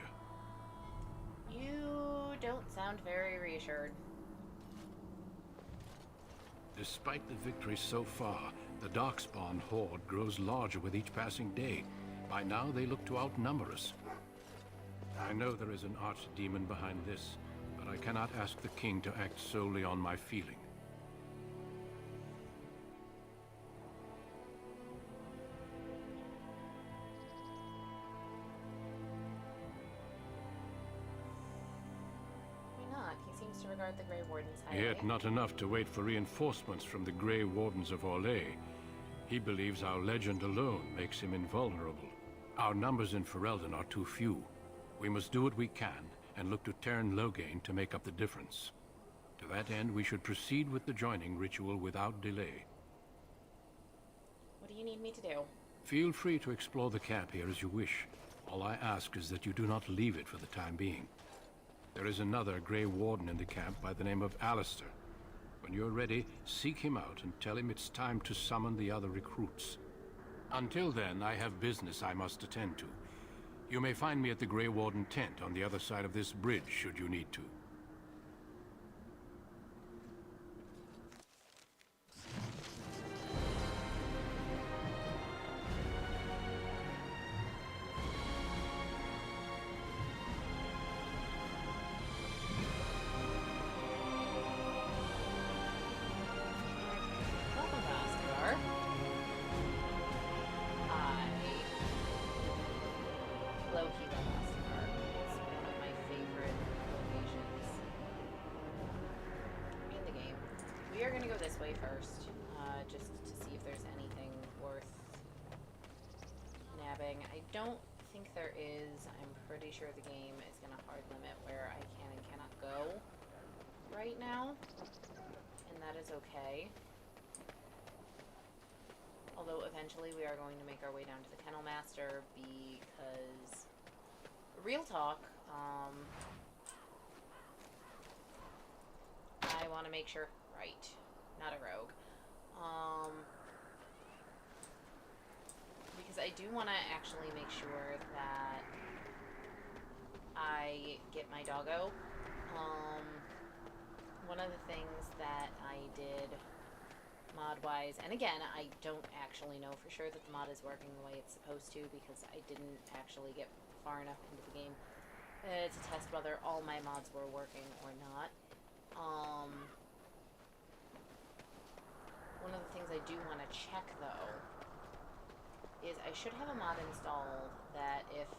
You don't sound very reassured. Despite the victory so far, the Darkspawn horde grows larger with each passing day. By now, they look to outnumber us. I know there is an archdemon behind this, but I cannot ask the king to act solely on my feeling. Why not? He seems to regard the Grey Wardens highly. Yet not enough to wait for reinforcements from the Grey Wardens of Orlais. He believes our legend alone makes him invulnerable. Our numbers in Ferelden are too few. We must do what we can, and look to Teyrn Loghain to make up the difference. To that end, we should proceed with the joining ritual without delay. What do you need me to do? Feel free to explore the camp here as you wish. All I ask is that you do not leave it for the time being. There is another Grey Warden in the camp by the name of Alistair. When you're ready, seek him out and tell him it's time to summon the other recruits. Until then, I have business I must attend to. You may find me at the Grey Warden tent on the other side of this bridge, should you need to. Welcome to Ostagar. Low-key love Ostagar. It's one of my favorite locations in the game. We are going to go this way first, just to see if there's anything worth nabbing. I don't think there is. I'm pretty sure the game is going to hard limit where I can and cannot go right now, and that is okay. Although eventually we are going to make our way down to the Kennel Master because, real talk, I want to make sure, right, not a rogue, because I do want to actually make sure that I get my doggo. One of the things that I did mod-wise, and again, I don't actually know for sure that the mod is working the way it's supposed to because I didn't actually get far enough into the game to test whether all my mods were working or not. One of the things I do want to check, though, is I should have a mod installed that if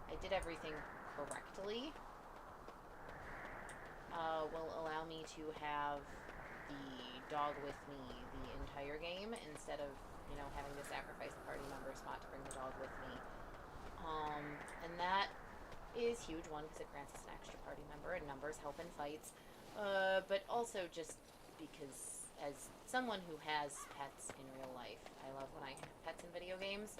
I did everything correctly, will allow me to have the dog with me the entire game instead of, you know, having to sacrifice the party member spot to bring the dog with me. And that is huge, one, because it grants us an extra party member, and numbers help in fights, but also just because as someone who has pets in real life, I love when I have pets in video games.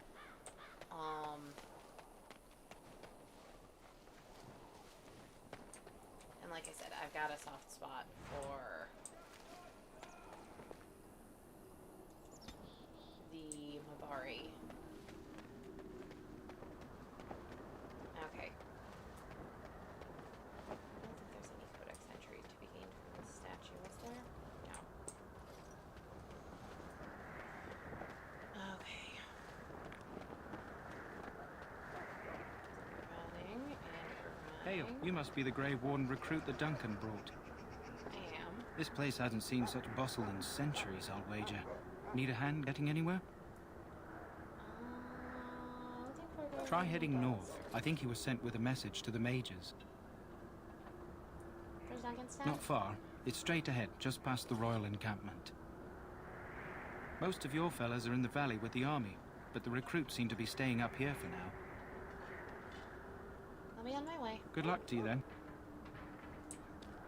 And like I said, I've got a soft spot for the Mabari. Okay. I don't think there's any Codex entry to be gained from this statue, is there? No. Okay. Running and Hey, running. you must be the Grey Warden recruit that Duncan brought. I am. This place hasn't seen such bustle in centuries, I'll wager. Need a hand getting anywhere? Try heading north. I think he was sent with a message to the mages. There's Duncan's tent? Not far. It's straight ahead, just past the royal encampment. Most of your fellas are in the valley with the army, but the recruits seem to be staying up here for now. I'll be on my way. Good luck to you then.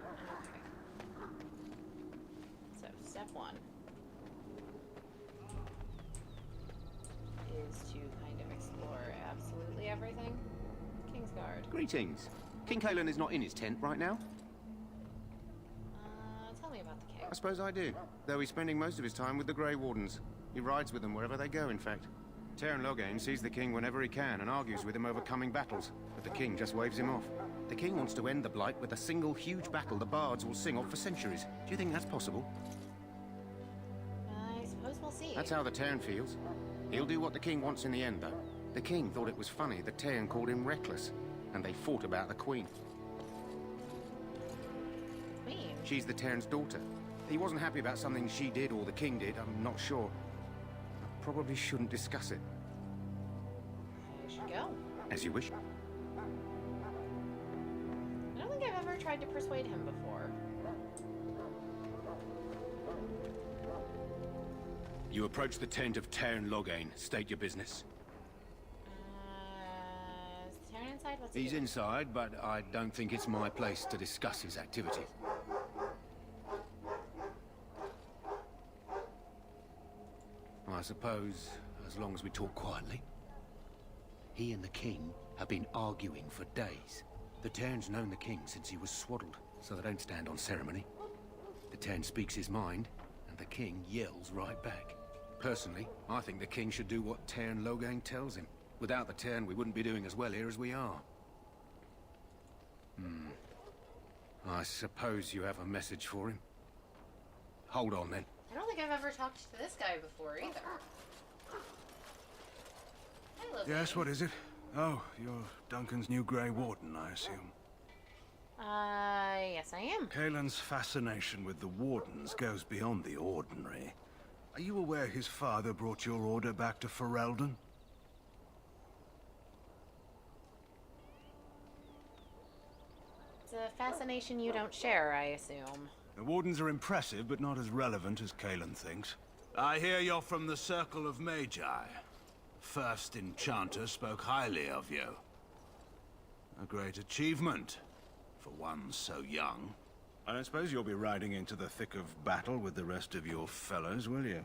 Okay. So, step one is to kind of explore absolutely everything. Kingsguard. Greetings. King Cailan is not in his tent right now? Tell me about the king. I suppose I do. Though he's spending most of his time with the Grey Wardens. He rides with them wherever they go, in fact. Teyrn Loghain sees the king whenever he can and argues with him over coming battles, but the king just waves him off. The king wants to end the Blight with a single huge battle the bards will sing of for centuries. Do you think that's possible? I suppose we'll see. That's how the Teyrn feels. He'll do what the king wants in the end, though. The king thought it was funny that Teyrn called him reckless, and they fought about the queen. Queen? She's the Teyrn's daughter. He wasn't happy about something she did or the king did, I'm not sure. I probably shouldn't discuss it. I should go. As you wish. I don't think I've ever tried to persuade him before. You approach the tent of Teyrn Loghain. State your business. Is Teyrn inside? What's he He's doing? inside, but I don't think it's my place to discuss his activities. I suppose, as long as we talk quietly. He and the king have been arguing for days. The Teyrn's known the king since he was swaddled, so they don't stand on ceremony. The Teyrn speaks his mind, and the king yells right back. Personally, I think the king should do what Teyrn Loghain tells him. Without the Teyrn, we wouldn't be doing as well here as we are. I suppose you have a message for him. Hold on, then. I don't think I've ever talked to this guy before either. Hi, Loghain. Yes, what is it? Oh, you're Duncan's new Grey Warden, I assume. Yes I am. Cailan's fascination with the Wardens goes beyond the ordinary. Are you aware his father brought your order back to Ferelden? It's a fascination you don't share, I assume. The Wardens are impressive, but not as relevant as Cailan thinks. I hear you're from the Circle of Magi. First Enchanter spoke highly of you. A great achievement, for one so young. I don't suppose you'll be riding into the thick of battle with the rest of your fellows, will you?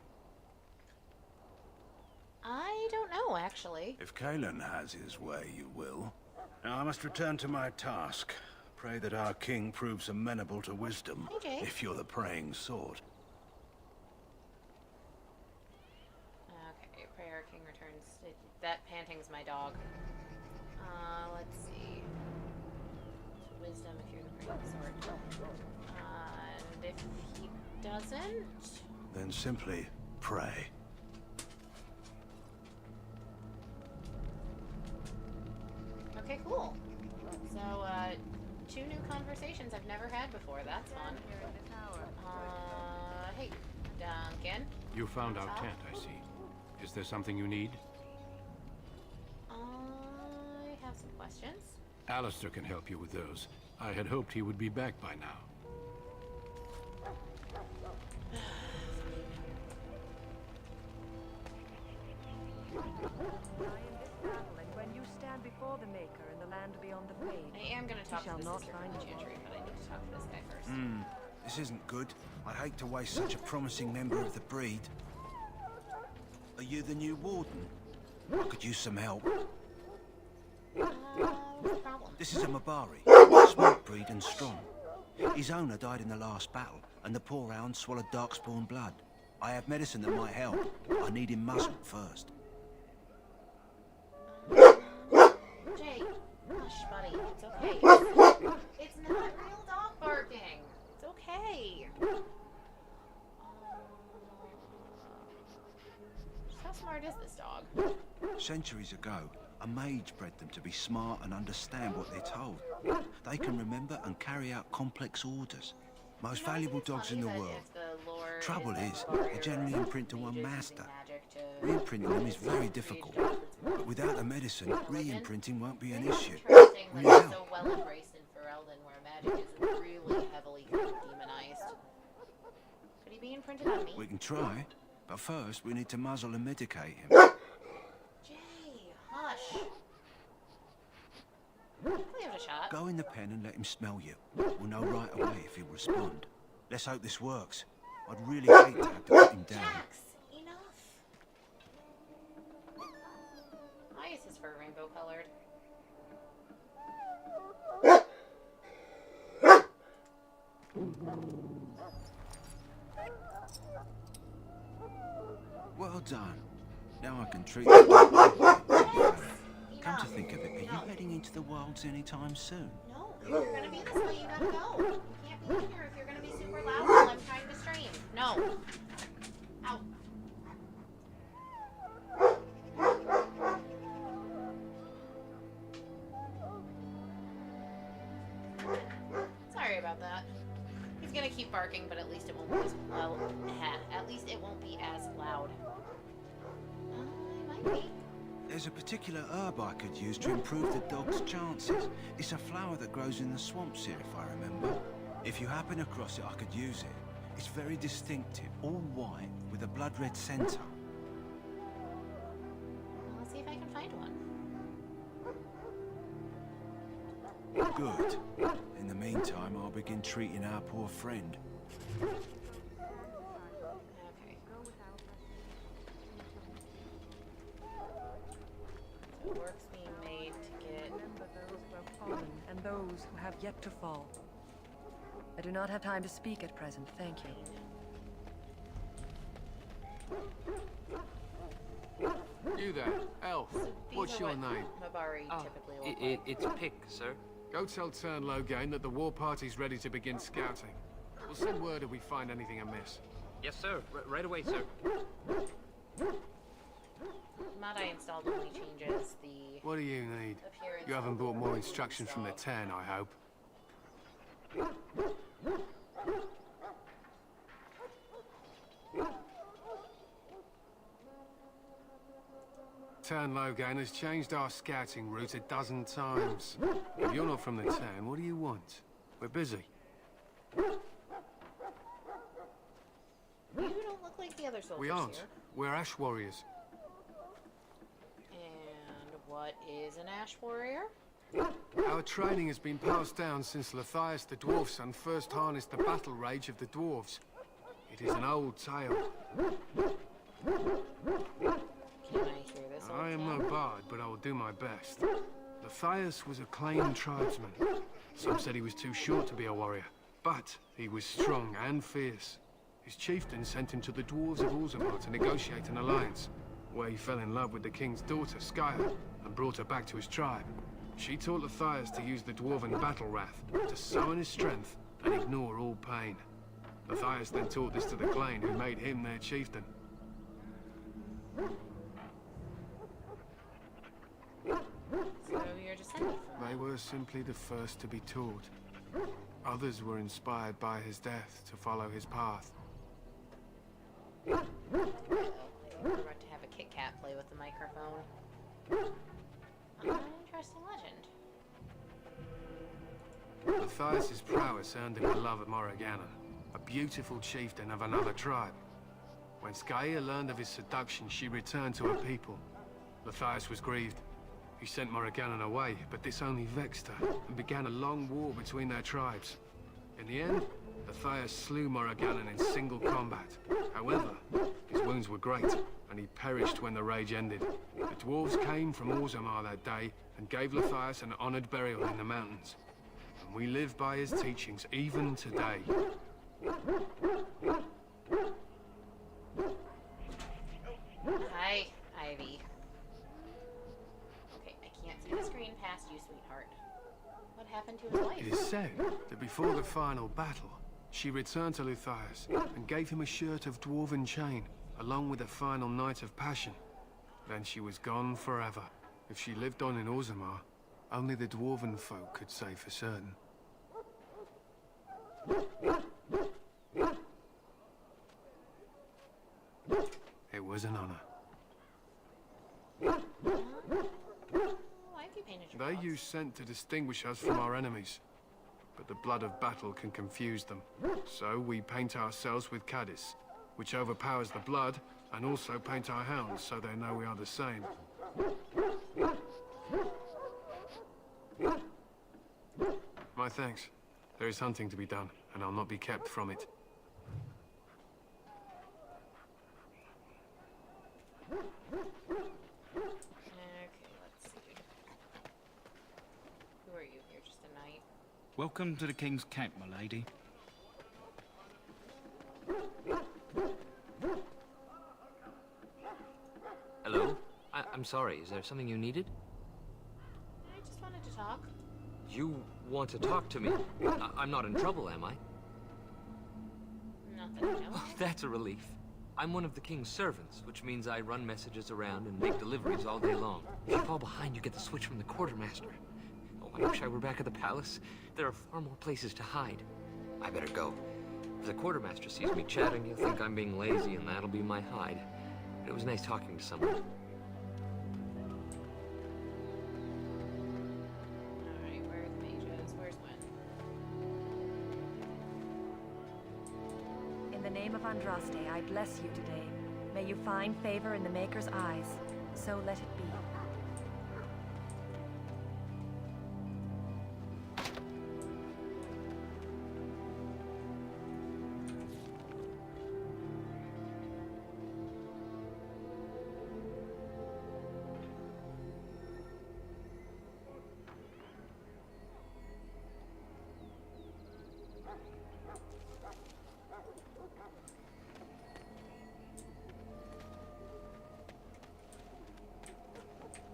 I don't know, actually. If Cailan has his way, you will. Now I must return to my task. Pray that our king proves amenable to wisdom, Okay. if you're the praying sort. Okay, prayer king returns. That panting's my dog. Let's see. Wisdom if you're the praying sort. And if he doesn't... Then simply pray. Okay, cool. So, 2 new conversations I've never had before. That's fun. Hey, Duncan. You found our tent, I see. Is there something you need? I have some questions. Alistair can help you with those. I had hoped he would be back by now. When you stand before the Maker in the land beyond the page, I am going to talk to the not sister find from the Chantry, but I need to talk to this guy first. This isn't good. I'd hate to waste such a promising member of the breed. Are you the new warden? I could use some help. What's the problem? This is a Mabari, smart breed and strong. His owner died in the last battle, and the poor hound swallowed darkspawn blood. I have medicine that might help. I need him muzzled first. Jake, hush, buddy. It's okay. It's not real dog barking. It's okay. How smart is this dog? Centuries ago, a mage bred them to be smart and understand what they're told. They can remember and carry out complex orders. Most valuable dogs in the world. Trouble is, they generally imprint to one master. Re-imprinting them is very difficult. But without the medicine, re-imprinting won't be an issue. Interesting We that it's help. so well embraced in Ferelden, where magic is really heavily demonized. Could he be imprinted on me? We can try, but first we need to muzzle and medicate him. Jay, hush. Can we have a shot? Go in the pen and let him smell you. We'll know right away if he'll respond. Let's hope this works. I'd really hate to have to put him down. Jax, enough. Why is his fur rainbow colored? Well done. Now I can treat the Come to think of it, are you heading into the wilds anytime soon? No, if you're gonna be this way, you gotta go. You can't be in here if you're gonna be super loud while I'm trying to stream. No. Ow. Sorry about that. He's gonna keep barking, but at least it won't be as loud. At least it won't be as loud. It might be. There's a particular herb I could use to improve the dog's chances. It's a flower that grows in the swamps here, if I remember. If you happen across it, I could use it. It's very distinctive, all white, with a blood-red centre. Let's see if I can find one. Good. In the meantime, I'll begin treating our poor friend. Work's being made to get... Remember those who have fallen and those who have yet to fall. I do not have time to speak at present, thank you. You there, elf. What's your name? Mabari typically will play. It's Pick, sir. Go tell Tern Loghain that the war party's ready to begin scouting. We'll send word if we find anything amiss. Yes, sir. Right away, sir. Mod I installed only changes the... What do you need? appearance You haven't of brought the more wound, instructions from the so- 10, I hope. Tern Loghain has changed our scouting route a dozen times. If you're not from the 10, what do you want? We're busy. You don't look like the other soldiers We aren't. here. We're Ash Warriors. And what is an Ash Warrior? Our training has been passed down since Lathias the Dwarf's son first harnessed the battle rage of the dwarves. It is an old tale. Can I hear this old I am tale? no bard, but I will do my best. Lathias was a claimed tribesman. Some said he was too short to be a warrior, but he was strong and fierce. His chieftain sent him to the dwarves of Orzammar to negotiate an alliance, where he fell in love with the king's daughter, Skya, and brought her back to his tribe. She taught Lathias to use the dwarven battle wrath, to summon his strength and ignore all pain. Lathias then taught this to the Clane, who made him their chieftain. So you're descended from They were simply the first to be taught. Others were inspired by his death to follow his path. We're about to have a Kit Kat play with the microphone. An interesting legend. Lathias' prowess earned him the love of Morrigannon, a beautiful chieftain of another tribe. When Skya learned of his seduction, she returned to her people. Lathias was grieved. He sent Morrigannon away, but this only vexed her, and began a long war between their tribes. In the end, Lathias slew Morrigannon in single combat. However, his wounds were great, and he perished when the rage ended. The dwarves came from Orzammar that day, and gave Lathias an honored burial in the mountains. And we live by his teachings even today. Hi, Ivy. Okay, I can't see the screen past you, sweetheart. What happened to his wife? It is said that before the final battle, she returned to Lathias and gave him a shirt of dwarven chain, along with a final night of passion. Then she was gone forever. If she lived on in Orzammar, only the dwarven folk could say for certain. It was an honor. Why have you painted your They paws? use scent to distinguish us from our enemies, but the blood of battle can confuse them. So we paint ourselves with Caddis, which overpowers the blood, and also paint our hounds so they know we are the same. My thanks. There is hunting to be done, and I'll not be kept from it. Okay, let's see. Who are you? You're just a knight. Welcome to the King's Camp, my lady. Hello. I'm sorry, is there something you needed? I just wanted to talk. You want to talk to me? I'm not in trouble, am I? Not that I know. That's a relief. I'm one of the king's servants, which means I run messages around and make deliveries all day long. If you fall behind, you get the switch from the quartermaster. Oh, I wish I were back at the palace. There are far more places to hide. I better go. If the quartermaster sees me chatting, he'll think I'm being lazy, and that'll be my hide. But it was nice talking to someone. Alright, where's mages? Where's Wynn? In the name of Andraste, I bless you today. May you find favor in the Maker's eyes. So let it be.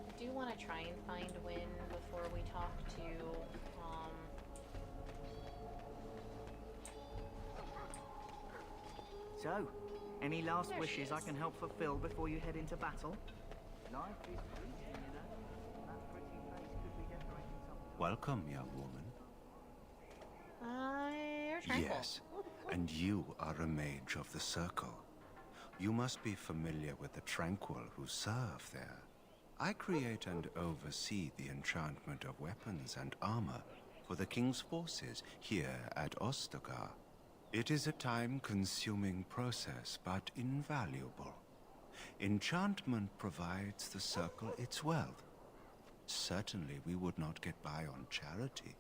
I do want to try and find Wynn before we talk to, So, any last wishes I can help fulfill before you head into battle? Life is fleeting, you know. That pretty face could be decorating something. Welcome, young woman. you're tranquil. Yes, and you are a mage of the Circle. You must be familiar with the Tranquil who serve there. I create and oversee the enchantment of weapons and armor for the King's forces here at Ostagar. It is a time-consuming process, but invaluable. Enchantment provides the Circle its wealth. Certainly we would not get by on charity.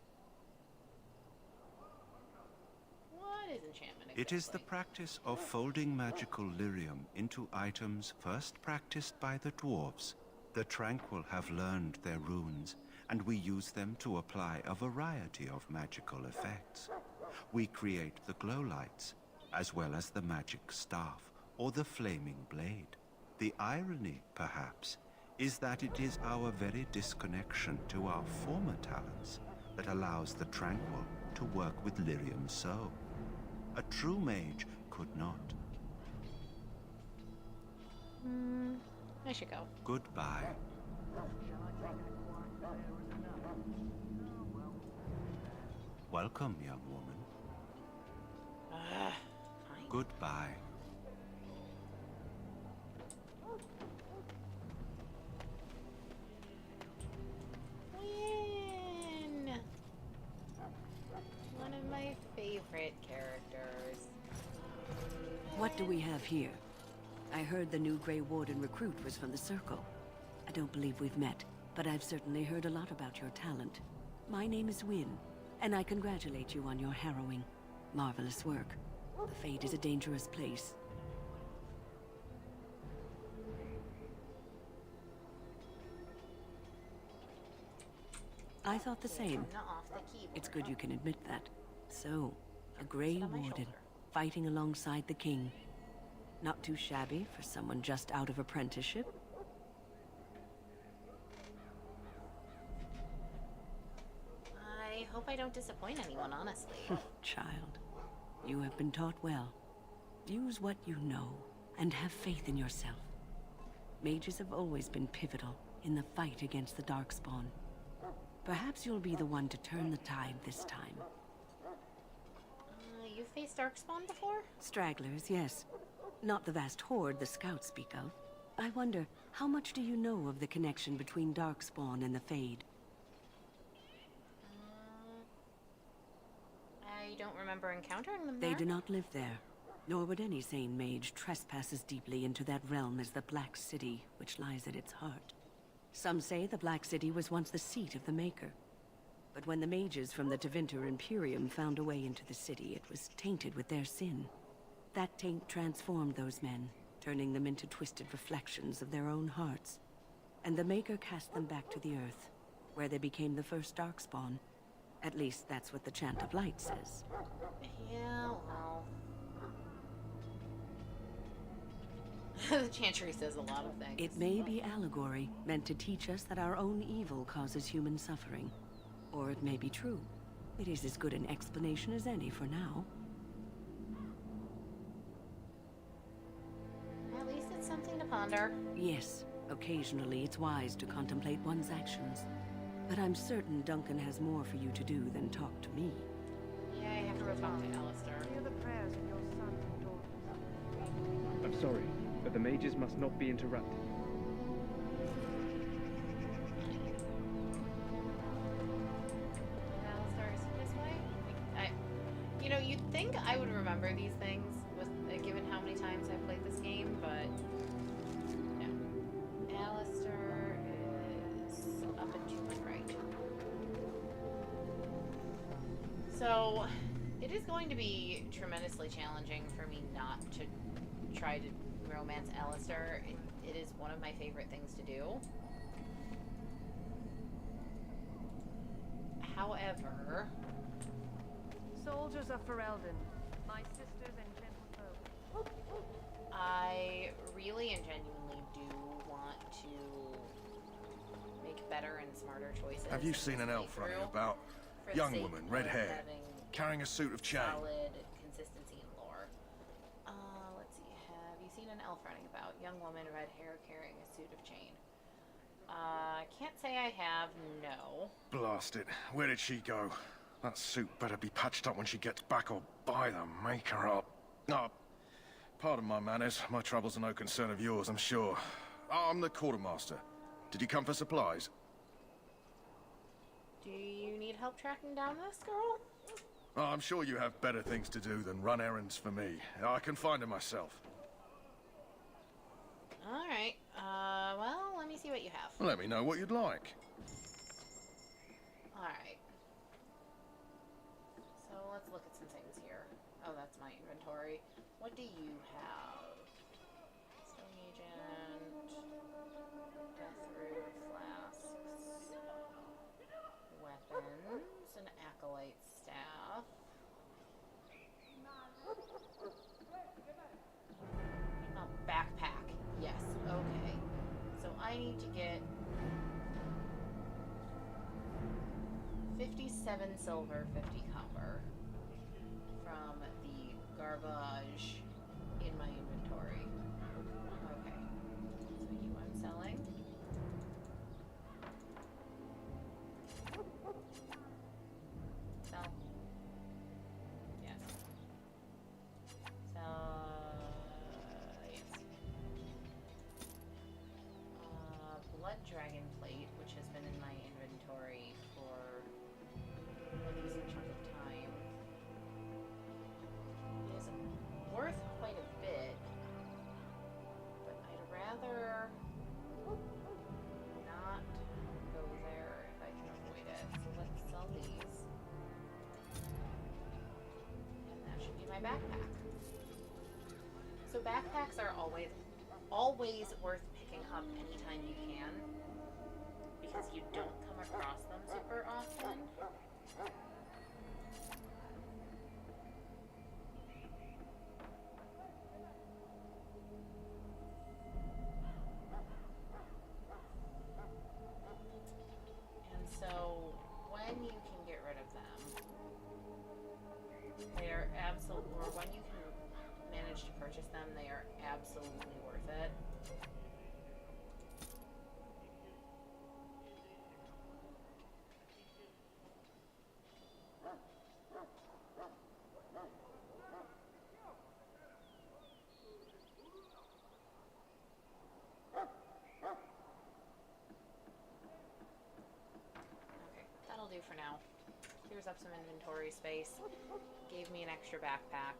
What is enchantment It is the practice of folding magical lyrium into items first practiced by the dwarves. The Tranquil have learned their runes, and we use them to apply a variety of magical effects. We create the glow lights, as well as the magic staff or the flaming blade. The irony, perhaps, is that it is our very disconnection to our former talents that allows the Tranquil to work with lyrium so. A true mage could not. I should go. Goodbye. Welcome, young woman. Fine. Goodbye. Wynn! One of my favorite characters. What do we have here? I heard the new Grey Warden recruit was from the Circle. I don't believe we've met, but I've certainly heard a lot about your talent. My name is Wynn, and I congratulate you on your harrowing, marvelous work. The Fade is a dangerous place. I thought the same. It's good you can admit that. So, a Grey Warden, fighting alongside the King. Not too shabby for someone just out of apprenticeship. I hope I don't disappoint anyone, honestly. Child, you have been taught well. Use what you know, and have faith in yourself. Mages have always been pivotal in the fight against the Darkspawn. Perhaps you'll be the one to turn the tide this time. You faced Darkspawn before? Stragglers, yes. Not the vast horde the scouts speak of. I wonder, how much do you know of the connection between Darkspawn and the Fade? I don't remember encountering them They there. do not live there. Nor would any sane mage trespass as deeply into that realm as the Black City, which lies at its heart. Some say the Black City was once the seat of the Maker. But when the mages from the Tevinter Imperium found a way into the city, it was tainted with their sin. That taint transformed those men, turning them into twisted reflections of their own hearts. And the Maker cast them back to the Earth, where they became the first Darkspawn. At least that's what the Chant of Light says. Yeah, well... The Chantry says a lot of things. It may be allegory, meant to teach us that our own evil causes human suffering. Or it may be true. It is as good an explanation as any for now. At least it's something to ponder. Yes, occasionally it's wise to contemplate one's actions. But I'm certain Duncan has more for you to do than talk to me. Yeah, I have to go talk to Alistair. Hear the prayers of your sons and daughters. I'm sorry, but the mages must not be interrupted. Alistair, is it this way? You know, you'd think I would remember these things, with given how many times I've played this game, but no. Alistair is up and to my right. So, it is going to be tremendously challenging for me not to try to romance Alistair. It is one of my favorite things to do. However... Soldiers of Ferelden, my sisters and gentlefolk. I really and genuinely do want to make better and smarter choices. Have you seen an elf running about? Young woman, red hair, carrying a suit of chain. Solid consistency in lore. Let's see. Have you seen an elf running about? Young woman, red hair, carrying a suit of chain. Can't say I have. No. Blast it. Where did she go? That suit better be patched up when she gets back, or by the maker up. Oh, pardon my manners. My troubles are no concern of yours, I'm sure. I'm the quartermaster. Did you come for supplies? Do you need help tracking down this girl? Oh, I'm sure you have better things to do than run errands for me. I can find her myself. Alright. Well, let me see what you have. Let me know what you'd like. Alright. So let's look at some things here. Oh, that's my inventory. What do you have? Stone Agent, Death Root Flasks, weapons, an Acolyte Staff. Oh, backpack. Yes, okay. So I need to get 57 silver, 50 copper from the garbage in my inventory. Okay. So you I'm selling. Sell. Yes. Yes. Blood Dragon Plate, which has been in my inventory for a decent chunk of time, is worth quite a bit, but I'd rather not go there if I can avoid it. So let's sell these. And that should be my backpack. So backpacks are always worth picking up anytime you can, because you don't come across them super often. And so when you can get rid of them, they are absolutely, or when you can manage to purchase them, they are absolutely worth it. Okay, that'll do for now. Clears up some inventory space. Gave me an extra backpack.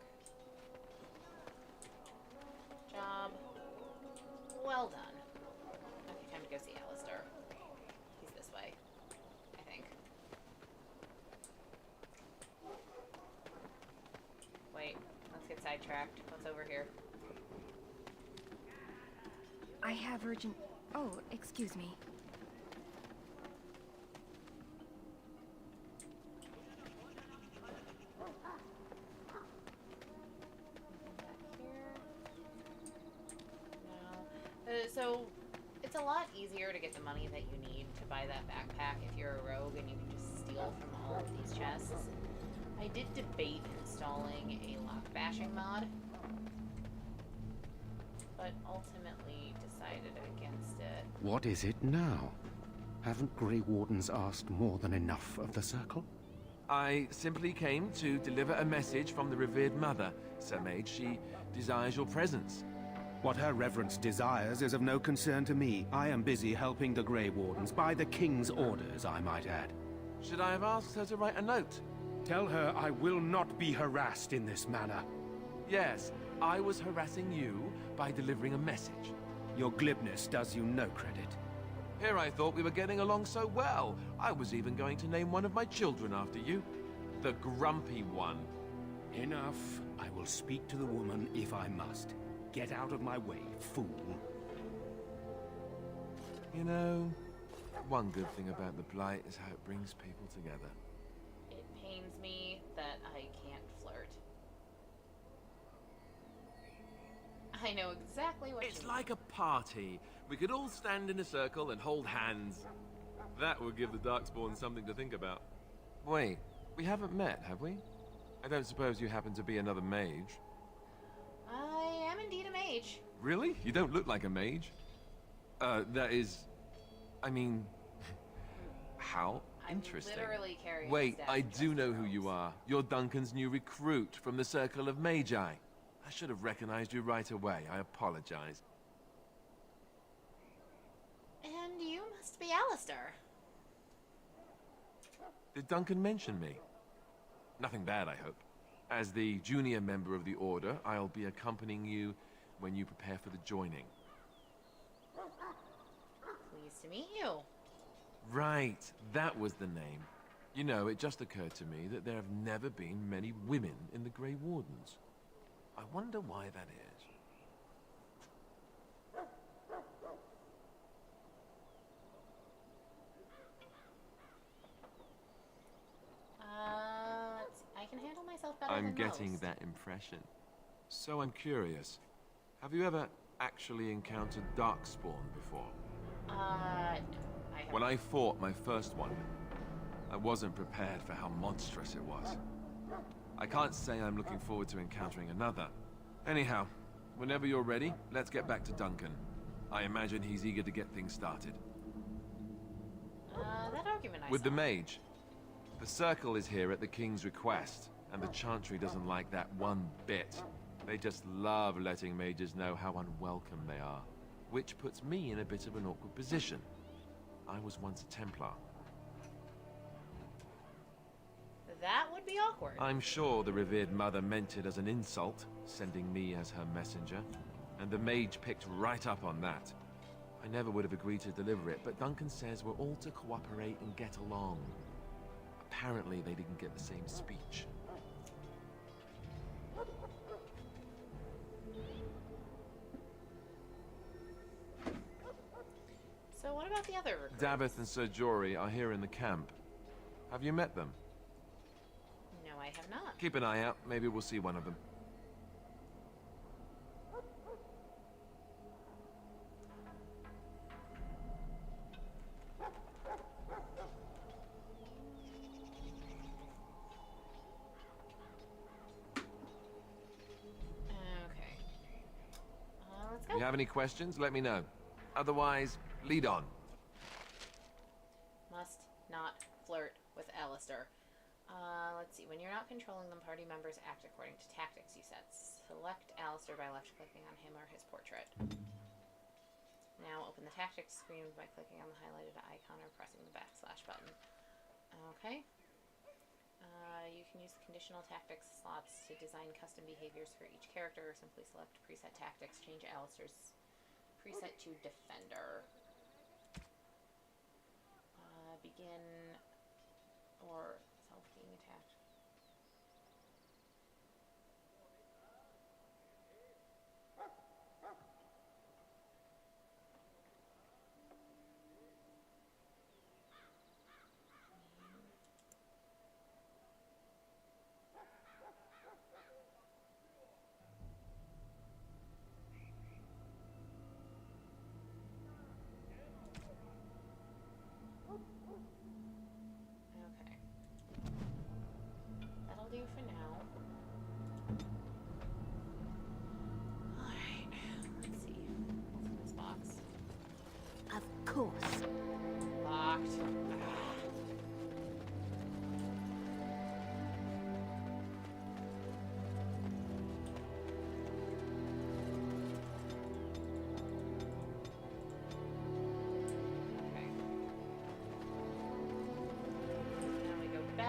Job well done. Okay, time to go see Alistair. He's this way, I think. Wait, let's get sidetracked. What's over here? I have urgent... Oh, excuse me. So, it's a lot easier to get the money that you need to buy that backpack if you're a rogue and you can just steal from all of these chests. I did debate installing a lock bashing mod, but ultimately decided against it. What is it now? Haven't Grey Wardens asked more than enough of the Circle? I simply came to deliver a message from the revered mother, Sir Mage. She desires your presence. What her reverence desires is of no concern to me. I am busy helping the Grey Wardens, by the King's orders, I might add. Should I have asked her to write a note? Tell her I will not be harassed in this manner. Yes, I was harassing you by delivering a message. Your glibness does you no credit. Here I thought we were getting along so well. I was even going to name one of my children after you. The Grumpy One. Enough. I will speak to the woman if I must. Get out of my way, fool. You know, one good thing about the Blight is how it brings people together. It pains me that I can't flirt. I know exactly what It's like a party. We could all stand in a circle and hold hands. That would give the Darkspawn something to think about. Wait, we haven't met, have we? I don't suppose you happen to be another mage? I am indeed a mage. Really? You don't look like a mage. That is... I mean... How interesting. Literally carrying Wait, a I staff do know who you are. You're Duncan's new recruit from the Circle of Magi. I should have recognized you right away. I apologize. And you must be Alistair. Did Duncan mention me? Nothing bad, I hope. As the junior member of the Order, I'll be accompanying you when you prepare for the joining. Pleased to meet you. Right, that was the name. You know, it just occurred to me that there have never been many women in the Grey Wardens. I wonder why that is. I can handle myself better I'm than getting most. that impression. So I'm curious. Have you ever actually encountered Darkspawn before? No, I haven't. When I fought my first one, I wasn't prepared for how monstrous it was. I can't say I'm looking forward to encountering another. Anyhow, whenever you're ready, let's get back to Duncan. I imagine he's eager to get things started. That argument I With the saw. mage. The Circle is here at the King's request, and the Chantry doesn't like that one bit. They just love letting mages know how unwelcome they are, which puts me in a bit of an awkward position. I was once a Templar. That would be awkward. I'm sure the revered mother meant it as an insult, sending me as her messenger, and the mage picked right up on that. I never would have agreed to deliver it, but Duncan says we're all to cooperate and get along. Apparently they didn't get the same speech. So what about the other recruits? Davith and Sir Jory are here in the camp. Have you met them? No, I have not. Keep an eye out. Maybe we'll see one of them. Okay. Let's If go. you have any questions, let me know. Otherwise, lead on. Must not flirt with Alistair. Let's see. When you're not controlling them, party members act according to tactics you set. Select Alistair by left-clicking on him or his portrait. Now open the tactics screen by clicking on the highlighted icon or pressing the backslash button. Okay. You can use the conditional tactics slots to design custom behaviors for each character, or simply select preset tactics. Change Alistair's preset to Defender. Begin or self being attacked.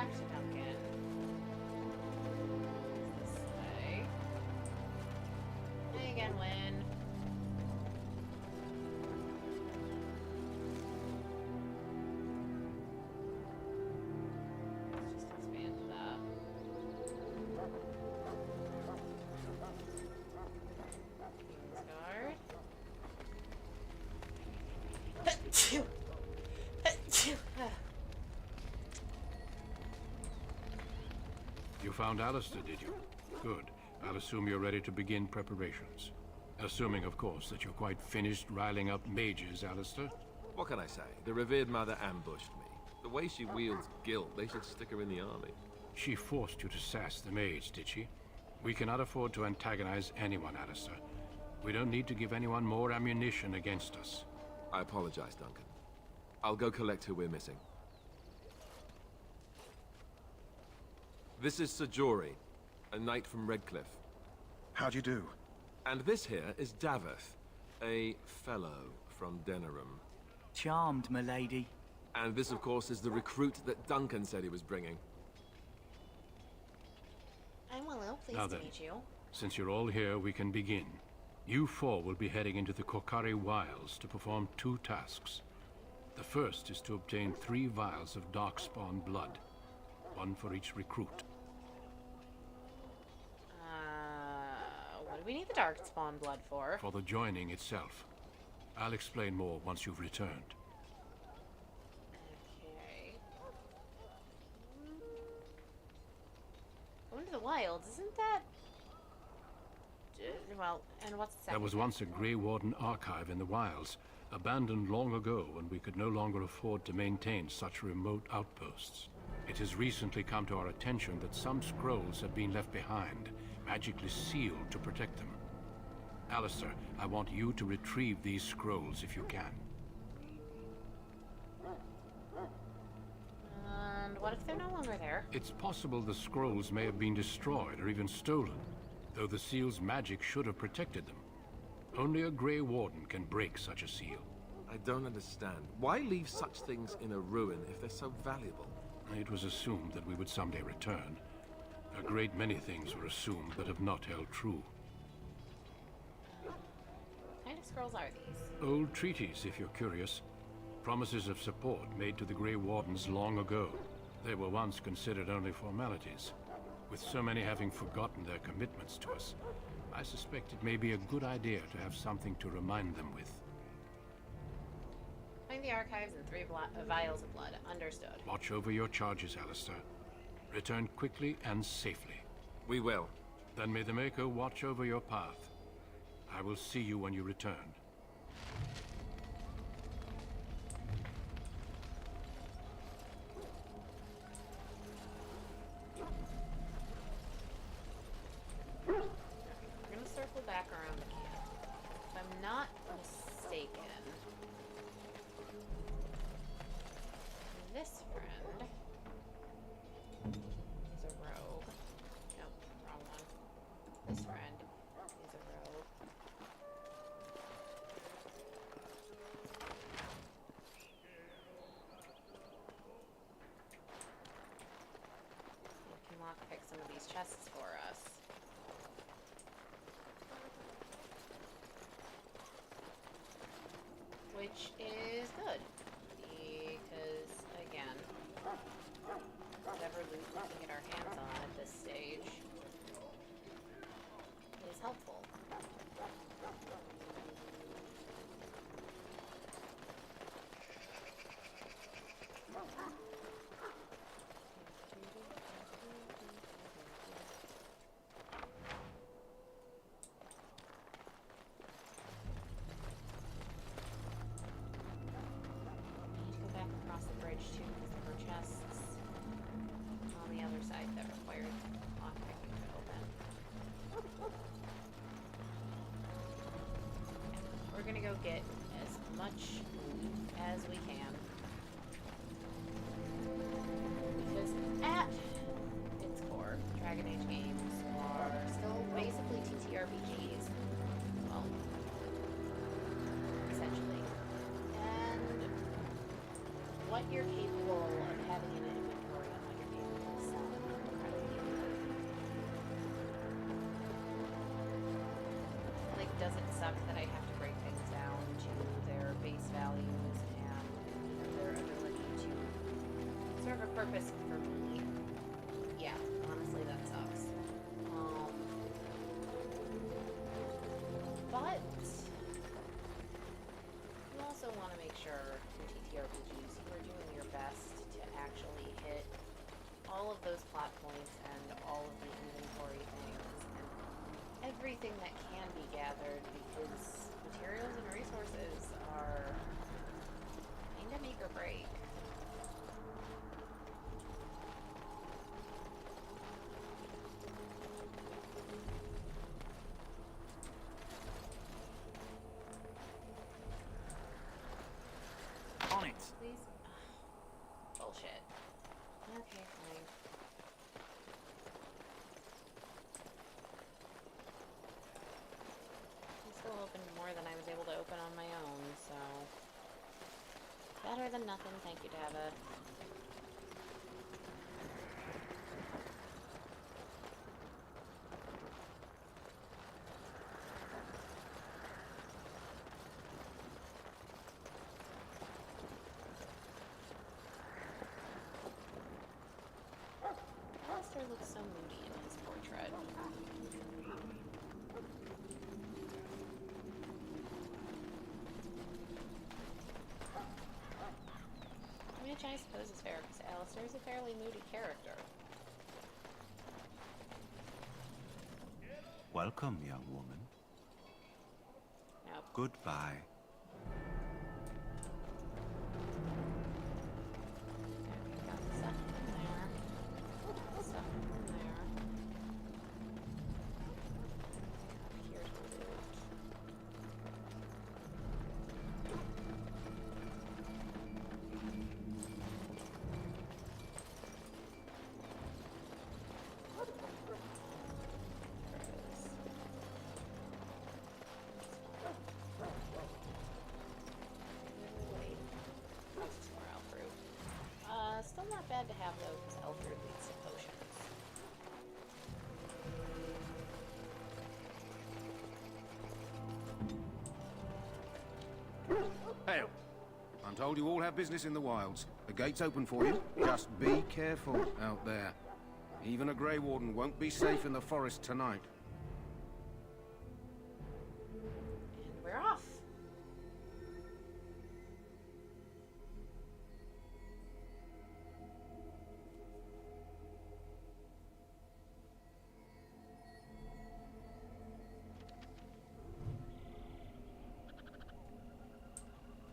back to Duncan. This way. Hey again, Wynn. Let's just expand that. Guard. You found Alistair, did you? Good. I'll assume you're ready to begin preparations. Assuming, of course, that you're quite finished riling up mages, Alistair. What can I say? The revered mother ambushed me. The way she wields guilt, they should stick her in the army. She forced you to sass the mage, did she? We cannot afford to antagonize anyone, Alistair. We don't need to give anyone more ammunition against us. I apologize, Duncan. I'll go collect who we're missing. This is Sir Jory, a knight from Redcliffe. How'd you do? And this here is Daveth, a fellow from Denerim. Charmed, milady. And this, of course, is the recruit that Duncan said he was bringing. I'm well, pleased Now to then, meet you. since you're all here, we can begin. You four will be heading into the Kokari Wilds to perform 2 tasks. The first is to obtain 3 vials of Darkspawn blood, 1 for each recruit. What do we need the Darkspawn blood for? For the joining itself. I'll explain more once you've returned. Okay. Going to the wilds, isn't that... well, and what's the second? There was once a Grey Warden archive in the wilds, abandoned long ago when we could no longer afford to maintain such remote outposts. It has recently come to our attention that some scrolls have been left behind, magically sealed to protect them. Alistair, I want you to retrieve these scrolls if you can. And what if they're no longer there? It's possible the scrolls may have been destroyed or even stolen, though the seal's magic should have protected them. Only a Grey Warden can break such a seal. I don't understand. Why leave such things in a ruin if they're so valuable? It was assumed that we would someday return. A great many things were assumed that have not held true. What kind of scrolls are these? Old treaties, if you're curious. Promises of support made to the Grey Wardens long ago. They were once considered only formalities. With so many having forgotten their commitments to us, I suspect it may be a good idea to have something to remind them with. Find the archives and 3 vials of blood. Understood. Watch over your charges, Alistair. Return quickly and safely. We will. Then may the Maker watch over your path. I will see you when you return. We're gonna circle back around the camp. If I'm not mistaken, this friend is a rogue. Nope, wrong one. This friend is a rogue. We can lockpick some of these chests for us. Which is good, because, again, whatever loot we can get our hands on at this stage is helpful. That required lockpicking to open. We're gonna go get as much as we can. Because at its core, Dragon Age games are still basically TTRPGs. Well, essentially. And what you're capable of having in an inventory and what you're capable suck that I have to break things down to their base values and their ability to serve a purpose for me. Yeah, honestly, that sucks. But you also want to make sure in TTRPGs you are doing your best to actually hit all of those plot points and all of the inventory things and everything that can be gathered, because materials and resources are kind of make or break. On it. Please? Bullshit. Okay, fine. I still opened more than I was able to open on my own, so... Better than nothing, thank you, Dava. Alistair looks so moody in his portrait. Which I suppose is fair, because Alistair is a fairly moody character. Welcome, young woman. Nope. Goodbye. Got the stuff in there. The stuff in there. Up here to loot. Still not bad to have though, because Elfred leads to potions. Hail. I'm told you all have business in the wilds. The gate's open for you. Just be careful out there. Even a Grey Warden won't be safe in the forest tonight. And we're off.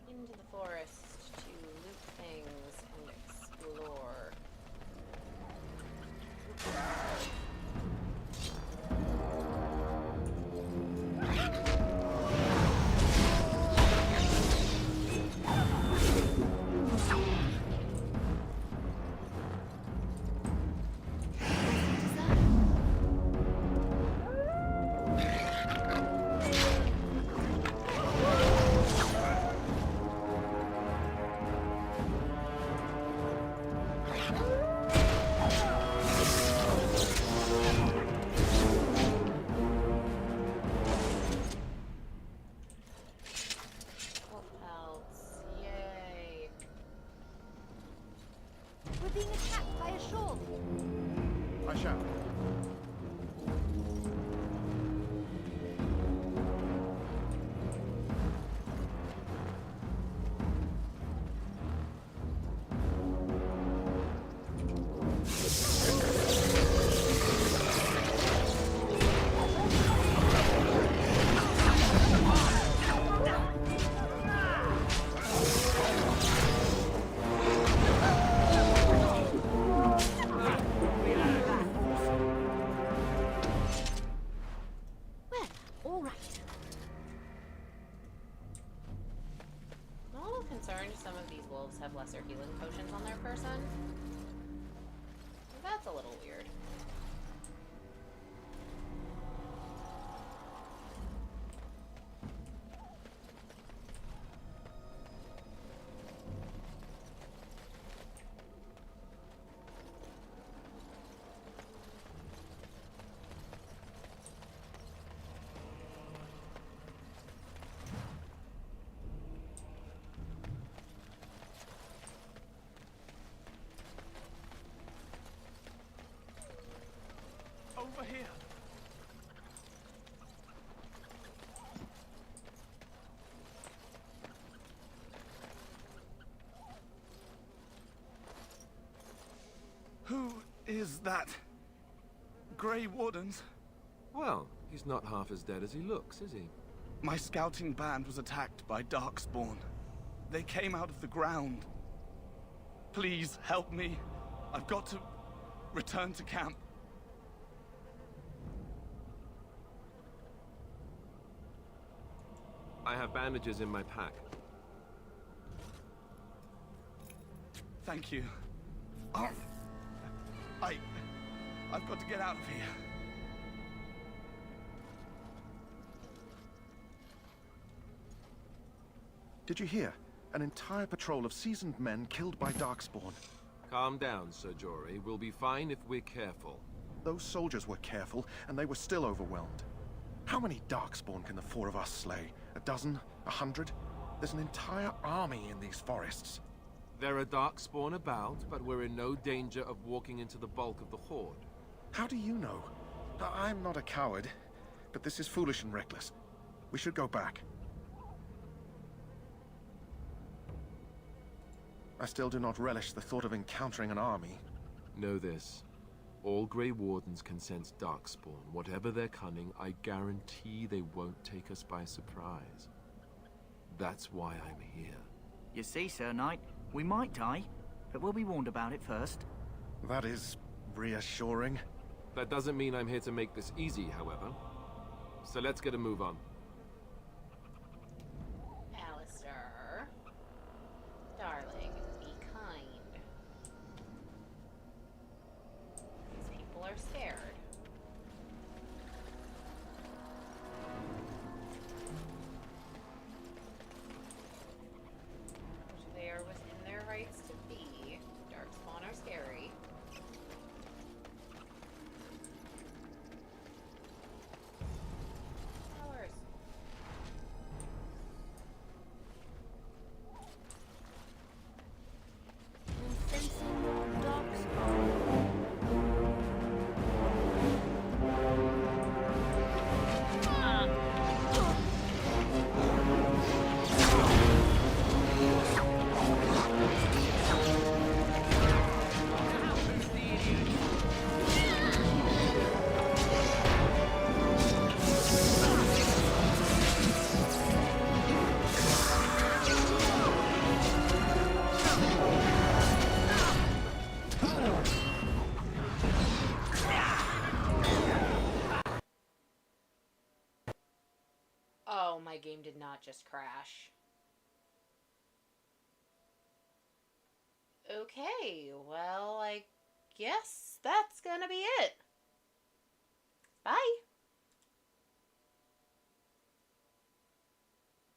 Into the forest to loot things and explore. Wolf pelts. Yay. We're being attacked by a shawl. I shall. Well, all right. I'm a little concerned some of these wolves have lesser healing potions on their person. That's a little weird. over here. Who is that? Grey Wardens? Well, he's not half as dead as he looks, is he? My scouting band was attacked by Darkspawn. They came out of the ground. Please help me. I've got to return to camp. I have bandages in my pack. Thank you. I've got to get out of here. Did you hear? An entire patrol of seasoned men killed by Darkspawn. Calm down, Sir Jory. We'll be fine if we're careful. Those soldiers were careful, and they were still overwhelmed. How many Darkspawn can the four of us slay? A dozen? 100? There's an entire army in these forests. There are Darkspawn about, but we're in no danger of walking into the bulk of the Horde. How do you know? I'm not a coward, but this is foolish and reckless. We should go back. I still do not relish the thought of encountering an army. Know this. All Grey Wardens can sense Darkspawn. Whatever their cunning, I guarantee they won't take us by surprise. That's why I'm here. You see, Sir Knight, we might die, but we'll be warned about it first. That is reassuring. That doesn't mean I'm here to make this easy, however. So let's get a move on. Alistair. Darling, be kind. These people are scared. Which they are within their rights to be. Darkspawn are scary. Flowers. Oh, my game did not just crash. Okay, well, I guess that's gonna be it. Bye.